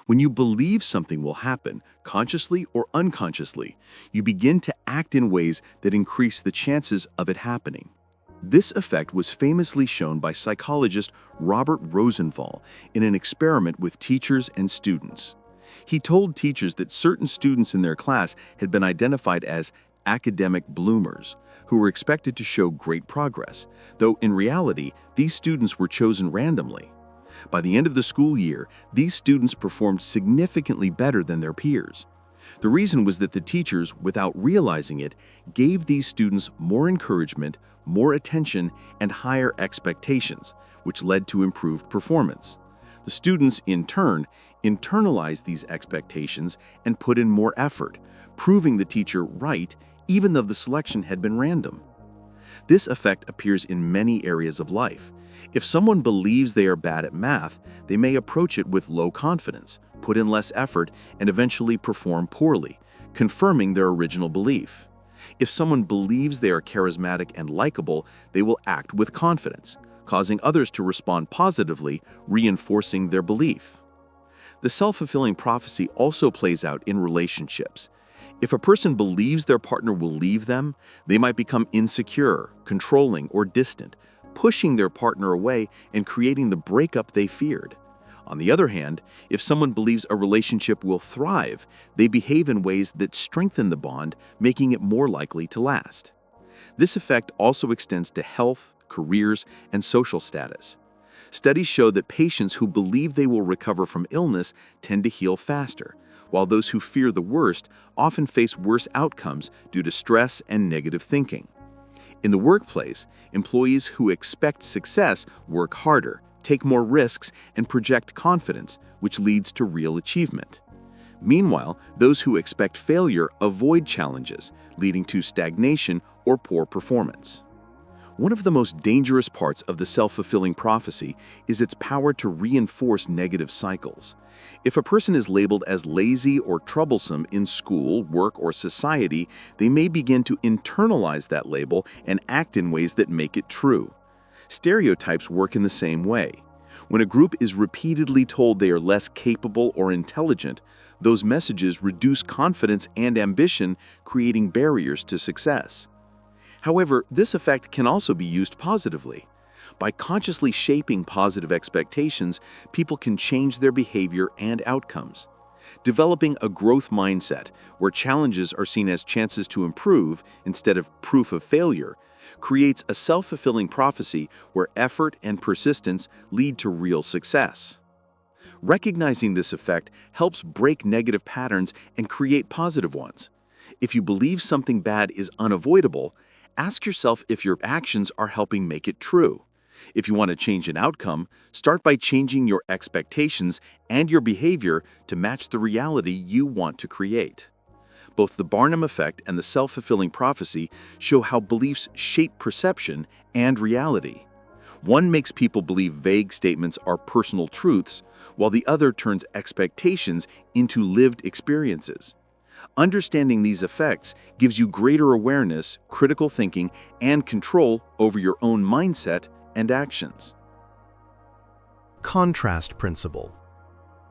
When you believe something will happen, consciously or unconsciously, you begin to act in ways that increase the chances of it happening. This effect was famously shown by psychologist Robert Rosenthal in an experiment with teachers and students. He told teachers that certain students in their class had been identified as academic bloomers, who were expected to show great progress, though in reality, these students were chosen randomly. By the end of the school year, these students performed significantly better than their peers. The reason was that the teachers, without realizing it, gave these students more encouragement, more attention, and higher expectations, which led to improved performance. The students, in turn, internalized these expectations and put in more effort, proving the teacher right, even though the selection had been random. This effect appears in many areas of life. If someone believes they are bad at math, they may approach it with low confidence, put in less effort, and eventually perform poorly, confirming their original belief. If someone believes they are charismatic and likable, they will act with confidence, causing others to respond positively, reinforcing their belief. The self-fulfilling prophecy also plays out in relationships. If a person believes their partner will leave them, they might become insecure, controlling, or distant, pushing their partner away and creating the breakup they feared. On the other hand, if someone believes a relationship will thrive, they behave in ways that strengthen the bond, making it more likely to last. This effect also extends to health, careers, and social status. Studies show that patients who believe they will recover from illness tend to heal faster, while those who fear the worst often face worse outcomes due to stress and negative thinking. In the workplace, employees who expect success work harder, take more risks, and project confidence, which leads to real achievement. Meanwhile, those who expect failure avoid challenges, leading to stagnation or poor performance. One of the most dangerous parts of the self-fulfilling prophecy is its power to reinforce negative cycles. If a person is labeled as lazy or troublesome in school, work, or society, they may begin to internalize that label and act in ways that make it true. Stereotypes work in the same way. When a group is repeatedly told they are less capable or intelligent, those messages reduce confidence and ambition, creating barriers to success. However, this effect can also be used positively. By consciously shaping positive expectations, people can change their behavior and outcomes. Developing a growth mindset, where challenges are seen as chances to improve instead of proof of failure, creates a self-fulfilling prophecy where effort and persistence lead to real success. Recognizing this effect helps break negative patterns and create positive ones. If you believe something bad is unavoidable, ask yourself if your actions are helping make it true. If you want to change an outcome, start by changing your expectations and your behavior to match the reality you want to create. Both the Barnum effect and the self-fulfilling prophecy show how beliefs shape perception and reality. One makes people believe vague statements are personal truths, while the other turns expectations into lived experiences. Understanding these effects gives you greater awareness, critical thinking, and control over your own mindset and actions. Contrast principle.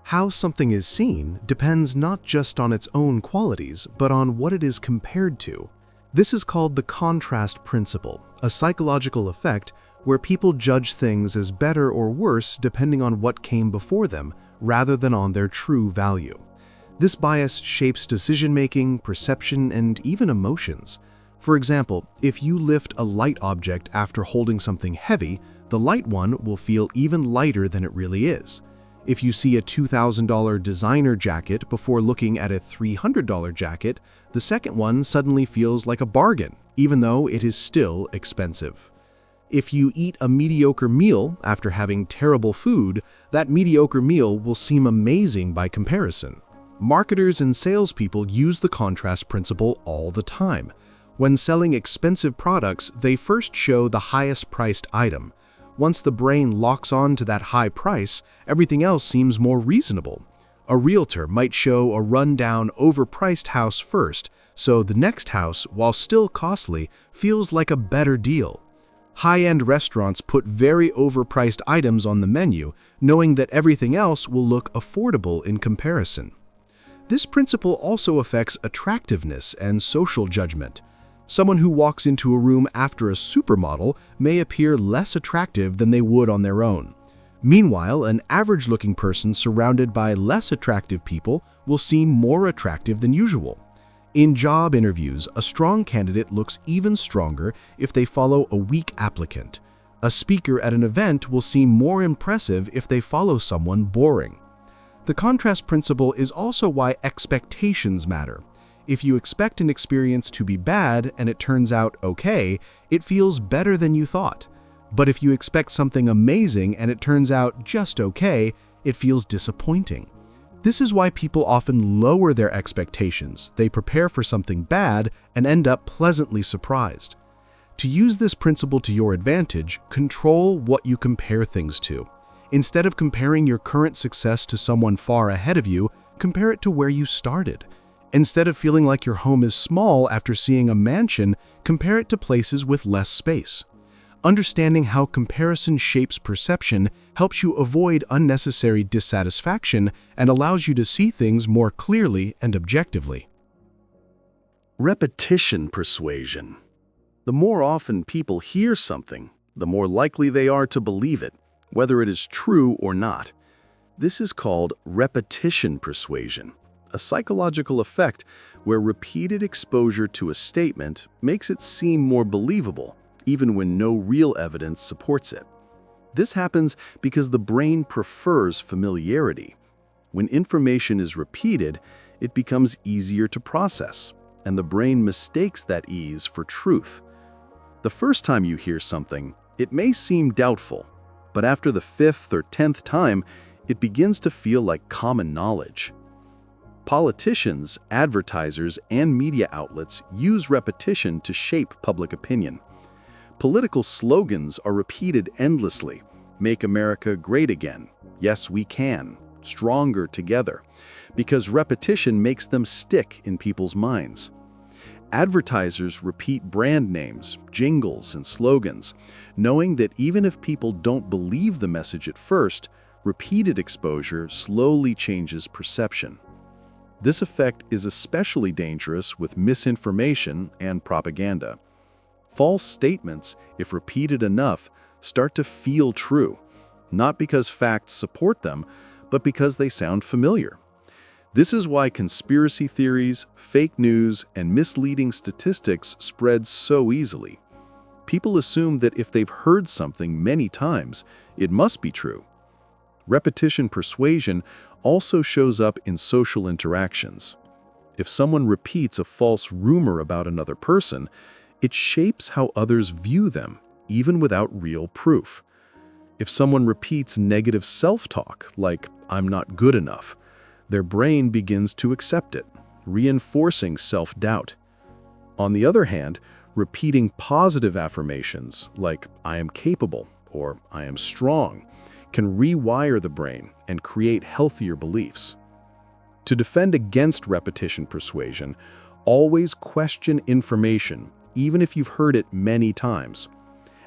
How something is seen depends not just on its own qualities, but on what it is compared to. This is called the contrast principle, a psychological effect where people judge things as better or worse depending on what came before them, rather than on their true value. This bias shapes decision-making, perception, and even emotions. For example, if you lift a light object after holding something heavy, the light one will feel even lighter than it really is. If you see a $2,000 designer jacket before looking at a $300 jacket, the second one suddenly feels like a bargain, even though it is still expensive. If you eat a mediocre meal after having terrible food, that mediocre meal will seem amazing by comparison. Marketers and salespeople use the contrast principle all the time. When selling expensive products, they first show the highest priced item. Once the brain locks on to that high price, everything else seems more reasonable. A realtor might show a run-down, overpriced house first, so the next house, while still costly, feels like a better deal. High-end restaurants put very overpriced items on the menu, knowing that everything else will look affordable in comparison. This principle also affects attractiveness and social judgment. Someone who walks into a room after a supermodel may appear less attractive than they would on their own. Meanwhile, an average-looking person surrounded by less attractive people will seem more attractive than usual. In job interviews, a strong candidate looks even stronger if they follow a weak applicant. A speaker at an event will seem more impressive if they follow someone boring. The contrast principle is also why expectations matter. If you expect an experience to be bad and it turns out okay, it feels better than you thought. But if you expect something amazing and it turns out just okay, it feels disappointing. This is why people often lower their expectations. They prepare for something bad and end up pleasantly surprised. To use this principle to your advantage, control what you compare things to. Instead of comparing your current success to someone far ahead of you, compare it to where you started. Instead of feeling like your home is small after seeing a mansion, compare it to places with less space. Understanding how comparison shapes perception helps you avoid unnecessary dissatisfaction and allows you to see things more clearly and objectively. Repetition persuasion. The more often people hear something, the more likely they are to believe it, whether it is true or not. This is called repetition persuasion, a psychological effect where repeated exposure to a statement makes it seem more believable, even when no real evidence supports it. This happens because the brain prefers familiarity. When information is repeated, it becomes easier to process, and the brain mistakes that ease for truth. The first time you hear something, it may seem doubtful, but after the 5th or 10th time, it begins to feel like common knowledge. Politicians, advertisers, and media outlets use repetition to shape public opinion. Political slogans are repeated endlessly. Make America great again. Yes, we can. Stronger together. Because repetition makes them stick in people's minds. Advertisers repeat brand names, jingles, and slogans, knowing that even if people don't believe the message at first, repeated exposure slowly changes perception. This effect is especially dangerous with misinformation and propaganda. False statements, if repeated enough, start to feel true, not because facts support them, but because they sound familiar. This is why conspiracy theories, fake news, and misleading statistics spread so easily. People assume that if they've heard something many times, it must be true. Repetition persuasion also shows up in social interactions. If someone repeats a false rumor about another person, it shapes how others view them, even without real proof. If someone repeats negative self-talk, like, "I'm not good enough," their brain begins to accept it, reinforcing self-doubt. On the other hand, repeating positive affirmations, like, "I am capable," or "I am strong," can rewire the brain and create healthier beliefs. To defend against repetition persuasion, always question information, even if you've heard it many times.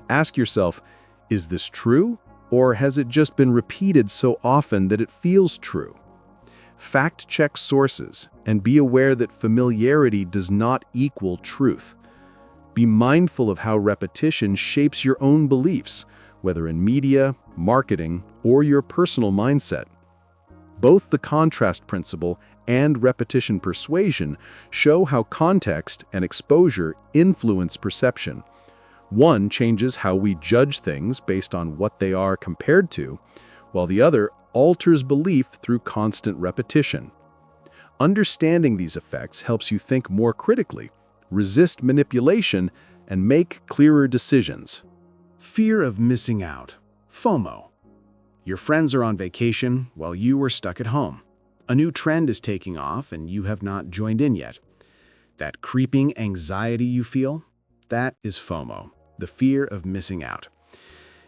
Ask yourself, is this true, or has it just been repeated so often that it feels true? Fact-check sources and be aware that familiarity does not equal truth. Be mindful of how repetition shapes your own beliefs, whether in media, marketing, or your personal mindset. Both the contrast principle and repetition persuasion show how context and exposure influence perception. One changes how we judge things based on what they are compared to, while the other alters belief through constant repetition. Understanding these effects helps you think more critically, resist manipulation, and make clearer decisions. Fear of missing out. FOMO. Your friends are on vacation while you are stuck at home. A new trend is taking off and you have not joined in yet. That creeping anxiety you feel, that is FOMO, the fear of missing out.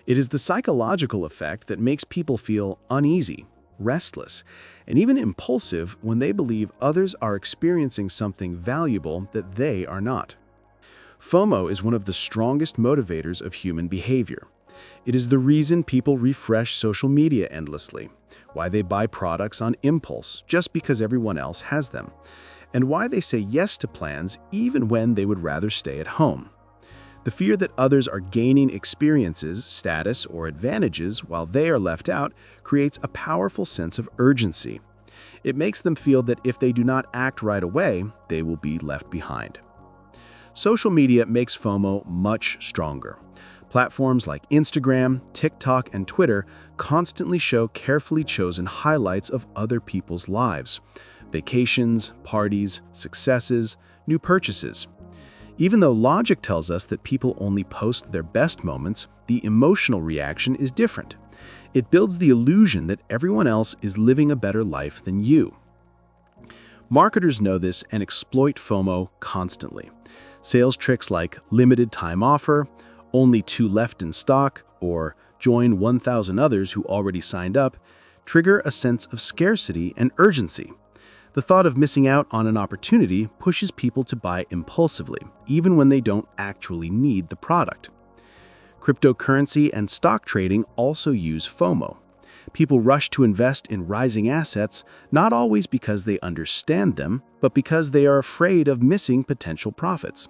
It is the psychological effect that makes people feel uneasy, restless, and even impulsive when they believe others are experiencing something valuable that they are not. FOMO is one of the strongest motivators of human behavior. It is the reason people refresh social media endlessly, why they buy products on impulse just because everyone else has them, and why they say yes to plans even when they would rather stay at home. The fear that others are gaining experiences, status, or advantages while they are left out creates a powerful sense of urgency. It makes them feel that if they do not act right away, they will be left behind. Social media makes FOMO much stronger. Platforms like Instagram, TikTok, and Twitter constantly show carefully chosen highlights of other people's lives: vacations, parties, successes, new purchases. Even though logic tells us that people only post their best moments, the emotional reaction is different. It builds the illusion that everyone else is living a better life than you. Marketers know this and exploit FOMO constantly. Sales tricks like limited time offer, only 2 left in stock, or join 1,000 others who already signed up trigger a sense of scarcity and urgency. The thought of missing out on an opportunity pushes people to buy impulsively, even when they don't actually need the product. Cryptocurrency and stock trading also use FOMO. People rush to invest in rising assets, not always because they understand them, but because they are afraid of missing potential profits.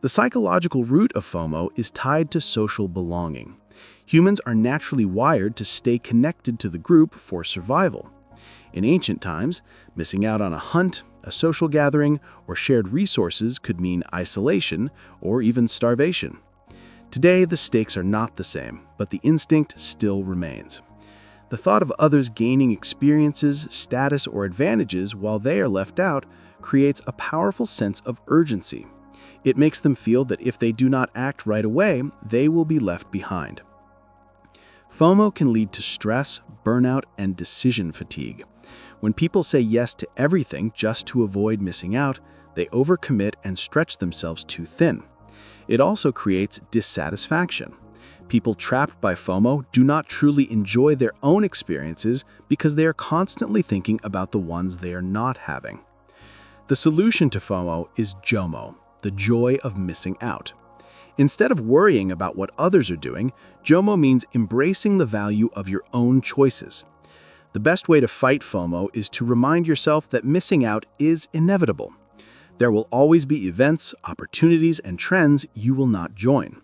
The psychological root of FOMO is tied to social belonging. Humans are naturally wired to stay connected to the group for survival. In ancient times, missing out on a hunt, a social gathering, or shared resources could mean isolation or even starvation. Today, the stakes are not the same, but the instinct still remains. The thought of others gaining experiences, status, or advantages while they are left out creates a powerful sense of urgency. It makes them feel that if they do not act right away, they will be left behind. FOMO can lead to stress, burnout, and decision fatigue. When people say yes to everything just to avoid missing out, they overcommit and stretch themselves too thin. It also creates dissatisfaction. People trapped by FOMO do not truly enjoy their own experiences because they are constantly thinking about the ones they are not having. The solution to FOMO is JOMO, the joy of missing out. Instead of worrying about what others are doing, JOMO means embracing the value of your own choices. The best way to fight FOMO is to remind yourself that missing out is inevitable. There will always be events, opportunities, and trends you will not join.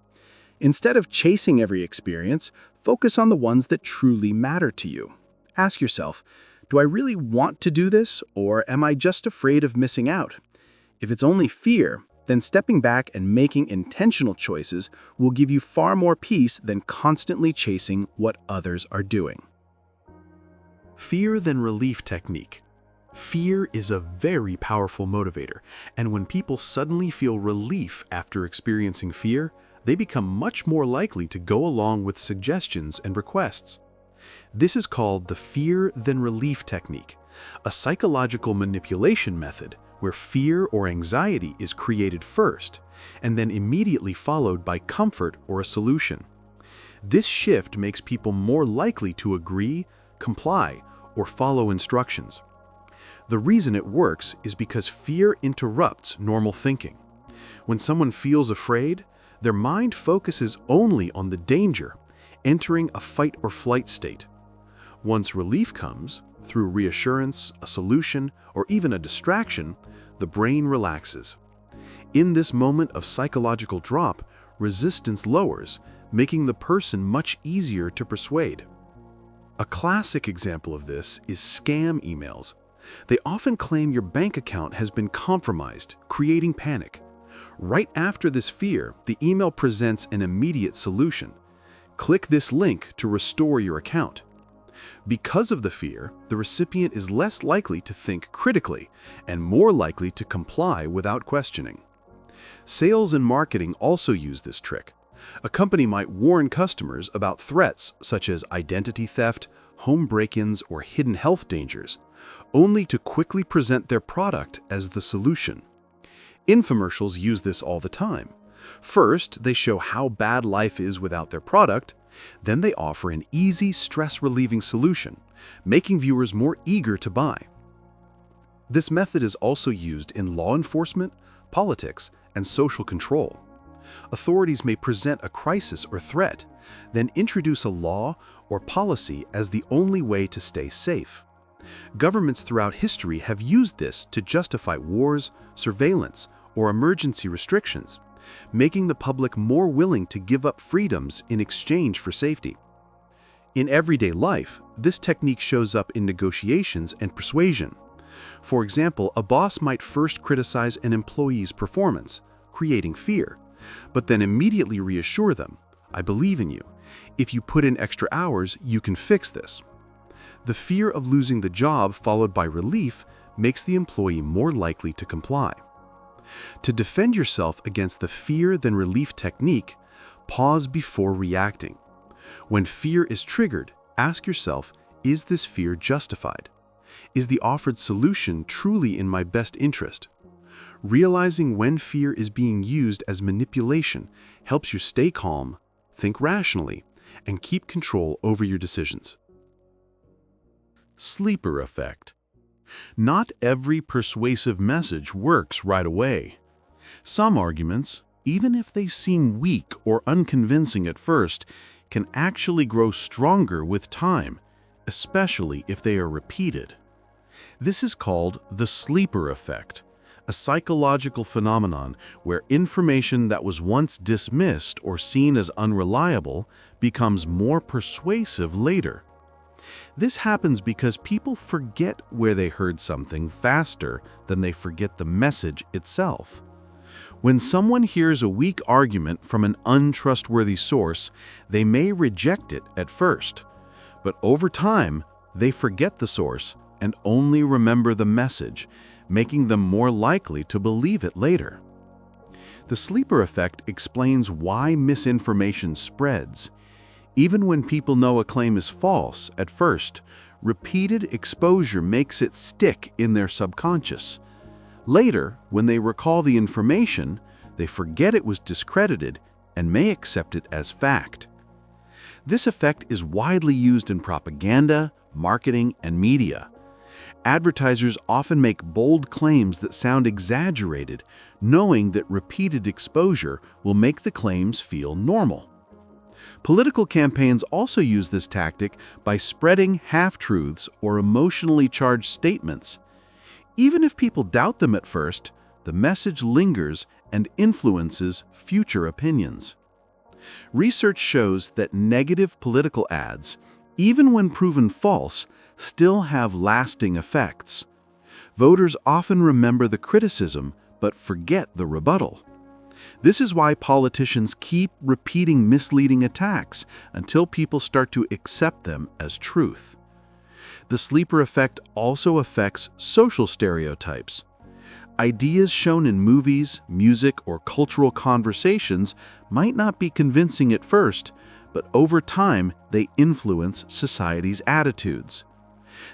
Instead of chasing every experience, focus on the ones that truly matter to you. Ask yourself, do I really want to do this, or am I just afraid of missing out? If it's only fear, then stepping back and making intentional choices will give you far more peace than constantly chasing what others are doing. Fear than relief technique. Fear is a very powerful motivator, and when people suddenly feel relief after experiencing fear, they become much more likely to go along with suggestions and requests. This is called the fear than relief technique, a psychological manipulation method where fear or anxiety is created first and then immediately followed by comfort or a solution. This shift makes people more likely to agree, comply, or follow instructions. The reason it works is because fear interrupts normal thinking. When someone feels afraid, their mind focuses only on the danger, entering a fight or flight state. Once relief comes, through reassurance, a solution, or even a distraction, the brain relaxes. In this moment of psychological drop, resistance lowers, making the person much easier to persuade. A classic example of this is scam emails. They often claim your bank account has been compromised, creating panic. Right after this fear, the email presents an immediate solution. Click this link to restore your account. Because of the fear, the recipient is less likely to think critically and more likely to comply without questioning. Sales and marketing also use this trick. A company might warn customers about threats such as identity theft, home break-ins, or hidden health dangers, only to quickly present their product as the solution. Infomercials use this all the time. First, they show how bad life is without their product. Then they offer an easy, stress-relieving solution, making viewers more eager to buy. This method is also used in law enforcement, politics, and social control. Authorities may present a crisis or threat, then introduce a law or policy as the only way to stay safe. Governments throughout history have used this to justify wars, surveillance, or emergency restrictions, making the public more willing to give up freedoms in exchange for safety. In everyday life, this technique shows up in negotiations and persuasion. For example, a boss might first criticize an employee's performance, creating fear, but then immediately reassure them, "I believe in you. If you put in extra hours, you can fix this." The fear of losing the job followed by relief makes the employee more likely to comply. To defend yourself against the fear then relief technique, pause before reacting. When fear is triggered, ask yourself, is this fear justified? Is the offered solution truly in my best interest? Realizing when fear is being used as manipulation helps you stay calm, think rationally, and keep control over your decisions. Sleeper effect. Not every persuasive message works right away. Some arguments, even if they seem weak or unconvincing at first, can actually grow stronger with time, especially if they are repeated. This is called the sleeper effect, a psychological phenomenon where information that was once dismissed or seen as unreliable becomes more persuasive later. This happens because people forget where they heard something faster than they forget the message itself. When someone hears a weak argument from an untrustworthy source, they may reject it at first, but over time, they forget the source and only remember the message, making them more likely to believe it later. The sleeper effect explains why misinformation spreads. Even when people know a claim is false at first, repeated exposure makes it stick in their subconscious. Later, when they recall the information, they forget it was discredited and may accept it as fact. This effect is widely used in propaganda, marketing, and media. Advertisers often make bold claims that sound exaggerated, knowing that repeated exposure will make the claims feel normal. Political campaigns also use this tactic by spreading half-truths or emotionally charged statements. Even if people doubt them at first, the message lingers and influences future opinions. Research shows that negative political ads, even when proven false, still have lasting effects. Voters often remember the criticism but forget the rebuttal. This is why politicians keep repeating misleading attacks until people start to accept them as truth. The sleeper effect also affects social stereotypes. Ideas shown in movies, music, or cultural conversations might not be convincing at first, but over time they influence society's attitudes.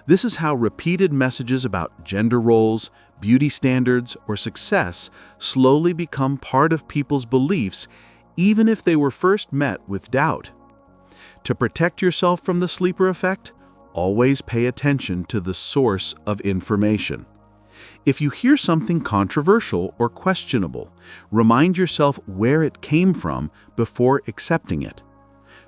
This is how repeated messages about gender roles, beauty standards, or success slowly become part of people's beliefs, even if they were first met with doubt. To protect yourself from the sleeper effect, always pay attention to the source of information. If you hear something controversial or questionable, remind yourself where it came from before accepting it.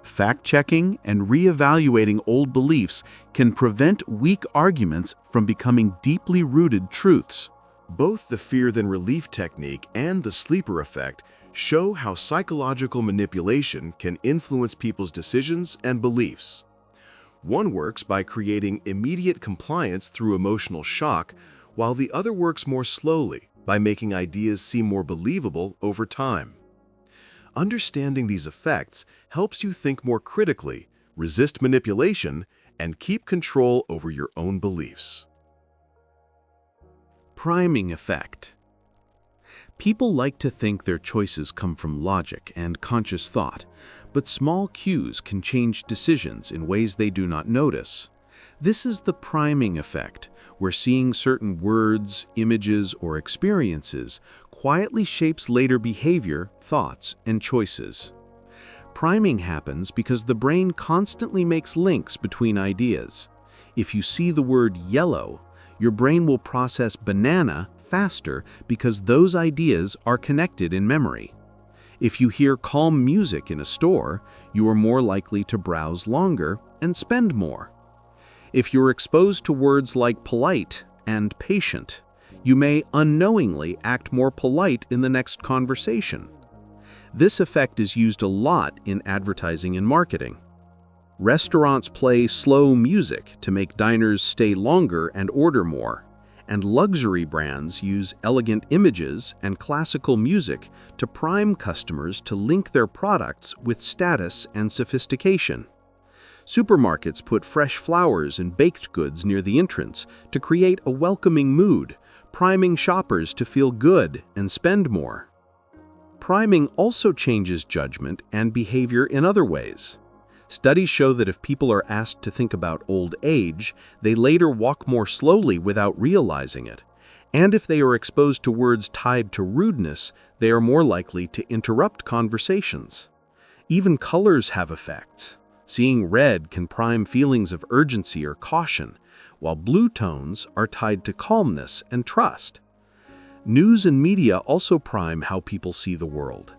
Fact-checking and reevaluating old beliefs can prevent weak arguments from becoming deeply rooted truths. Both the fear then relief technique and the sleeper effect show how psychological manipulation can influence people's decisions and beliefs. One works by creating immediate compliance through emotional shock, while the other works more slowly by making ideas seem more believable over time. Understanding these effects helps you think more critically, resist manipulation, and keep control over your own beliefs. Priming effect. People like to think their choices come from logic and conscious thought, but small cues can change decisions in ways they do not notice. This is the priming effect, where seeing certain words, images, or experiences quietly shapes later behavior, thoughts, and choices. Priming happens because the brain constantly makes links between ideas. If you see the word yellow, your brain will process banana faster because those ideas are connected in memory. If you hear calm music in a store, you are more likely to browse longer and spend more. If you're exposed to words like polite and patient, you may unknowingly act more polite in the next conversation. This effect is used a lot in advertising and marketing. Restaurants play slow music to make diners stay longer and order more, and luxury brands use elegant images and classical music to prime customers to link their products with status and sophistication. Supermarkets put fresh flowers and baked goods near the entrance to create a welcoming mood, priming shoppers to feel good and spend more. Priming also changes judgment and behavior in other ways. Studies show that if people are asked to think about old age, they later walk more slowly without realizing it. And if they are exposed to words tied to rudeness, they are more likely to interrupt conversations. Even colors have effects. Seeing red can prime feelings of urgency or caution, while blue tones are tied to calmness and trust. News and media also prime how people see the world.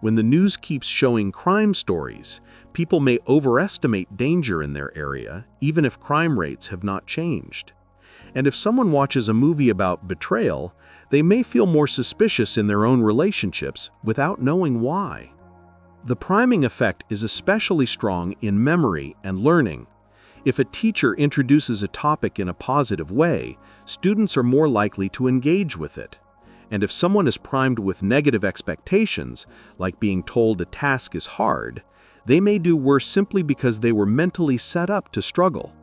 When the news keeps showing crime stories, people may overestimate danger in their area, even if crime rates have not changed. And if someone watches a movie about betrayal, they may feel more suspicious in their own relationships without knowing why. The priming effect is especially strong in memory and learning. If a teacher introduces a topic in a positive way, students are more likely to engage with it. And if someone is primed with negative expectations, like being told a task is hard, they may do worse simply because they were mentally set up to struggle.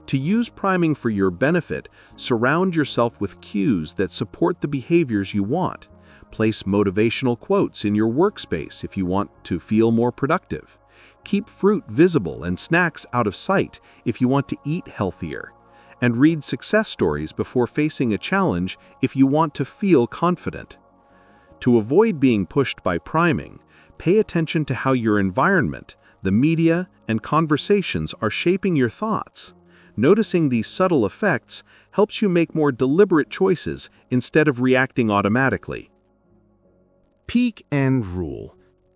To use priming for your benefit, surround yourself with cues that support the behaviors you want. Place motivational quotes in your workspace if you want to feel more productive. Keep fruit visible and snacks out of sight if you want to eat healthier. And read success stories before facing a challenge if you want to feel confident. To avoid being pushed by priming, pay attention to how your environment, the media, and conversations are shaping your thoughts. Noticing these subtle effects helps you make more deliberate choices instead of reacting automatically. Peak and rule.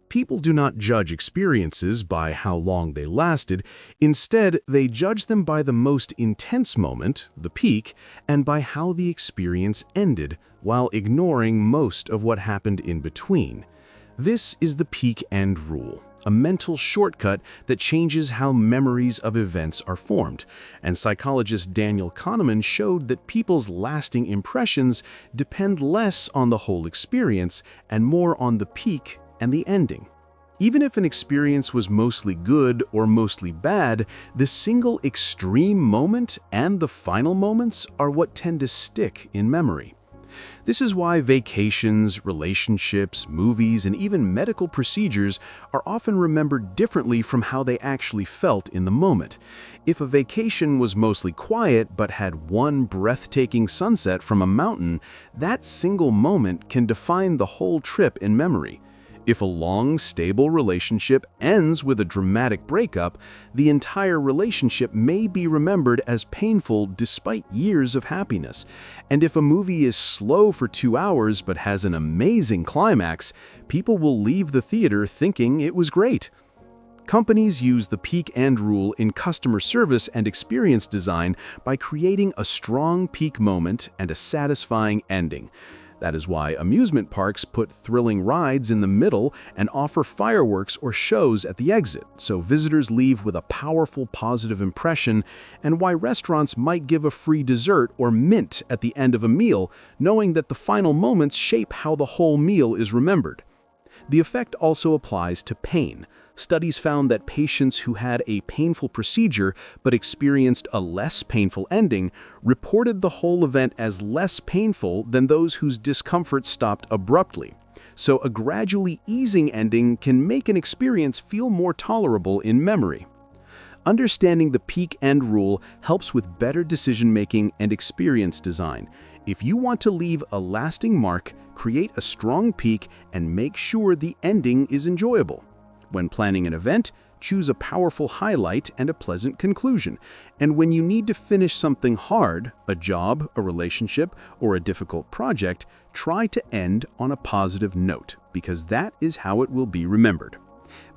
People do not judge experiences by how long they lasted. Instead, they judge them by the most intense moment, the peak, and by how the experience ended, while ignoring most of what happened in between. This is the peak and rule, a mental shortcut that changes how memories of events are formed. And psychologist Daniel Kahneman showed that people's lasting impressions depend less on the whole experience and more on the peak and the ending. Even if an experience was mostly good or mostly bad, the single extreme moment and the final moments are what tend to stick in memory. This is why vacations, relationships, movies, and even medical procedures are often remembered differently from how they actually felt in the moment. If a vacation was mostly quiet but had one breathtaking sunset from a mountain, that single moment can define the whole trip in memory. If a long, stable relationship ends with a dramatic breakup, the entire relationship may be remembered as painful despite years of happiness. And if a movie is slow for 2 hours but has an amazing climax, people will leave the theater thinking it was great. Companies use the peak end rule in customer service and experience design by creating a strong peak moment and a satisfying ending. That is why amusement parks put thrilling rides in the middle and offer fireworks or shows at the exit, so visitors leave with a powerful positive impression, and why restaurants might give a free dessert or mint at the end of a meal, knowing that the final moments shape how the whole meal is remembered. The effect also applies to pain. Studies found that patients who had a painful procedure but experienced a less painful ending reported the whole event as less painful than those whose discomfort stopped abruptly. So a gradually easing ending can make an experience feel more tolerable in memory. Understanding the peak end rule helps with better decision-making and experience design. If you want to leave a lasting mark, create a strong peak and make sure the ending is enjoyable. When planning an event, choose a powerful highlight and a pleasant conclusion. And when you need to finish something hard, a job, a relationship, or a difficult project, try to end on a positive note, because that is how it will be remembered.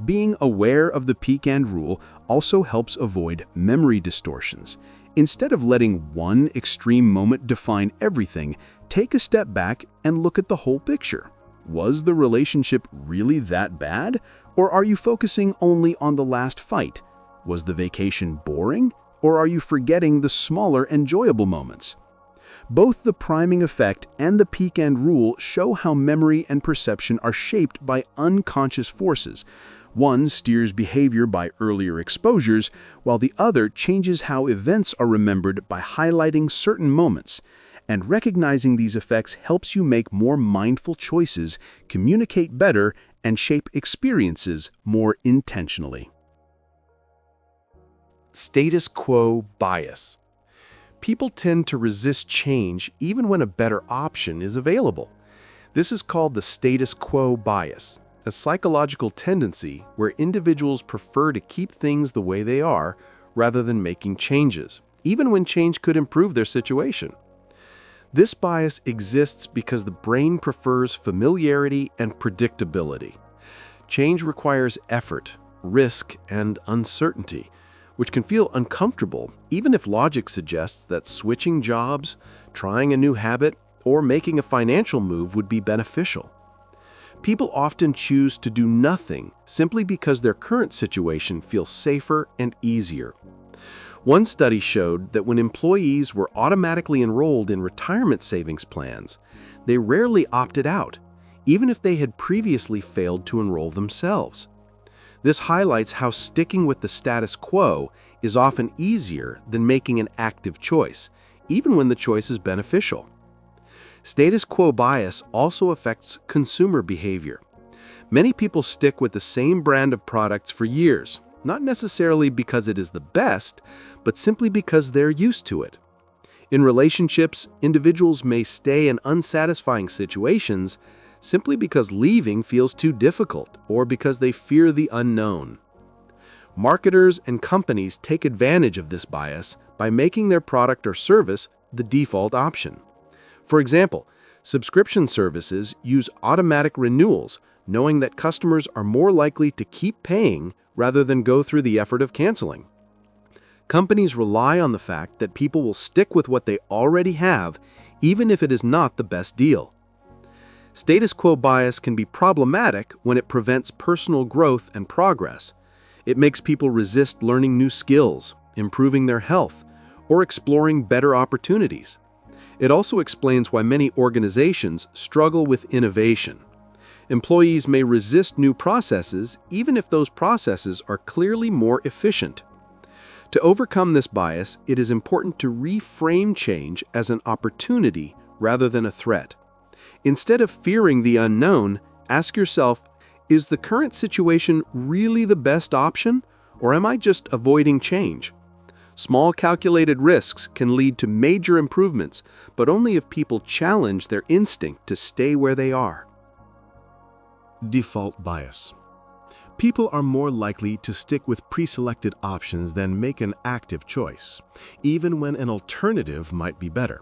Being aware of the peak end rule also helps avoid memory distortions. Instead of letting one extreme moment define everything, take a step back and look at the whole picture. Was the relationship really that bad? Or are you focusing only on the last fight? Was the vacation boring? Or are you forgetting the smaller, enjoyable moments? Both the priming effect and the peak-end rule show how memory and perception are shaped by unconscious forces. One steers behavior by earlier exposures, while the other changes how events are remembered by highlighting certain moments. And recognizing these effects helps you make more mindful choices, communicate better, and shape experiences more intentionally. Status quo bias. People tend to resist change even when a better option is available. This is called the status quo bias, a psychological tendency where individuals prefer to keep things the way they are rather than making changes, even when change could improve their situation. This bias exists because the brain prefers familiarity and predictability. Change requires effort, risk, and uncertainty, which can feel uncomfortable even if logic suggests that switching jobs, trying a new habit, or making a financial move would be beneficial. People often choose to do nothing simply because their current situation feels safer and easier. One study showed that when employees were automatically enrolled in retirement savings plans, they rarely opted out, even if they had previously failed to enroll themselves. This highlights how sticking with the status quo is often easier than making an active choice, even when the choice is beneficial. Status quo bias also affects consumer behavior. Many people stick with the same brand of products for years, not necessarily because it is the best, but simply because they're used to it. In relationships, individuals may stay in unsatisfying situations simply because leaving feels too difficult or because they fear the unknown. Marketers and companies take advantage of this bias by making their product or service the default option. For example, subscription services use automatic renewals, knowing that customers are more likely to keep paying rather than go through the effort of canceling. Companies rely on the fact that people will stick with what they already have, even if it is not the best deal. Status quo bias can be problematic when it prevents personal growth and progress. It makes people resist learning new skills, improving their health, or exploring better opportunities. It also explains why many organizations struggle with innovation. Employees may resist new processes even if those processes are clearly more efficient. To overcome this bias, it is important to reframe change as an opportunity rather than a threat. Instead of fearing the unknown, ask yourself, is the current situation really the best option, or am I just avoiding change? Small calculated risks can lead to major improvements, but only if people challenge their instinct to stay where they are. Default bias. People are more likely to stick with pre-selected options than make an active choice, even when an alternative might be better.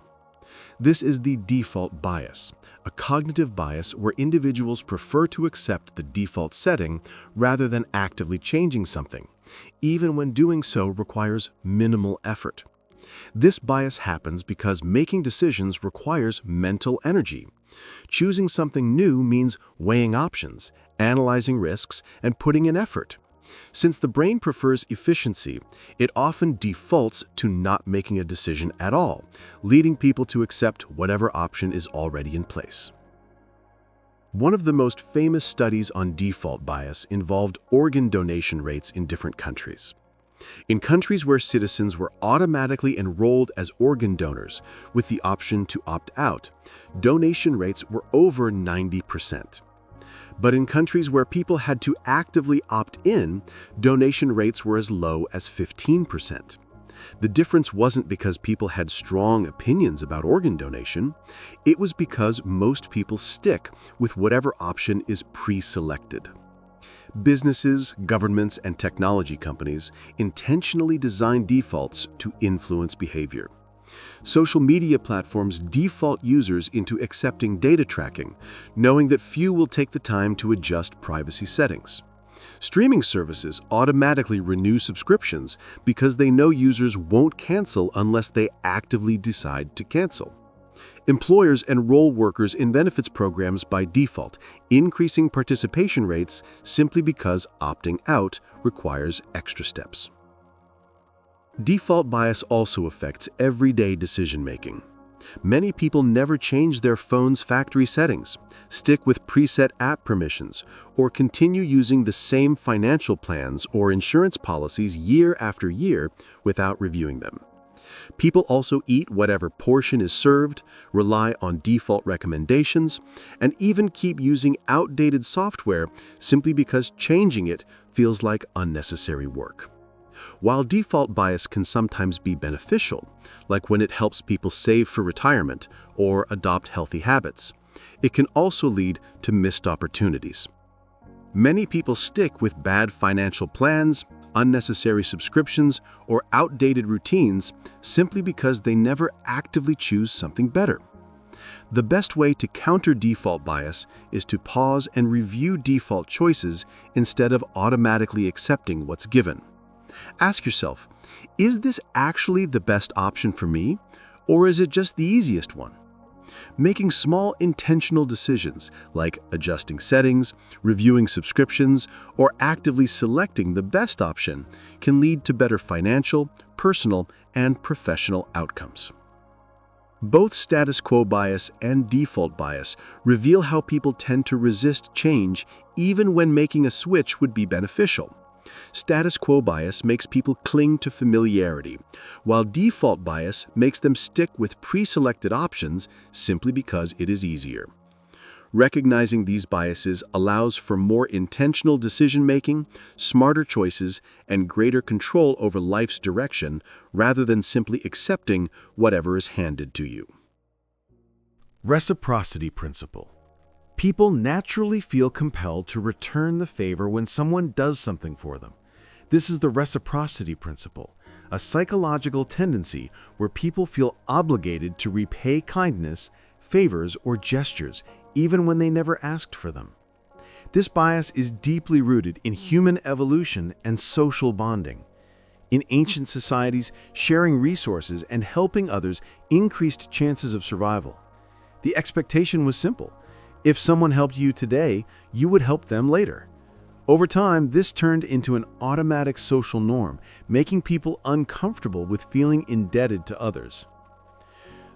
This is the default bias, a cognitive bias where individuals prefer to accept the default setting rather than actively changing something, even when doing so requires minimal effort. This bias happens because making decisions requires mental energy. Choosing something new means weighing options, analyzing risks, and putting in effort. Since the brain prefers efficiency, it often defaults to not making a decision at all, leading people to accept whatever option is already in place. One of the most famous studies on default bias involved organ donation rates in different countries. In countries where citizens were automatically enrolled as organ donors with the option to opt out, donation rates were over 90%. But in countries where people had to actively opt in, donation rates were as low as 15%. The difference wasn't because people had strong opinions about organ donation. It was because most people stick with whatever option is pre-selected. Businesses, governments, and technology companies intentionally design defaults to influence behavior. Social media platforms default users into accepting data tracking, knowing that few will take the time to adjust privacy settings. Streaming services automatically renew subscriptions because they know users won't cancel unless they actively decide to cancel. Employers enroll workers in benefits programs by default, increasing participation rates simply because opting out requires extra steps. Default bias also affects everyday decision-making. Many people never change their phone's factory settings, stick with preset app permissions, or continue using the same financial plans or insurance policies year after year without reviewing them. People also eat whatever portion is served, rely on default recommendations, and even keep using outdated software simply because changing it feels like unnecessary work. While default bias can sometimes be beneficial, like when it helps people save for retirement or adopt healthy habits, it can also lead to missed opportunities. Many people stick with bad financial plans, unnecessary subscriptions, or outdated routines simply because they never actively choose something better. The best way to counter default bias is to pause and review default choices instead of automatically accepting what's given. Ask yourself, is this actually the best option for me, or is it just the easiest one? Making small intentional decisions like adjusting settings, reviewing subscriptions, or actively selecting the best option can lead to better financial, personal, and professional outcomes. Both status quo bias and default bias reveal how people tend to resist change even when making a switch would be beneficial. Status quo bias makes people cling to familiarity, while default bias makes them stick with pre-selected options simply because it is easier. Recognizing these biases allows for more intentional decision-making, smarter choices, and greater control over life's direction rather than simply accepting whatever is handed to you. Reciprocity principle. People naturally feel compelled to return the favor when someone does something for them. This is the reciprocity principle, a psychological tendency where people feel obligated to repay kindness, favors, or gestures, even when they never asked for them. This bias is deeply rooted in human evolution and social bonding. In ancient societies, sharing resources and helping others increased chances of survival. The expectation was simple. If someone helped you today, you would help them later. Over time, this turned into an automatic social norm, making people uncomfortable with feeling indebted to others.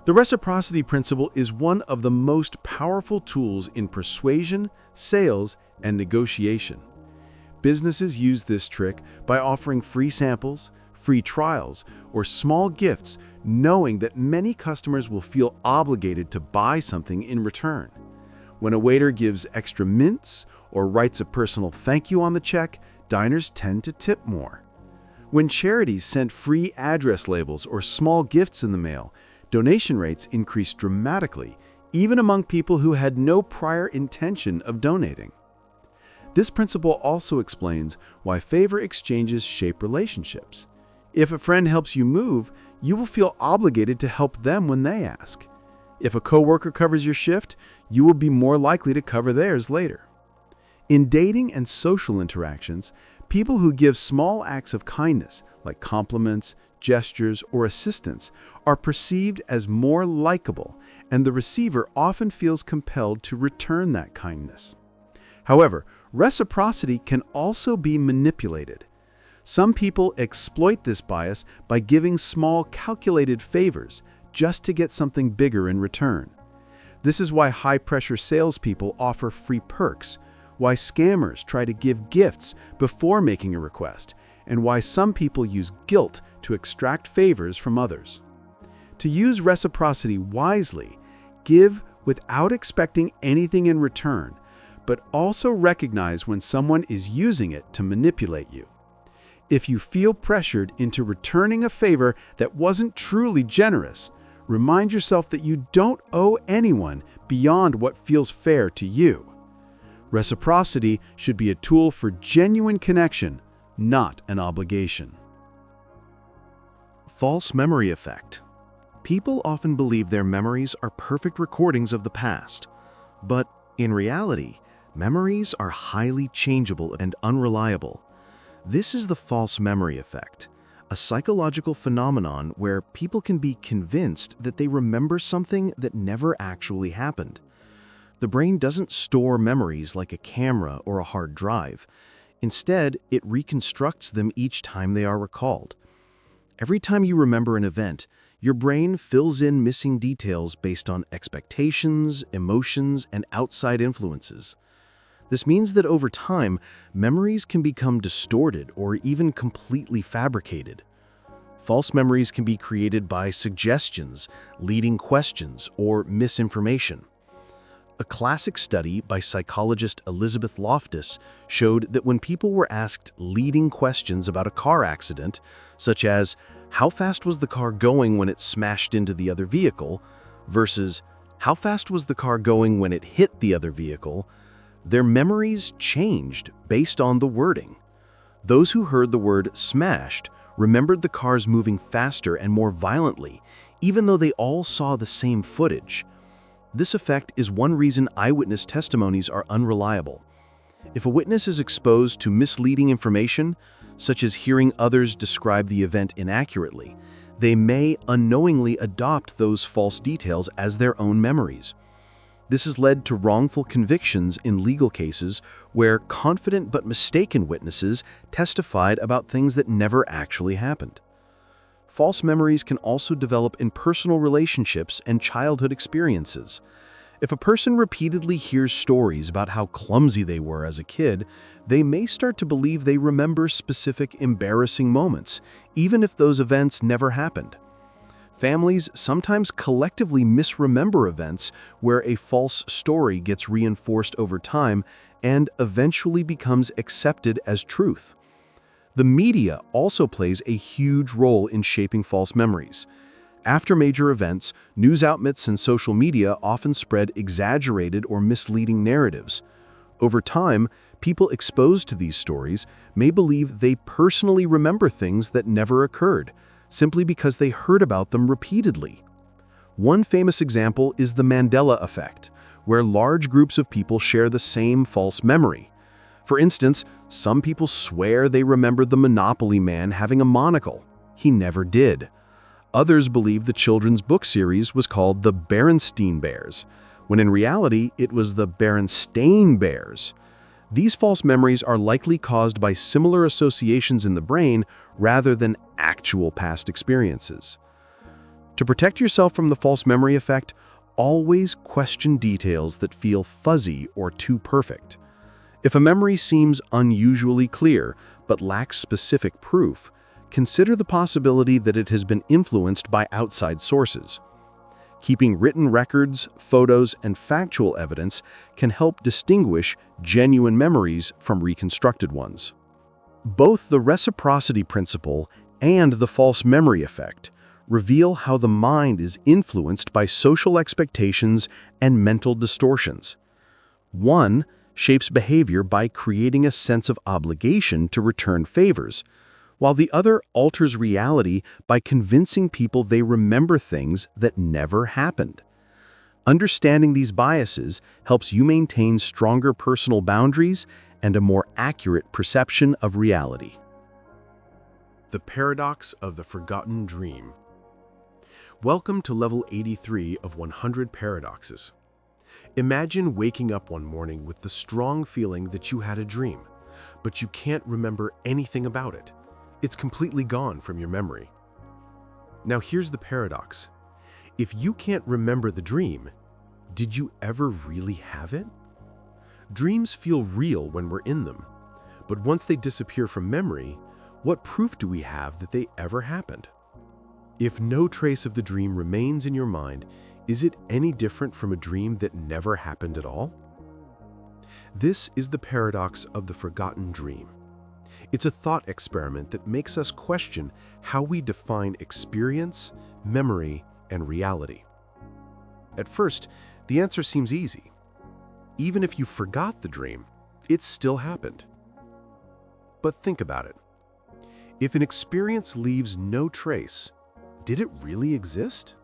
The reciprocity principle is one of the most powerful tools in persuasion, sales, and negotiation. Businesses use this trick by offering free samples, free trials, or small gifts, knowing that many customers will feel obligated to buy something in return. When a waiter gives extra mints or writes a personal thank you on the check, diners tend to tip more. When charities sent free address labels or small gifts in the mail, donation rates increased dramatically, even among people who had no prior intention of donating. This principle also explains why favor exchanges shape relationships. If a friend helps you move, you will feel obligated to help them when they ask. If a coworker covers your shift, you will be more likely to cover theirs later. In dating and social interactions, people who give small acts of kindness, like compliments, gestures, or assistance, are perceived as more likable, and the receiver often feels compelled to return that kindness. However, reciprocity can also be manipulated. Some people exploit this bias by giving small, calculated favors, just to get something bigger in return. This is why high-pressure salespeople offer free perks, why scammers try to give gifts before making a request, and why some people use guilt to extract favors from others. To use reciprocity wisely, give without expecting anything in return, but also recognize when someone is using it to manipulate you. If you feel pressured into returning a favor that wasn't truly generous, remind yourself that you don't owe anyone beyond what feels fair to you. Reciprocity should be a tool for genuine connection, not an obligation. False memory effect. People often believe their memories are perfect recordings of the past, but in reality, memories are highly changeable and unreliable. This is the false memory effect, a psychological phenomenon where people can be convinced that they remember something that never actually happened. The brain doesn't store memories like a camera or a hard drive. Instead, it reconstructs them each time they are recalled. Every time you remember an event, Your brain fills in missing details based on expectations, emotions, and outside influences. This means that over time, memories can become distorted or even completely fabricated. False memories can be created by suggestions, leading questions, or misinformation. A classic study by psychologist Elizabeth Loftus showed that when people were asked leading questions about a car accident, such as, how fast was the car going when it smashed into the other vehicle, versus, how fast was the car going when it hit the other vehicle, their memories changed based on the wording. Those who heard the word smashed remembered the cars moving faster and more violently, even though they all saw the same footage. This effect is one reason eyewitness testimonies are unreliable. If a witness is exposed to misleading information, such as hearing others describe the event inaccurately, they may unknowingly adopt those false details as their own memories. This has led to wrongful convictions in legal cases where confident but mistaken witnesses testified about things that never actually happened. False memories can also develop in personal relationships and childhood experiences. If a person repeatedly hears stories about how clumsy they were as a kid, they may start to believe they remember specific embarrassing moments, even if those events never happened. Families sometimes collectively misremember events where a false story gets reinforced over time and eventually becomes accepted as truth. The media also plays a huge role in shaping false memories. After major events, news outlets and social media often spread exaggerated or misleading narratives. Over time, people exposed to these stories may believe they personally remember things that never occurred, simply because they heard about them repeatedly. One famous example is the Mandela Effect, where large groups of people share the same false memory. For instance, some people swear they remembered the Monopoly Man having a monocle. He never did. Others believe the children's book series was called the Berenstain Bears, when in reality it was the Berenstain Bears. These false memories are likely caused by similar associations in the brain rather than actual past experiences. To protect yourself from the false memory effect, always question details that feel fuzzy or too perfect. If a memory seems unusually clear but lacks specific proof, consider the possibility that it has been influenced by outside sources. Keeping written records, photos, and factual evidence can help distinguish genuine memories from reconstructed ones. Both the reciprocity principle and the false memory effect reveal how the mind is influenced by social expectations and mental distortions. One shapes behavior by creating a sense of obligation to return favors, while the other alters reality by convincing people they remember things that never happened. Understanding these biases helps you maintain stronger personal boundaries and a more accurate perception of reality. The paradox of the forgotten dream. Welcome to level 83 of 100 paradoxes. Imagine waking up one morning with the strong feeling that you had a dream, but you can't remember anything about it. It's completely gone from your memory. Now here's the paradox. If you can't remember the dream, did you ever really have it? Dreams feel real when we're in them, but once they disappear from memory, what proof do we have that they ever happened? If no trace of the dream remains in your mind, is it any different from a dream that never happened at all? This is the paradox of the forgotten dream. It's a thought experiment that makes us question how we define experience, memory, and reality. At first, the answer seems easy. Even if you forgot the dream, it still happened. But think about it. If an experience leaves no trace, did it really exist?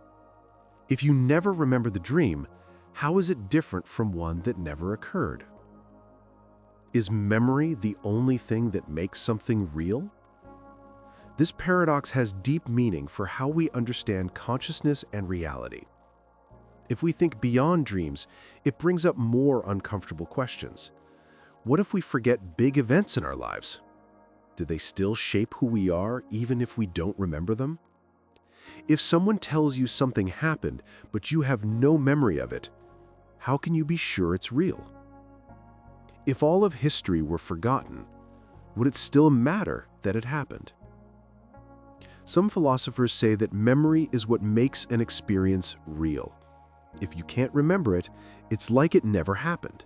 If you never remember the dream, how is it different from one that never occurred? Is memory the only thing that makes something real? This paradox has deep meaning for how we understand consciousness and reality. If we think beyond dreams, it brings up more uncomfortable questions. What if we forget big events in our lives? Do they still shape who we are even if we don't remember them? If someone tells you something happened, but you have no memory of it, how can you be sure it's real? If all of history were forgotten, would it still matter that it happened? Some philosophers say that memory is what makes an experience real. If you can't remember it, it's like it never happened.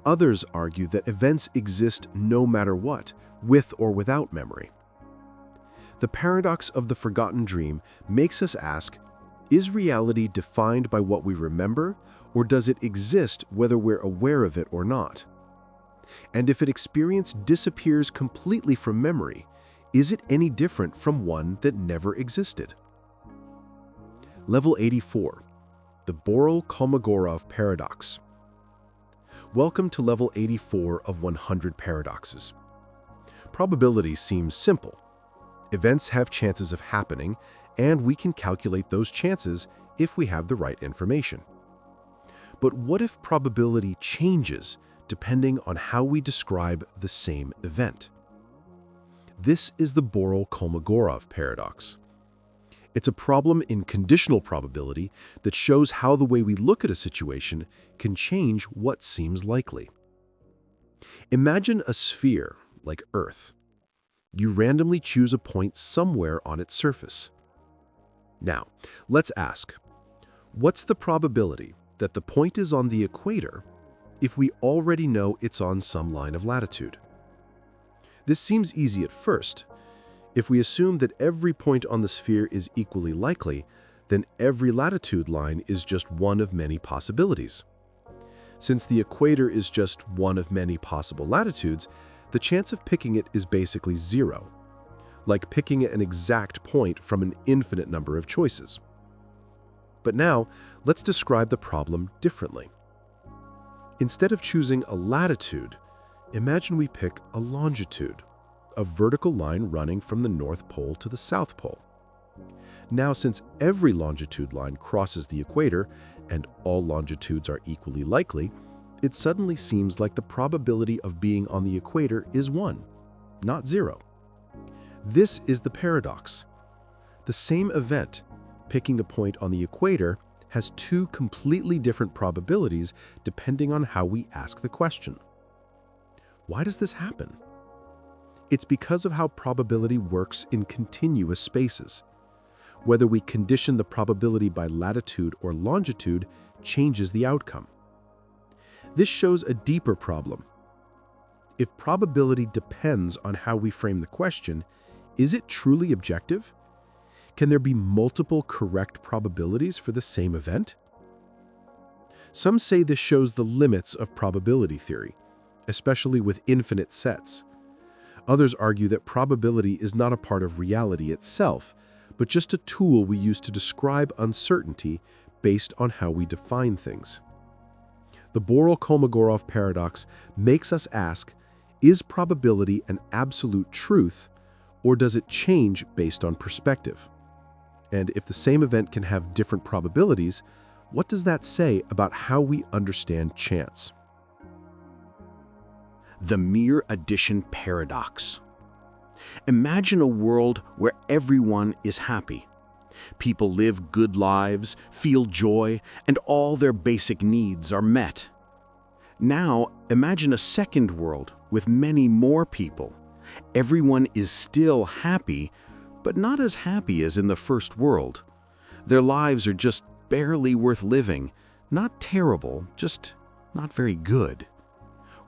Others argue that events exist no matter what, with or without memory. The paradox of the forgotten dream makes us ask, is reality defined by what we remember, or does it exist whether we're aware of it or not? And if an experience disappears completely from memory, is it any different from one that never existed? Level 84. The Borel-Kolmogorov Paradox. Welcome to level 84 of 100 paradoxes. Probability seems simple. Events have chances of happening, and we can calculate those chances if we have the right information. But what if probability changes depending on how we describe the same event? This is the Borel-Kolmogorov paradox. It's a problem in conditional probability that shows how the way we look at a situation can change what seems likely. Imagine a sphere like Earth. You randomly choose a point somewhere on its surface. Now, let's ask, what's the probability that the point is on the equator if we already know it's on some line of latitude? This seems easy at first. If we assume that every point on the sphere is equally likely, then every latitude line is just one of many possibilities. Since the equator is just one of many possible latitudes, the chance of picking it is basically zero, like picking an exact point from an infinite number of choices. But now, let's describe the problem differently. Instead of choosing a latitude, imagine we pick a longitude, a vertical line running from the North Pole to the South Pole. Now, since every longitude line crosses the equator and all longitudes are equally likely, it suddenly seems like the probability of being on the equator is 1, not 0. This is the paradox. The same event, picking a point on the equator, has two completely different probabilities depending on how we ask the question. Why does this happen? It's because of how probability works in continuous spaces. Whether we condition the probability by latitude or longitude changes the outcome. This shows a deeper problem. If probability depends on how we frame the question, is it truly objective? Can there be multiple correct probabilities for the same event? Some say this shows the limits of probability theory, especially with infinite sets. Others argue that probability is not a part of reality itself, but just a tool we use to describe uncertainty based on how we define things. The Borel-Kolmogorov paradox makes us ask, is probability an absolute truth, or does it change based on perspective? And if the same event can have different probabilities, what does that say about how we understand chance? The mere addition paradox. Imagine a world where everyone is happy. People live good lives, feel joy, and all their basic needs are met. Now, imagine a second world with many more people. Everyone is still happy, but not as happy as in the first world. Their lives are just barely worth living, not terrible, just not very good.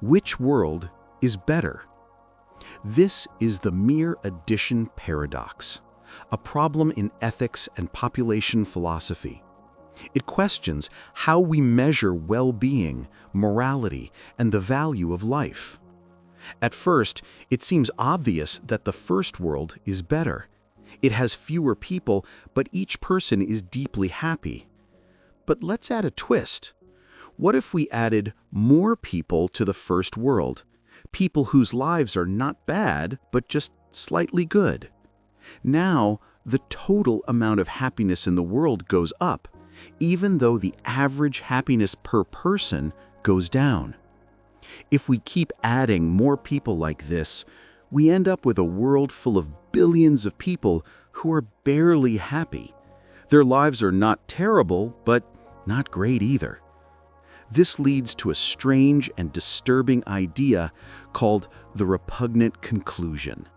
Which world is better? This is the mere addition paradox, a problem in ethics and population philosophy. It questions how we measure well-being, morality, and the value of life. At first, it seems obvious that the first world is better. It has fewer people, but each person is deeply happy. But let's add a twist. What if we added more people to the first world? People whose lives are not bad, but just slightly good. Now, the total amount of happiness in the world goes up, even though the average happiness per person goes down. If we keep adding more people like this, we end up with a world full of billions of people who are barely happy. Their lives are not terrible, but not great either. This leads to a strange and disturbing idea called the repugnant conclusion.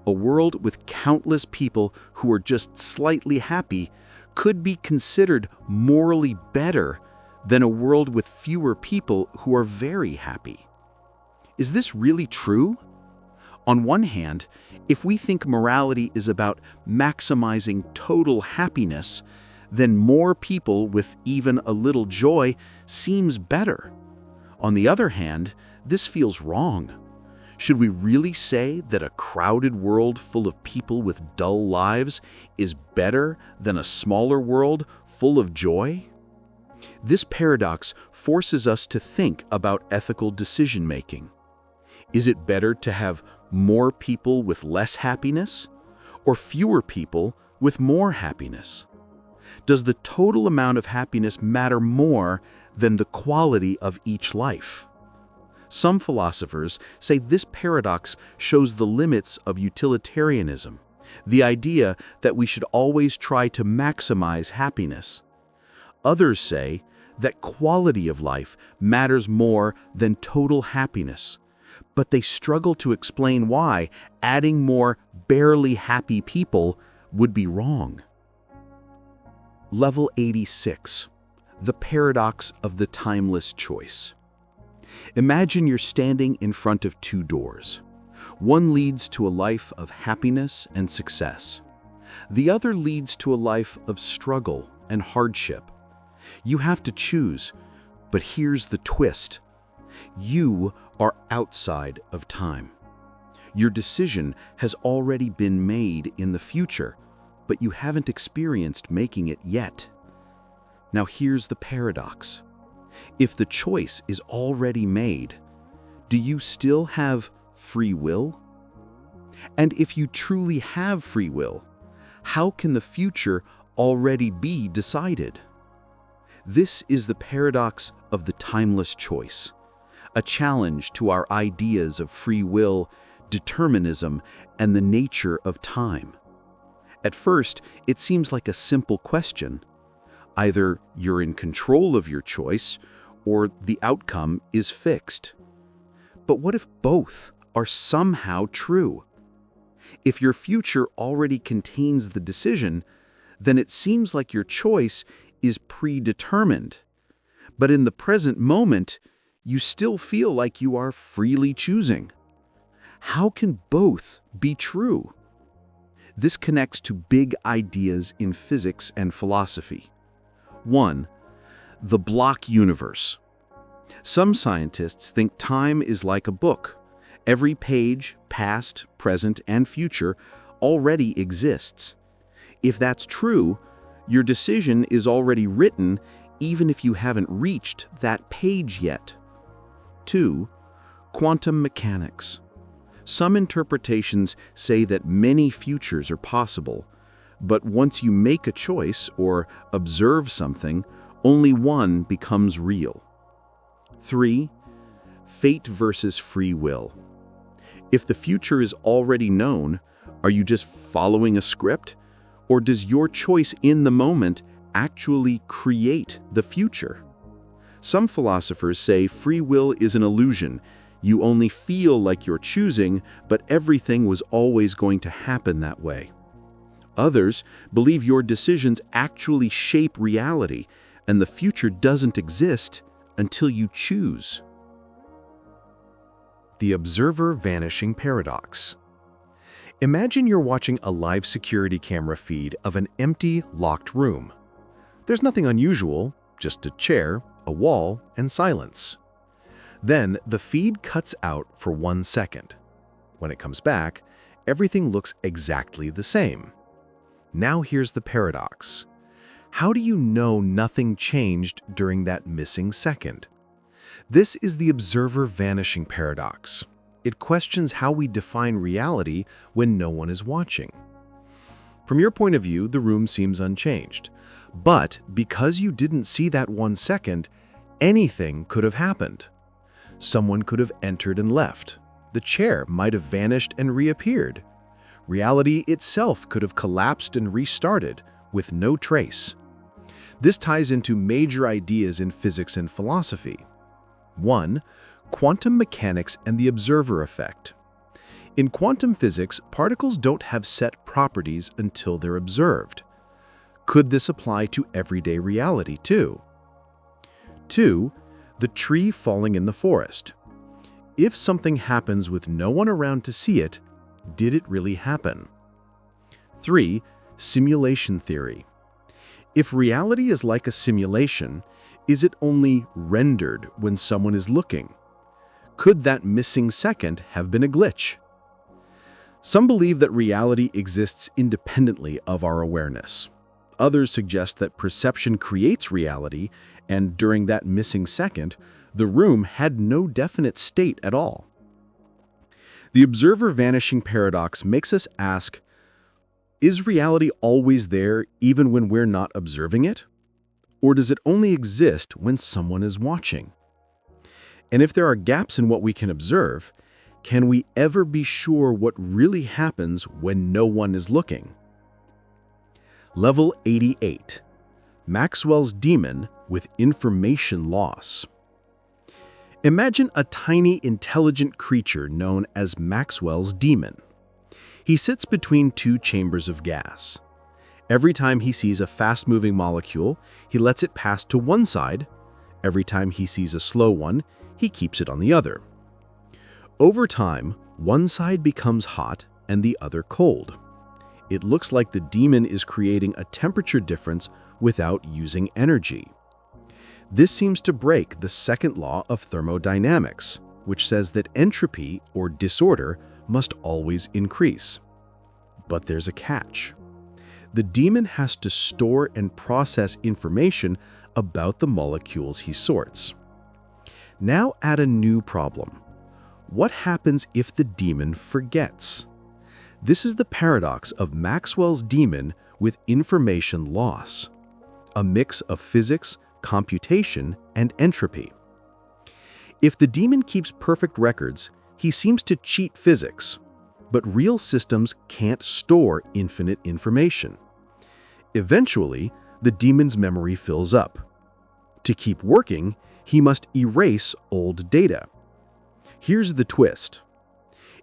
A world with countless people who are just slightly happy could be considered morally better than a world with fewer people who are very happy. Is this really true? On one hand, if we think morality is about maximizing total happiness, then more people with even a little joy seems better. On the other hand, this feels wrong. Should we really say that a crowded world full of people with dull lives is better than a smaller world full of joy? This paradox forces us to think about ethical decision-making. Is it better to have more people with less happiness, or fewer people with more happiness? Does the total amount of happiness matter more than the quality of each life? Some philosophers say this paradox shows the limits of utilitarianism, the idea that we should always try to maximize happiness. Others say that quality of life matters more than total happiness, but they struggle to explain why adding more barely happy people would be wrong. Level 86. The paradox of the timeless choice. Imagine you're standing in front of two doors. One leads to a life of happiness and success. The other leads to a life of struggle and hardship. You have to choose, but here's the twist. You are outside of time. Your decision has already been made in the future, but you haven't experienced making it yet. Now here's the paradox. If the choice is already made, do you still have free will? And if you truly have free will, how can the future already be decided? This is the paradox of the timeless choice, a challenge to our ideas of free will, determinism, and the nature of time. At first, it seems like a simple question. Either you're in control of your choice, or the outcome is fixed. But what if both are somehow true? If your future already contains the decision, then it seems like your choice is predetermined. But in the present moment, you still feel like you are freely choosing. How can both be true? This connects to big ideas in physics and philosophy. 1. The block universe. Some scientists think time is like a book. Every page, past, present, and future, already exists. If that's true, your decision is already written even if you haven't reached that page yet. 2. Quantum mechanics. Some interpretations say that many futures are possible, but once you make a choice or observe something, only one becomes real. 3. Fate versus free will. If the future is already known, are you just following a script? Or does your choice in the moment actually create the future? Some philosophers say free will is an illusion. You only feel like you're choosing, but everything was always going to happen that way. Others believe your decisions actually shape reality, and the future doesn't exist until you choose. The observer vanishing paradox. Imagine you're watching a live security camera feed of an empty, locked room. There's nothing unusual, just a chair, a wall, and silence. Then the feed cuts out for 1 second. When it comes back, everything looks exactly the same. Now here's the paradox. How do you know nothing changed during that missing second? This is the observer vanishing paradox. It questions how we define reality when no one is watching. From your point of view, the room seems unchanged. But because you didn't see that 1 second, anything could have happened. Someone could have entered and left. The chair might have vanished and reappeared. Reality itself could have collapsed and restarted with no trace. This ties into major ideas in physics and philosophy. 1. Quantum mechanics and the observer effect. In quantum physics, particles don't have set properties until they're observed. Could this apply to everyday reality too? 2. The tree falling in the forest. If something happens with no one around to see it, did it really happen? 3. Simulation theory. If reality is like a simulation, is it only rendered when someone is looking? Could that missing second have been a glitch? Some believe that reality exists independently of our awareness. Others suggest that perception creates reality, and during that missing second, the room had no definite state at all. The observer vanishing paradox makes us ask, is reality always there even when we're not observing it? Or does it only exist when someone is watching? And if there are gaps in what we can observe, can we ever be sure what really happens when no one is looking? Level 88. Maxwell's Demon with Information Loss. Imagine a tiny, intelligent creature known as Maxwell's Demon. He sits between two chambers of gas. Every time he sees a fast-moving molecule, he lets it pass to one side. Every time he sees a slow one, he keeps it on the other. Over time, one side becomes hot and the other cold. It looks like the demon is creating a temperature difference without using energy. This seems to break the second law of thermodynamics, which says that entropy, or disorder, must always increase. But there's a catch. The demon has to store and process information about the molecules he sorts. Now add a new problem. What happens if the demon forgets? This is the paradox of Maxwell's demon with information loss, a mix of physics, computation, and entropy. If the demon keeps perfect records, he seems to cheat physics, but real systems can't store infinite information. Eventually, the demon's memory fills up. To keep working, he must erase old data. Here's the twist.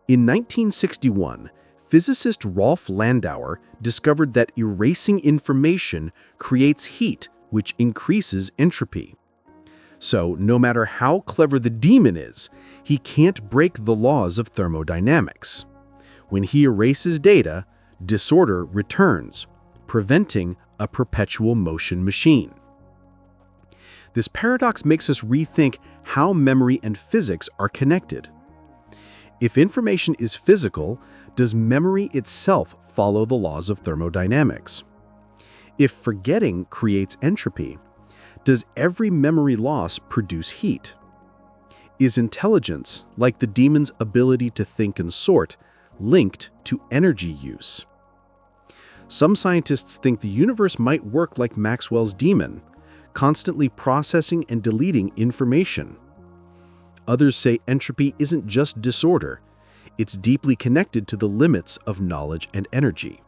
In 1961, physicist Rolf Landauer discovered that erasing information creates heat, which increases entropy. So, no matter how clever the demon is, he can't break the laws of thermodynamics. When he erases data, disorder returns, preventing a perpetual motion machine. This paradox makes us rethink how memory and physics are connected. If information is physical, does memory itself follow the laws of thermodynamics? If forgetting creates entropy, does every memory loss produce heat? Is intelligence, like the demon's ability to think and sort, linked to energy use? Some scientists think the universe might work like Maxwell's demon, constantly processing and deleting information. Others say entropy isn't just disorder, it's deeply connected to the limits of knowledge and energy.